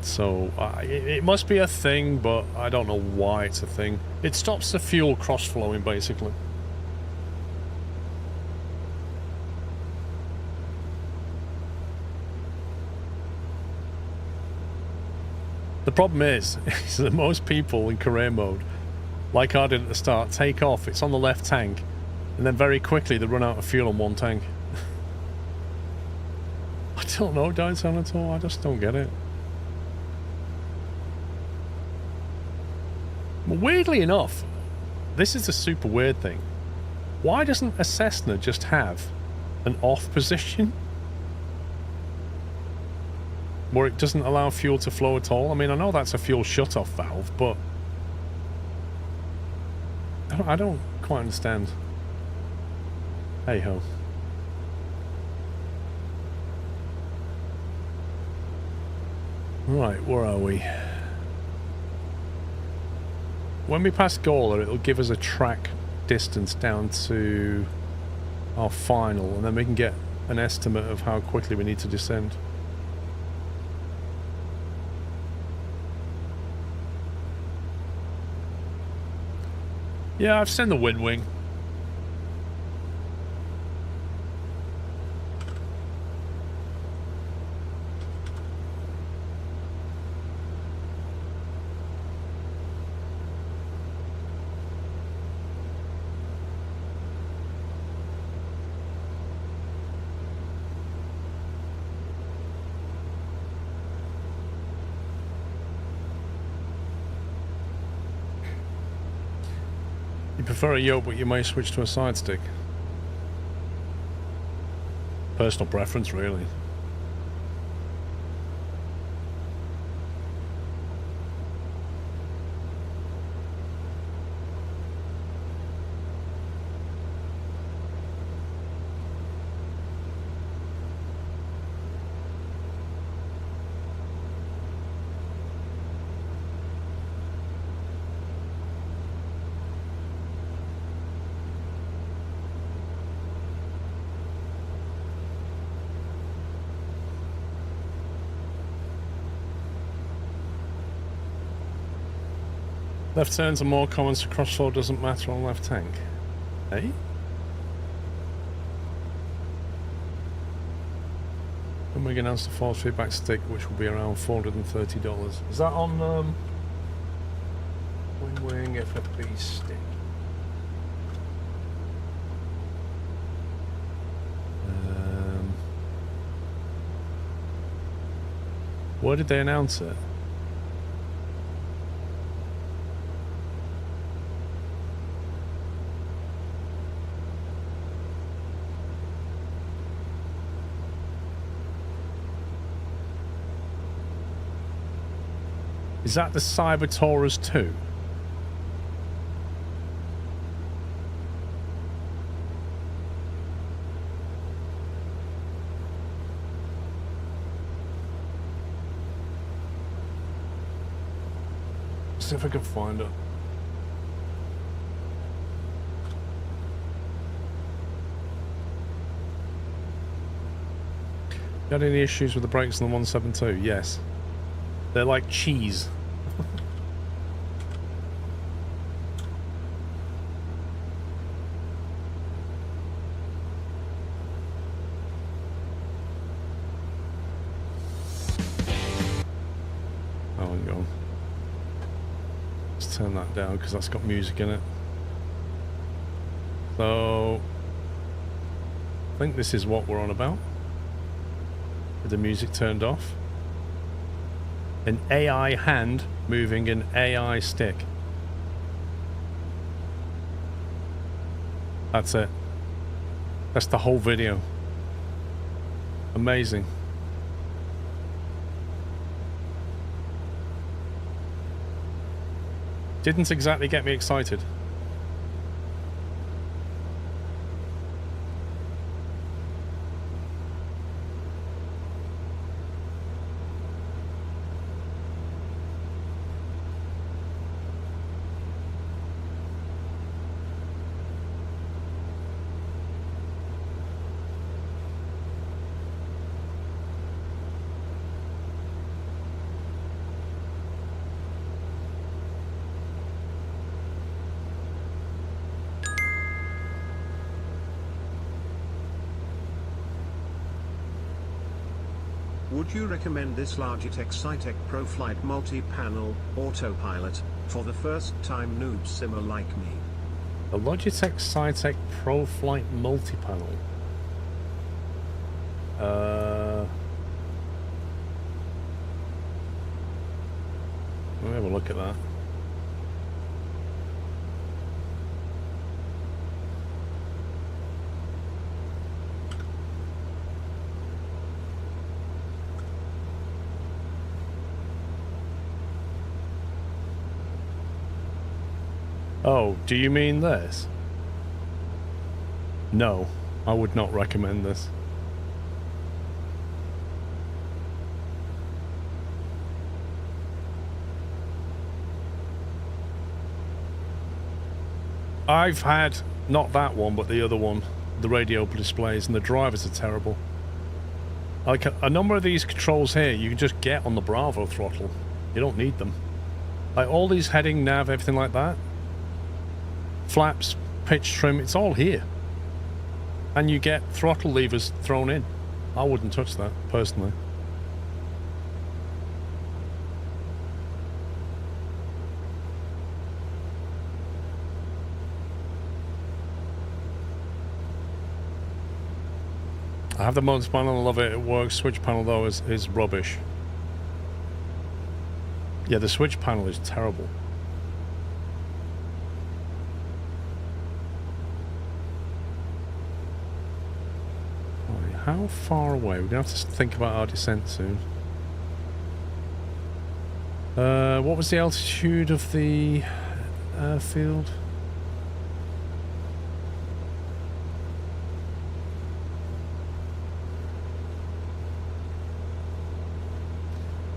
So it must be a thing, but I don't know why it's a thing. It stops the fuel cross-flowing, basically. The problem is that most people in career mode, like I did at the start, take off, it's on the left tank, and then very quickly they run out of fuel on one tank. I don't know, Downtown at all, I just don't get it. But weirdly enough, this is a super weird thing. Why doesn't a Cessna just have an off position? Where it doesn't allow fuel to flow at all? I mean, I know that's a fuel shut-off valve, but I don't quite understand. Hey-ho. Right, where are we? When we pass Gawler, it'll give us a track distance down to our final, and then we can get an estimate of how quickly we need to descend. Yeah, I've seen the Wind Wing. Prefer a yoke, but you may switch to a side stick. Personal preference, really. Left turns are more common, so crossflow doesn't matter on left tank. Eh? When we can announce the force feedback stick, which will be around $430. Is that on Wing FFB stick? Where did they announce it? Is that the Cyber Taurus 2? See if I can find it. You had any issues with the brakes on the 172? Yes. They're like cheese. Oh, hang on. Let's turn that down because that's got music in it. So, I think this is what we're on about. With the music turned off. An AI hand moving an AI stick. That's it. That's the whole video. Amazing. Didn't exactly get me excited. Would you recommend this Logitech Cytec ProFlight multi-panel autopilot for the first-time noob simmer like me? The Logitech Cytec ProFlight multi-panel. Let me have a look at that. Oh, do you mean this? No, I would not recommend this. I've had, not that one, but the other one, the radio displays, and the drivers are terrible. Like a number of these controls here, you can just get on the Bravo throttle. You don't need them. Like all these heading, nav, everything like that. Flaps, pitch, trim, it's all here. And you get throttle levers thrown in. I wouldn't touch that, personally. I have the modes panel, I love it, it works. Switch panel though is rubbish. Yeah, the switch panel is terrible. Right, how far away? We're going to have to think about our descent soon. What was the altitude of the airfield?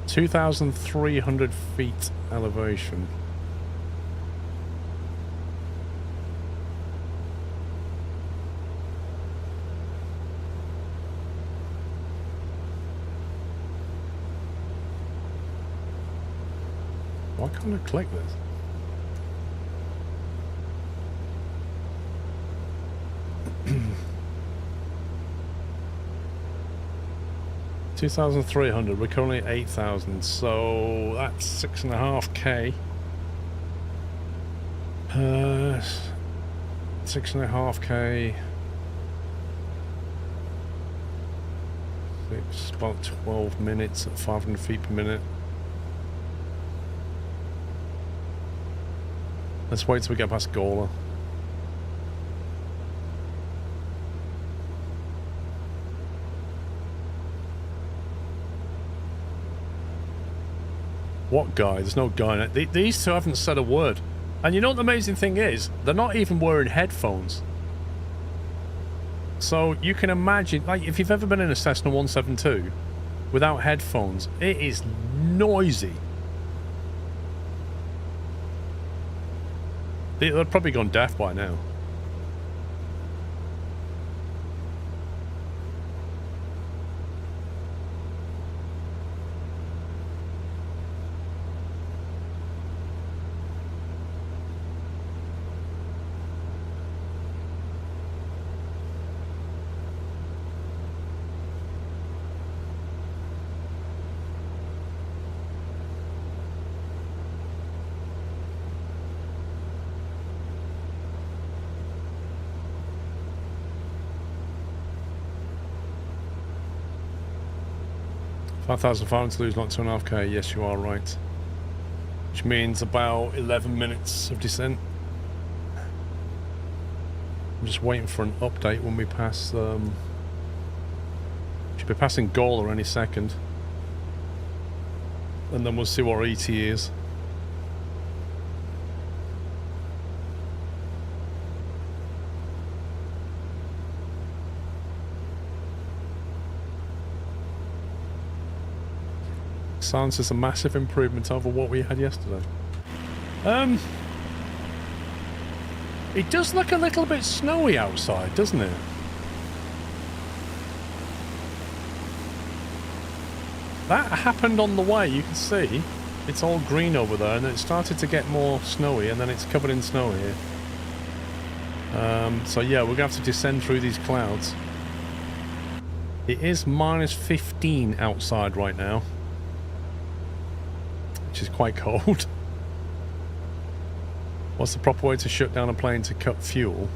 (2,300 feet elevation. Why can't I click this? $2,300. We're currently at 8,000, so that's 6.5k. 6.5k. It's about 12 minutes at 500 feet per minute. Let's wait till we get past Gawler. What guy? There's no guy. These two haven't said a word. And you know what the amazing thing is? They're not even wearing headphones. So you can imagine, like, if you've ever been in a Cessna 172 without headphones, it is noisy. They've probably gone deaf by now. $5,500 to lose like 2.5k. Yes, you are right. Which means about 11 minutes of descent. I'm just waiting for an update when we pass, should be passing Gawler any second. And then we'll see what ET is. Sounds is a massive improvement over what we had yesterday. It does look a little bit snowy outside, doesn't it? That happened on the way, you can see. It's all green over there, and it started to get more snowy, and then it's covered in snow here. So yeah, we're going to have to descend through these clouds. It is minus 15 outside right now, which is quite cold. What's the proper way to shut down a plane to cut fuel?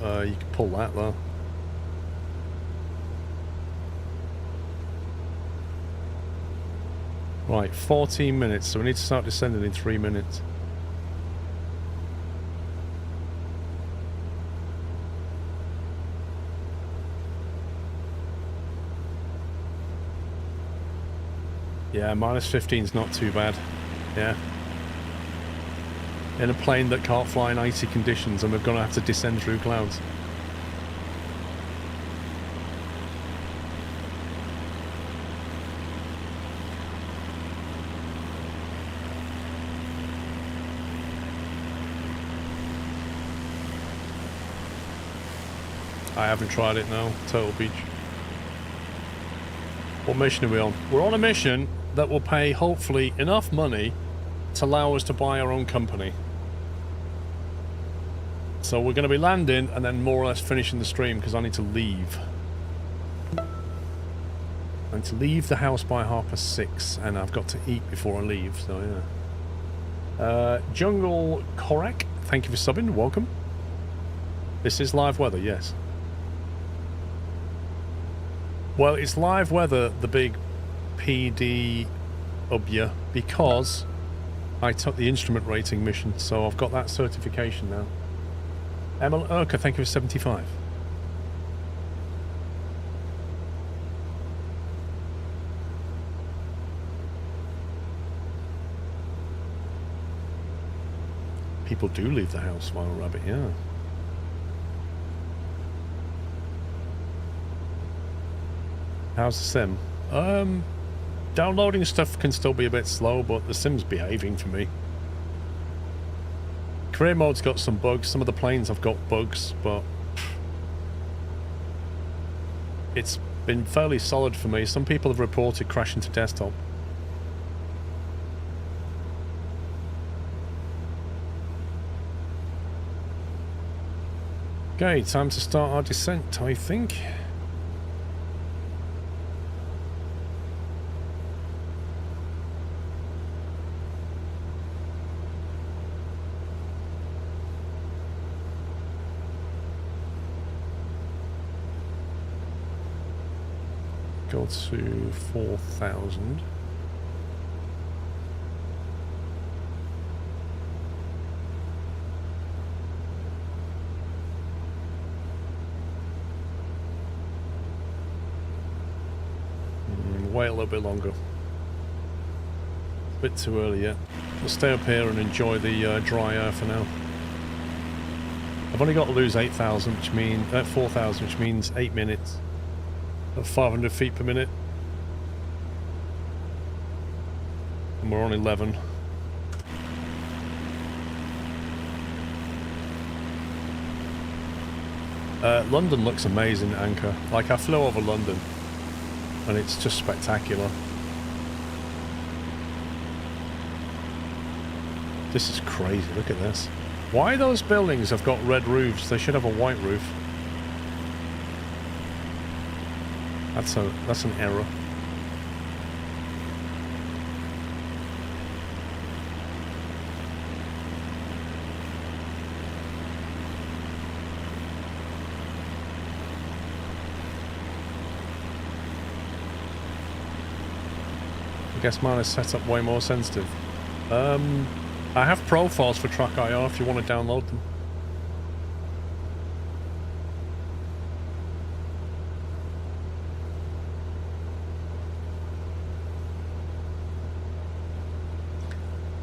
You can pull that though. Right, 14 minutes, so we need to start descending in 3 minutes. Yeah, minus 15 is not too bad. Yeah. In a plane that can't fly in icy conditions, and we're going to have to descend through clouds. I haven't tried it now. Turtle Beach. What mission are we on? We're on a mission that will pay, hopefully, enough money to allow us to buy our own company. So we're going to be landing and then more or less finishing the stream because I need to leave. I need to leave the house by 6:30 and I've got to eat before I leave, so yeah. Jungle Korek, thank you for subbing, welcome. This is live weather, yes. Well, it's live weather, the big PD ubya, because I took the instrument rating mission, so I've got that certification now. Emil Urka, thank you for 75. People do leave the house, Vile Rabbit, yeah. How's the sim? Downloading stuff can still be a bit slow, but the sim's behaving for me. Career mode's got some bugs. Some of the planes have got bugs, but it's been fairly solid for me. Some people have reported crashing to desktop. Okay, time to start our descent, I think. Go to 4,000. Wait a little bit longer. A bit too early yet. We'll stay up here and enjoy the dry air for now. I've only got to lose 8,000, which means 4,000, which means 8 minutes. At 500 feet per minute. And we're on 11. London looks amazing, Anchor. Like, I flew over London and it's just spectacular. This is crazy, look at this. Why those buildings have got red roofs? They should have a white roof. That's an error. I guess mine is set up way more sensitive. I have profiles for Track IR if you want to download them.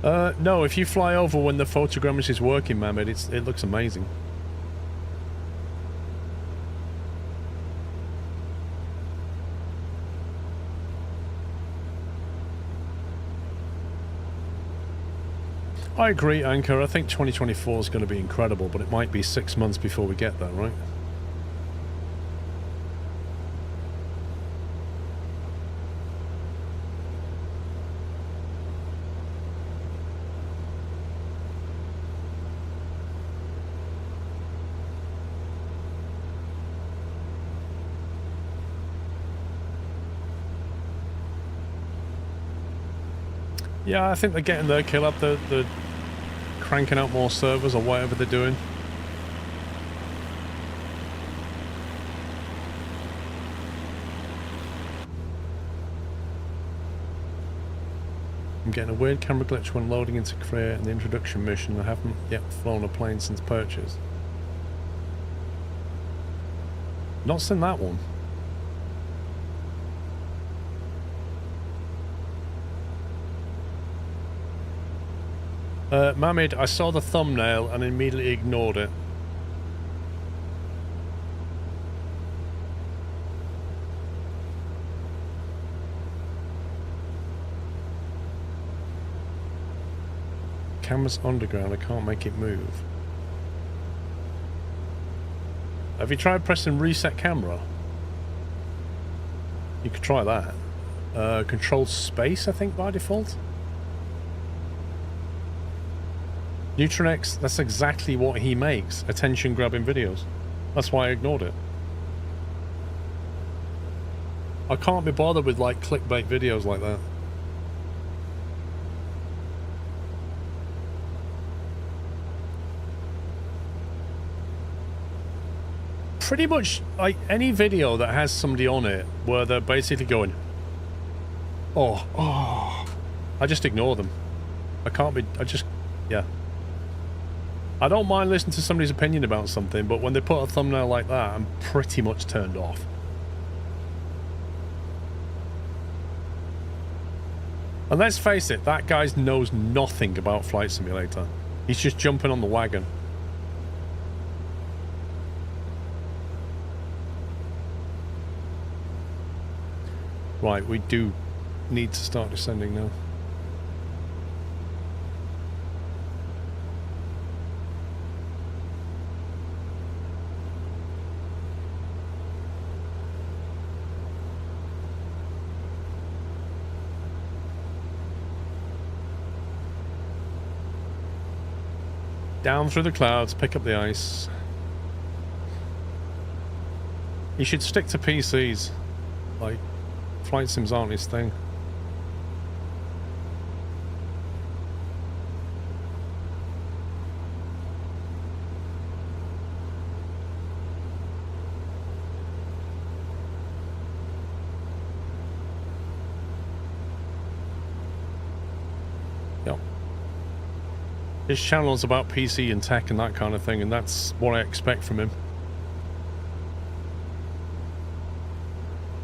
No, if you fly over when the photogrammetry is working, Mohammed, it looks amazing. I agree, Anchor. I think 2024 is going to be incredible, but it might be 6 months before we get there, right? Yeah, I think they're getting their kill up. They're cranking out more servers or whatever they're doing. I'm getting a weird camera glitch when loading into Korea in the introduction mission. I haven't yet flown a plane since purchase. Not seen that one. Mamid, I saw the thumbnail and immediately ignored it. Camera's underground, I can't make it move. Have you tried pressing reset camera? You could try that. Control space, I think, by default. Neutron-X, that's exactly what he makes. Attention-grabbing videos. That's why I ignored it. I can't be bothered with, like, clickbait videos like that. Pretty much, like, any video that has somebody on it where they're basically going, oh, I just ignore them. Yeah. I don't mind listening to somebody's opinion about something, but when they put a thumbnail like that, I'm pretty much turned off. And let's face it, that guy knows nothing about Flight Simulator. He's just jumping on the wagon. Right, we do need to start descending now. Down through the clouds, pick up the ice. He should stick to PCs. Like, flight sims aren't his thing. Yep. His channel is about PC and tech and that kind of thing, and that's what I expect from him.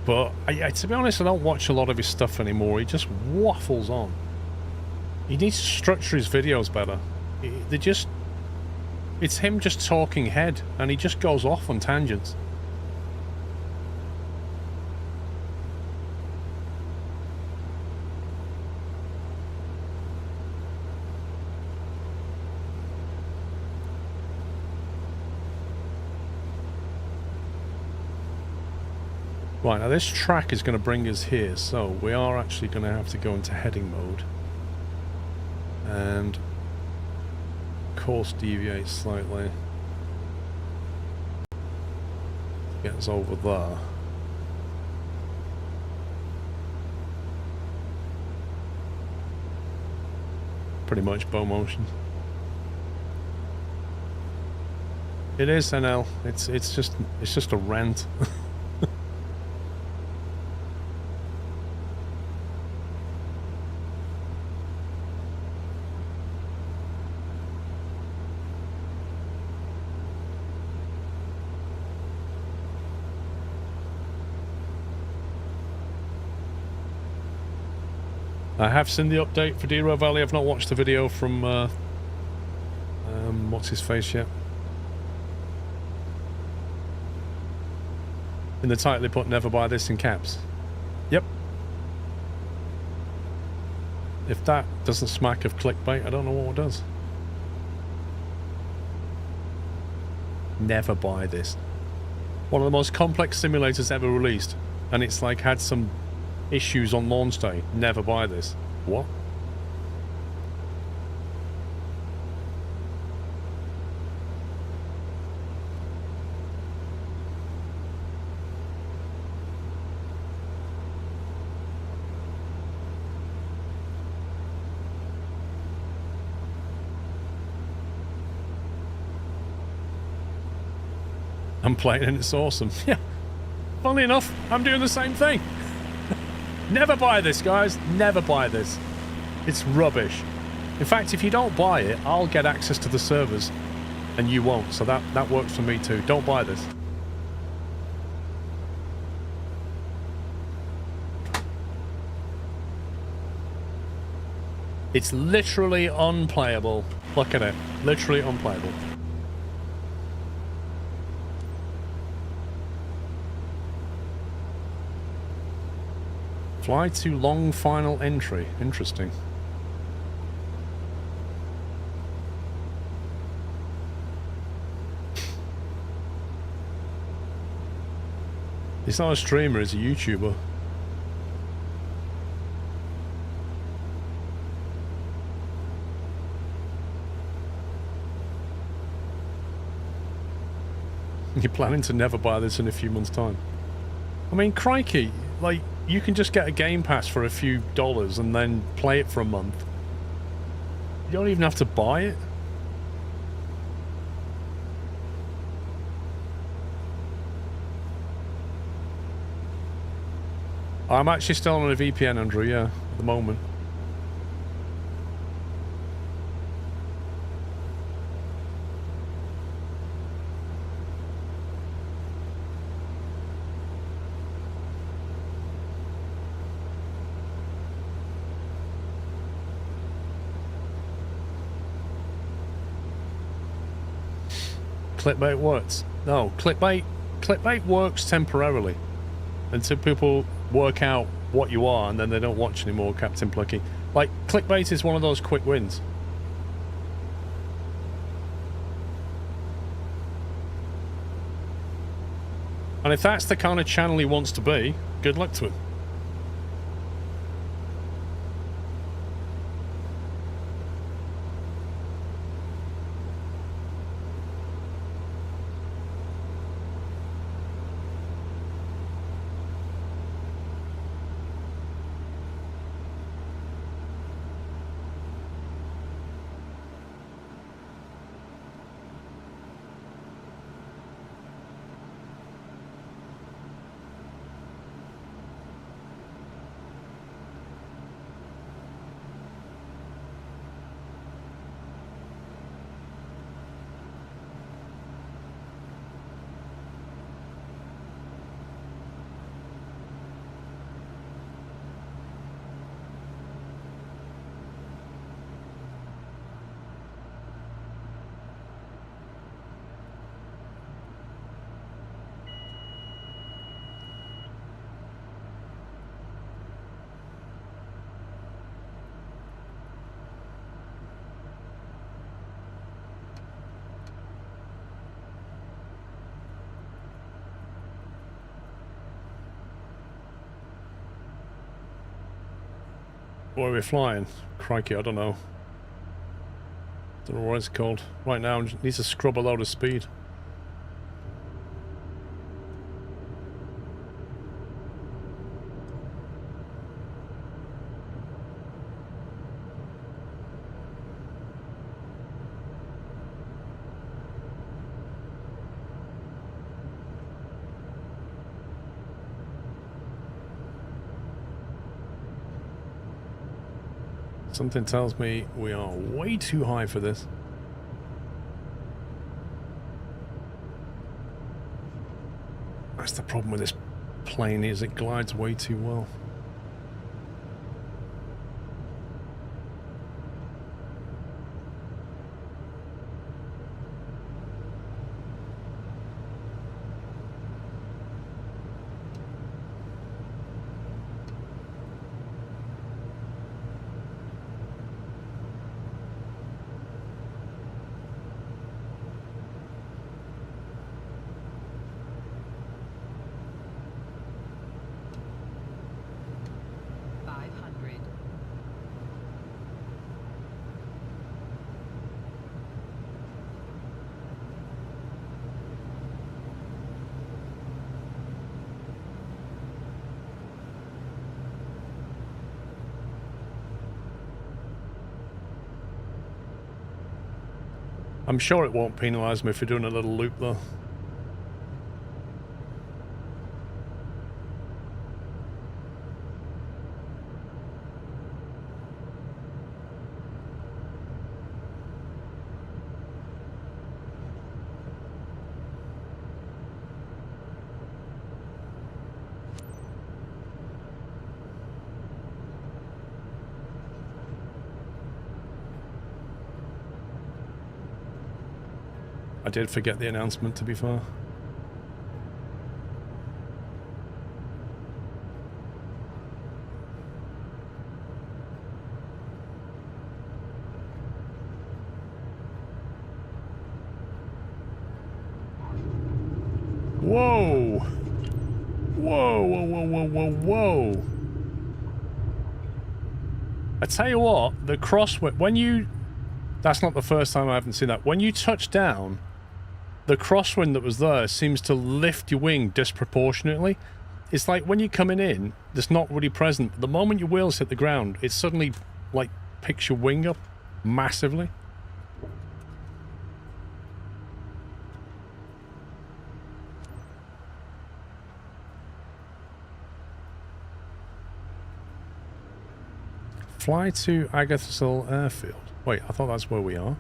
But, to be honest, I don't watch a lot of his stuff anymore. He just waffles on. He needs to structure his videos better. It's him just talking head, and he just goes off on tangents. Right, now this track is going to bring us here, so we are actually going to have to go into heading mode. And course deviate slightly. Get us over there. Pretty much bow motion. It is NL. It's just a rant. I have seen the update for Dero Valley. I've not watched the video from, what's his face yet. In the title they put never buy this in caps. Yep. If that doesn't smack of clickbait, I don't know what does. Never buy this. One of the most complex simulators ever released, and it's like had some issues on launch day. Never buy this. What? I'm playing and it's awesome. Yeah. Funnily enough, I'm doing the same thing. Never buy this, guys. Never buy this. It's rubbish. In fact, if you don't buy it, I'll get access to the servers and you won't. So that works for me too. Don't buy this. It's literally unplayable. Look at it. Literally unplayable. Fly to long final entry. Interesting. He's not a streamer, he's a YouTuber. You're planning to never buy this in a few months' time. I mean, crikey, like, you can just get a Game Pass for a few dollars and then play it for a month. You don't even have to buy it. I'm actually still on a VPN, Andrew, yeah, at the moment. Clickbait works. No, clickbait works temporarily until people work out what you are and then they don't watch anymore, Captain Plucky. Like, clickbait is one of those quick wins. And if that's the kind of channel he wants to be, good luck to him. Where are we flying? Crikey, I don't know. Don't know what it's called. Right now, it needs to scrub a load of speed. Something tells me we are way too high for this. That's the problem with this plane, is it glides way too well. I'm sure it won't penalise me for doing a little loop though. I did forget the announcement, to be fair. Whoa! Whoa, whoa, whoa, whoa, whoa, whoa. I tell you what, the crosswind, when you... That's not the first time I haven't seen that. When you touch down, the crosswind that was there seems to lift your wing disproportionately. It's like when you're coming in, it's not really present. But the moment your wheels hit the ground, it suddenly, like, picks your wing up massively. Fly to Agathosal Airfield. Wait, I thought that's where we are.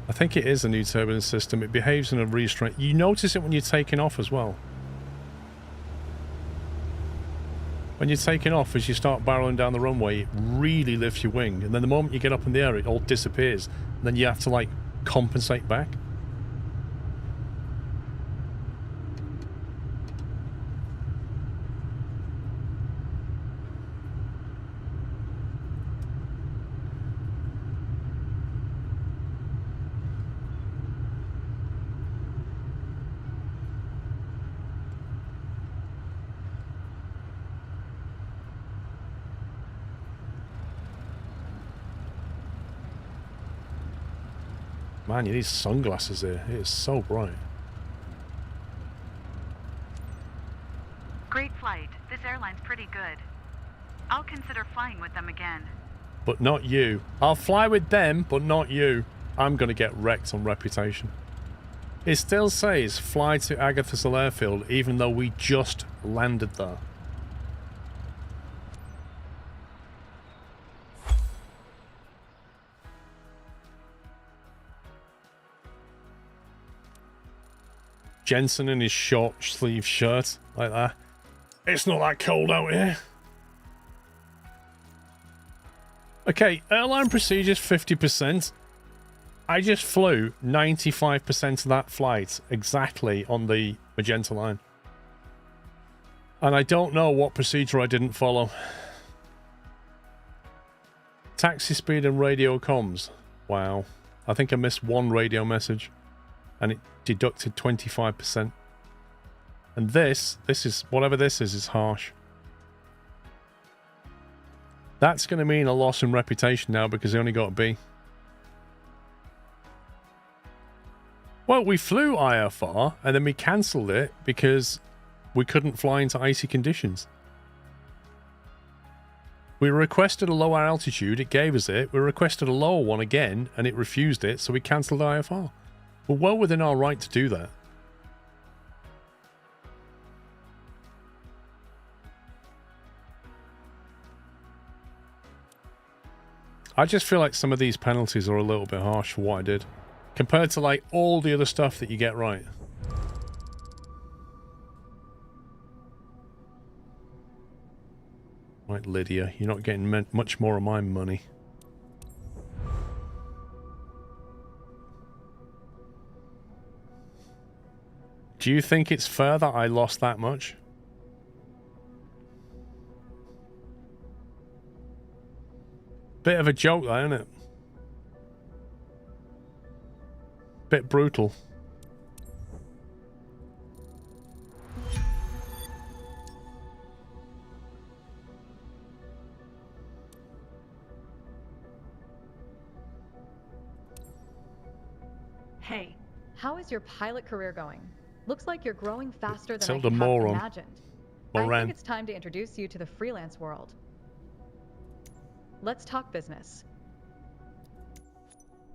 I think it is a new turbulence system. It behaves in a restraint. You notice it when you're taking off as well. When you're taking off, as you start barreling down the runway, it really lifts your wing. And then the moment you get up in the air, it all disappears. And then you have to, like, compensate back. Man, you need sunglasses here. It is so bright. Great flight. This airline's pretty good. I'll consider flying with them again. But not you. I'll fly with them, but not you. I'm going to get wrecked on reputation. It still says fly to Agathosal Airfield, even though we just landed there. Jensen in his short sleeve shirt, like that. It's not that cold out here. Okay, airline procedures 50%. I just flew 95% of that flight exactly on the Magenta line. And I don't know what procedure I didn't follow. Taxi speed and radio comms. Wow. I think I missed one radio message. And it deducted 25%. And this is, whatever this is harsh. That's going to mean a loss in reputation now because they only got a B. Well, we flew IFR and then we cancelled it because we couldn't fly into icy conditions. We requested a lower altitude, it gave us it. We requested a lower one again and it refused it, so we cancelled IFR. We're well within our right to do that. I just feel like some of these penalties are a little bit harsh for what I did. Compared to, like, all the other stuff that you get right. Right, Lydia, you're not getting much more of my money. Do you think it's fair that I lost that much? Bit of a joke though, isn't it? Bit brutal. Hey, how is your pilot career going? Looks like you're growing faster than I Tilda have moron. imagined. Moran. I think it's time to introduce you to the freelance world. let's talk business.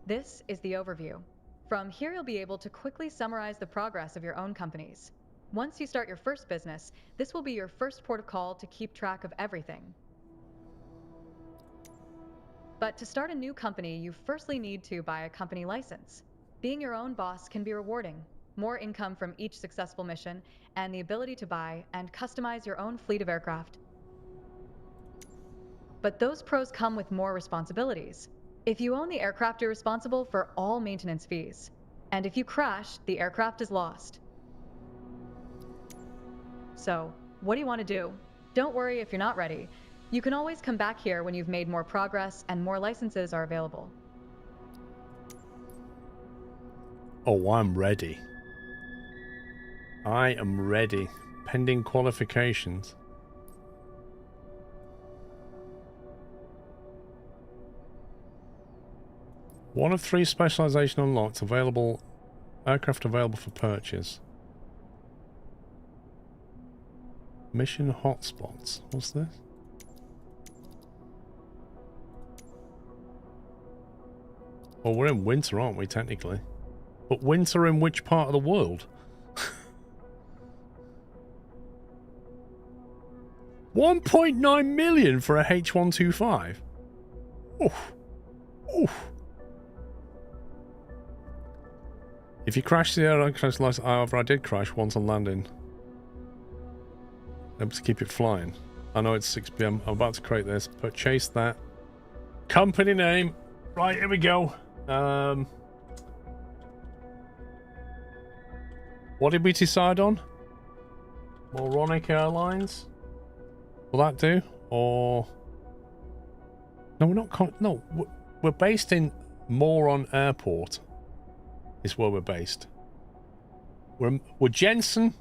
This is the overview. From here, you'll be able to quickly summarize the progress of your own companies. Once you start your first business, this will be your first port of call to keep track of everything. But to start a new company, you firstly need to buy a company license. Being your own boss can be rewarding. More income from each successful mission, and the ability to buy and customize your own fleet of aircraft. But those pros come with more responsibilities. If you own the aircraft, you're responsible for all maintenance fees. And if you crash, the aircraft is lost. So, what do you want to do? Don't worry if you're not ready. You can always come back here when you've made more progress and more licenses are available. Oh, I'm ready. I am ready. Pending qualifications. One of 3 specialization unlocked. Available. Aircraft available for purchase. Mission hotspots. What's this? Well, we're in winter, aren't we, technically? But winter in which part of the world? 1.9 million for a H125. Oof. Oof. If you crash the airline crash license, however, I did crash once on landing. Able to keep it flying. I know it's 6 PM. I'm about to create this. Purchase that. Company name. Right, here we go. What did we decide on? Moronic Airlines? Will that do? Or... No, we're not... No, we're based in Moron Airport. Is where we're based. We're Jensen.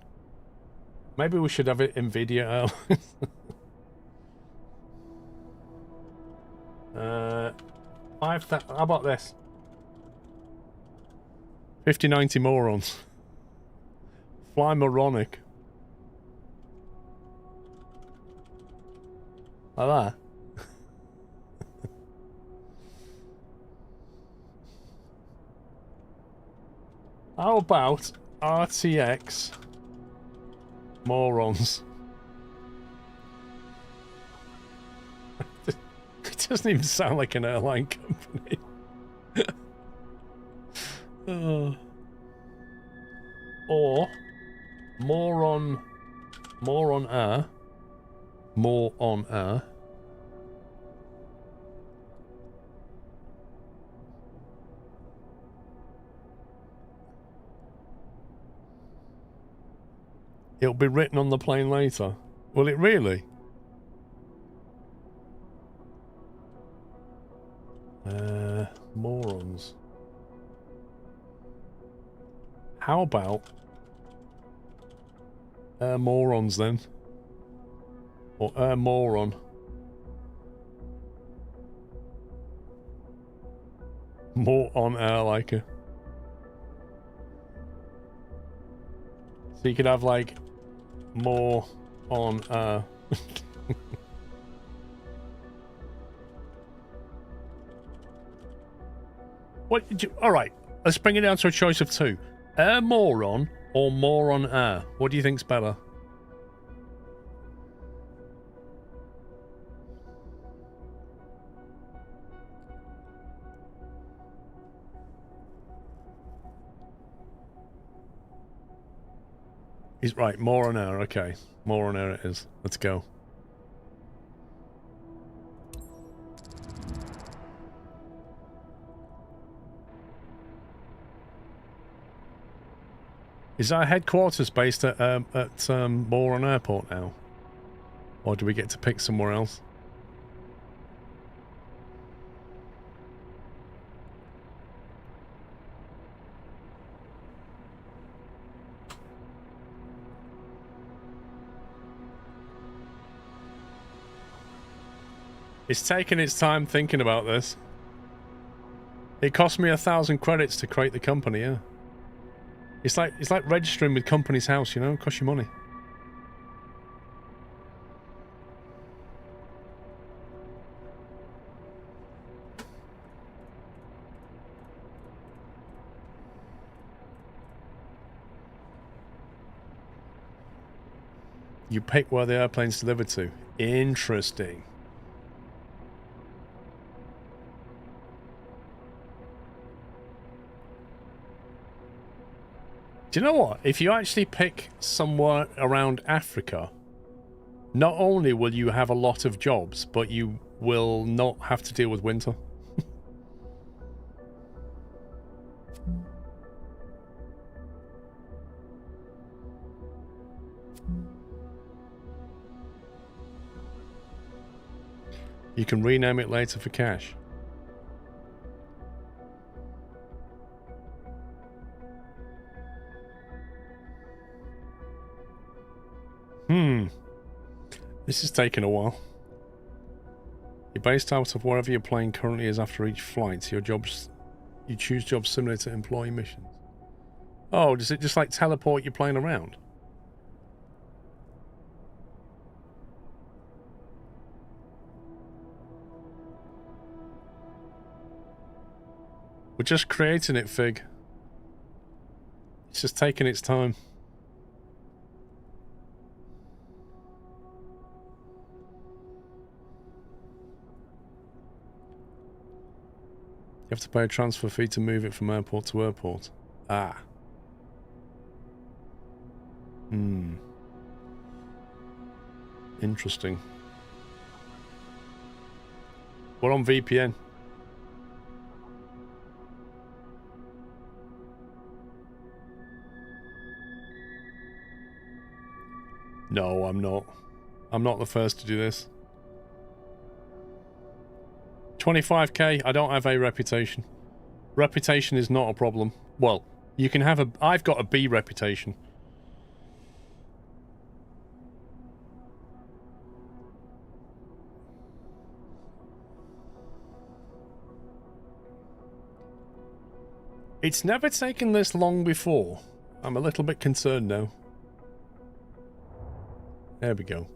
Maybe we should have it NVIDIA Airlines. 5,000. How about this? 5090 morons. Fly moronic. Like that. How about RTX morons? It doesn't even sound like an airline company. Or more on air. More on air. It'll be written on the plane later. Will it really? Morons. How about morons then? Or moron. More on air like a... So you could have like more on What did you... Alright, let's bring it down to a choice of 2. Air moron or moron air? What do you think's better? He's right, more on air, okay. More on air it is. Let's go. Is our headquarters based at Moron Airport now? Or do we get to pick somewhere else? It's taking its time thinking about this. It cost me 1,000 credits to create the company, yeah. It's like registering with Company's House, you know, it costs you money. You pick where the airplane's delivered to. Interesting. Do you know what? If you actually pick somewhere around Africa, not only will you have a lot of jobs, but you will not have to deal with winter. You can rename it later for cash. This is taking a while. You're based out of wherever your plane currently is after each flight. You choose jobs similar to employee missions. Oh, does it just like teleport your plane around? We're just creating it, Fig. It's just taking its time. You have to pay a transfer fee to move it from airport to airport. Ah. Interesting. We're on VPN. No, I'm not. I'm not the first to do this. 25k, I don't have a reputation. Reputation is not a problem. Well, you can have a... I've got a B reputation. It's never taken this long before. I'm a little bit concerned now. There we go.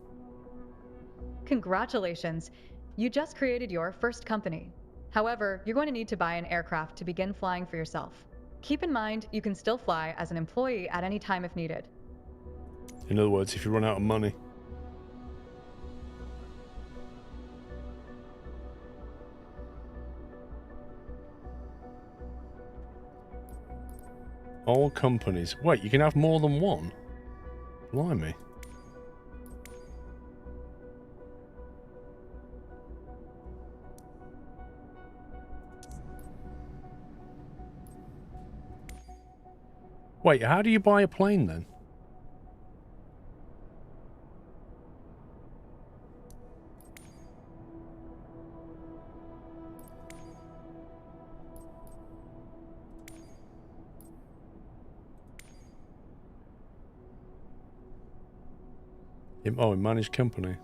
Congratulations. You just created your first company. However, you're going to need to buy an aircraft to begin flying for yourself. Keep in mind, you can still fly as an employee at any time if needed. In other words, if you run out of money. All companies. Wait, you can have more than one? Blimey. Wait, how do you buy a plane then? Oh, in managed company.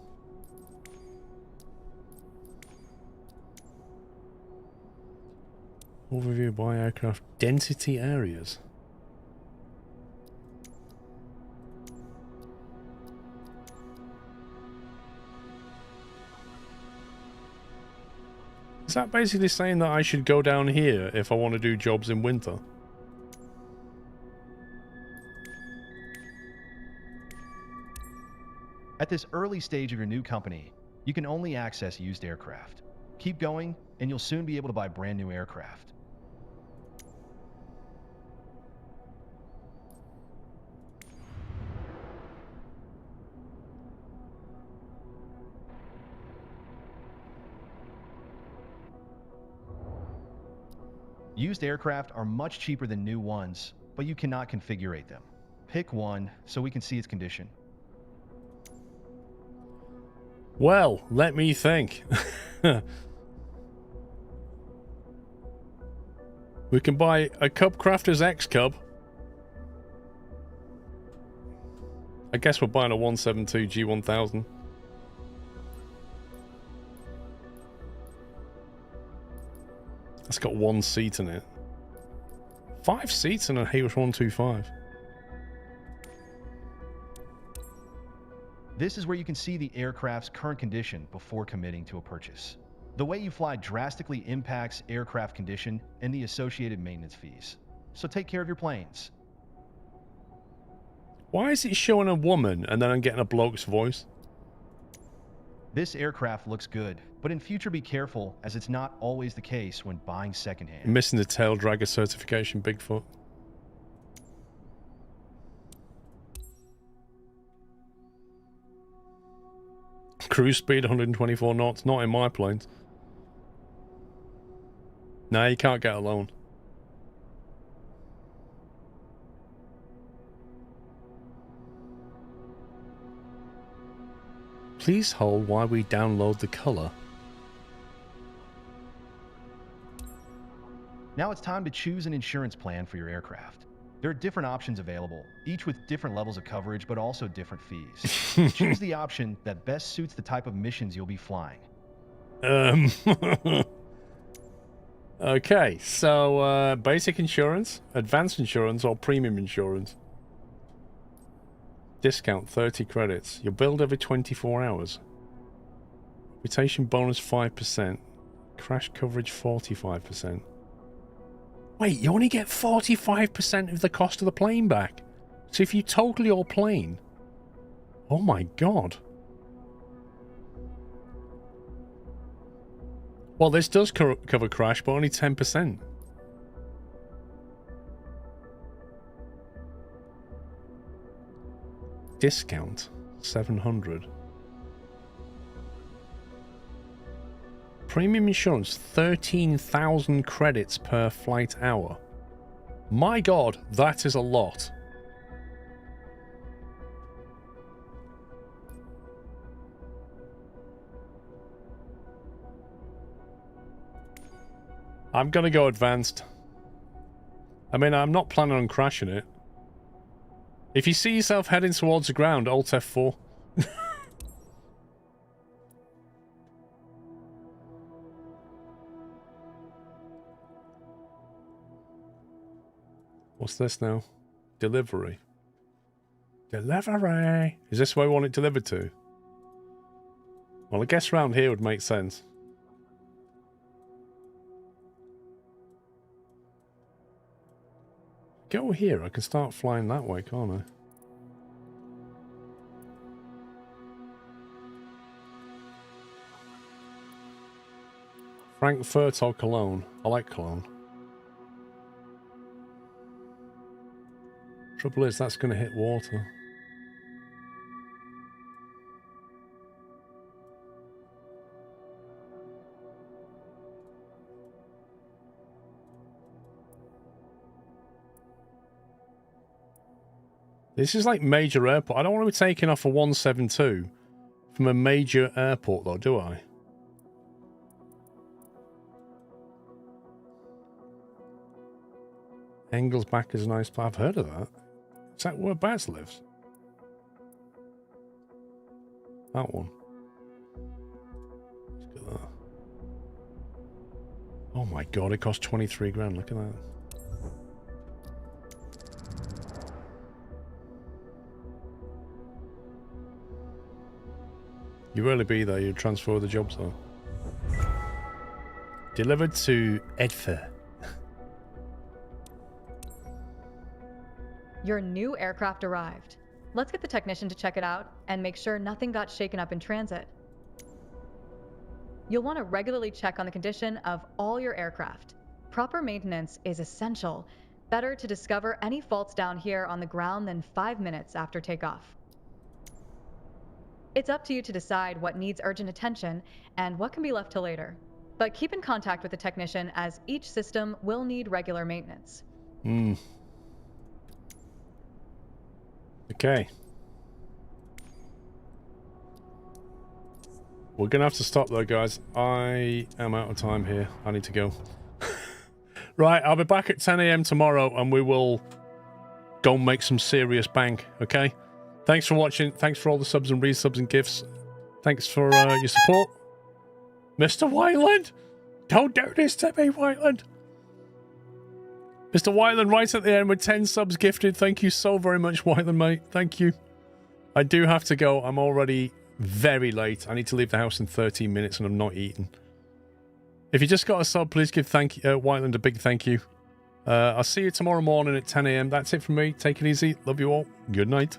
Overview by aircraft density areas. Is that basically saying that I should go down here if I want to do jobs in winter? At this early stage of your new company, you can only access used aircraft. Keep going, and you'll soon be able to buy brand new aircraft. Used aircraft are much cheaper than new ones, but you cannot configure them. Pick one so we can see its condition. Well, let me think. We can buy a Cub Crafter's X Cub. I guess we're buying a 172 G1000. It's got 1 seat in it. 5 seats in a H125. This is where you can see the aircraft's current condition before committing to a purchase. The way you fly drastically impacts aircraft condition and the associated maintenance fees. So take care of your planes. Why is it showing a woman and then I'm getting a bloke's voice? This aircraft looks good, but in future be careful, as it's not always the case when buying secondhand. You're missing the tail dragger certification, Bigfoot. Cruise speed 124 knots, not in my planes. No, you can't get alone. Please hold while we download the color. Now it's time to choose an insurance plan for your aircraft. There are different options available, each with different levels of coverage, but also different fees. Choose the option that best suits the type of missions you'll be flying. Okay, so basic insurance, advanced insurance, or premium insurance. Discount 30 credits. You're billed every 24 hours. Reputation bonus 5%. Crash coverage 45%. Wait, you only get 45% of the cost of the plane back. So if you total your plane... Oh my god. Well, this does cover crash, but only 10%. Discount 700. Premium insurance 13,000 credits per flight hour. My god, that is a lot. I'm gonna go advanced. I mean, I'm not planning on crashing it. If you see yourself heading towards the ground, Alt F4. What's this now? Delivery. Delivery! Is this where I want it delivered to? Well, I guess around here would make sense. Go here, I can start flying that way, can't I? Frankfurt or Cologne? I like Cologne. Trouble is, that's going to hit water. This is like major airport. I don't want to be taking off a 172 from a major airport though, do I? Engelsbach is a nice place. I've heard of that. Is that where Baz lives? That one. Look at that. Oh my god, it cost 23 grand. Look at that. You really be there, you transfer the jobs though. Delivered to Edfer. Your new aircraft arrived. Let's get the technician to check it out and make sure nothing got shaken up in transit. You'll want to regularly check on the condition of all your aircraft. Proper maintenance is essential. Better to discover any faults down here on the ground than 5 minutes after takeoff. It's up to you to decide what needs urgent attention and what can be left till later. But keep in contact with the technician as each system will need regular maintenance. Okay. We're going to have to stop though, guys. I am out of time here. I need to go. Right, I'll be back at 10 AM tomorrow and we will go make some serious bank, okay? Thanks for watching. Thanks for all the subs and resubs and gifts. Thanks for your support. Mr. Whiteland! Don't do this to me, Whiteland! Mr. Whiteland right at the end with 10 subs gifted. Thank you so very much, Whiteland, mate. Thank you. I do have to go. I'm already very late. I need to leave the house in 13 minutes and I'm not eating. If you just got a sub, please give Whiteland a big thank you. I'll see you tomorrow morning at 10 a.m. That's it from me. Take it easy. Love you all. Good night.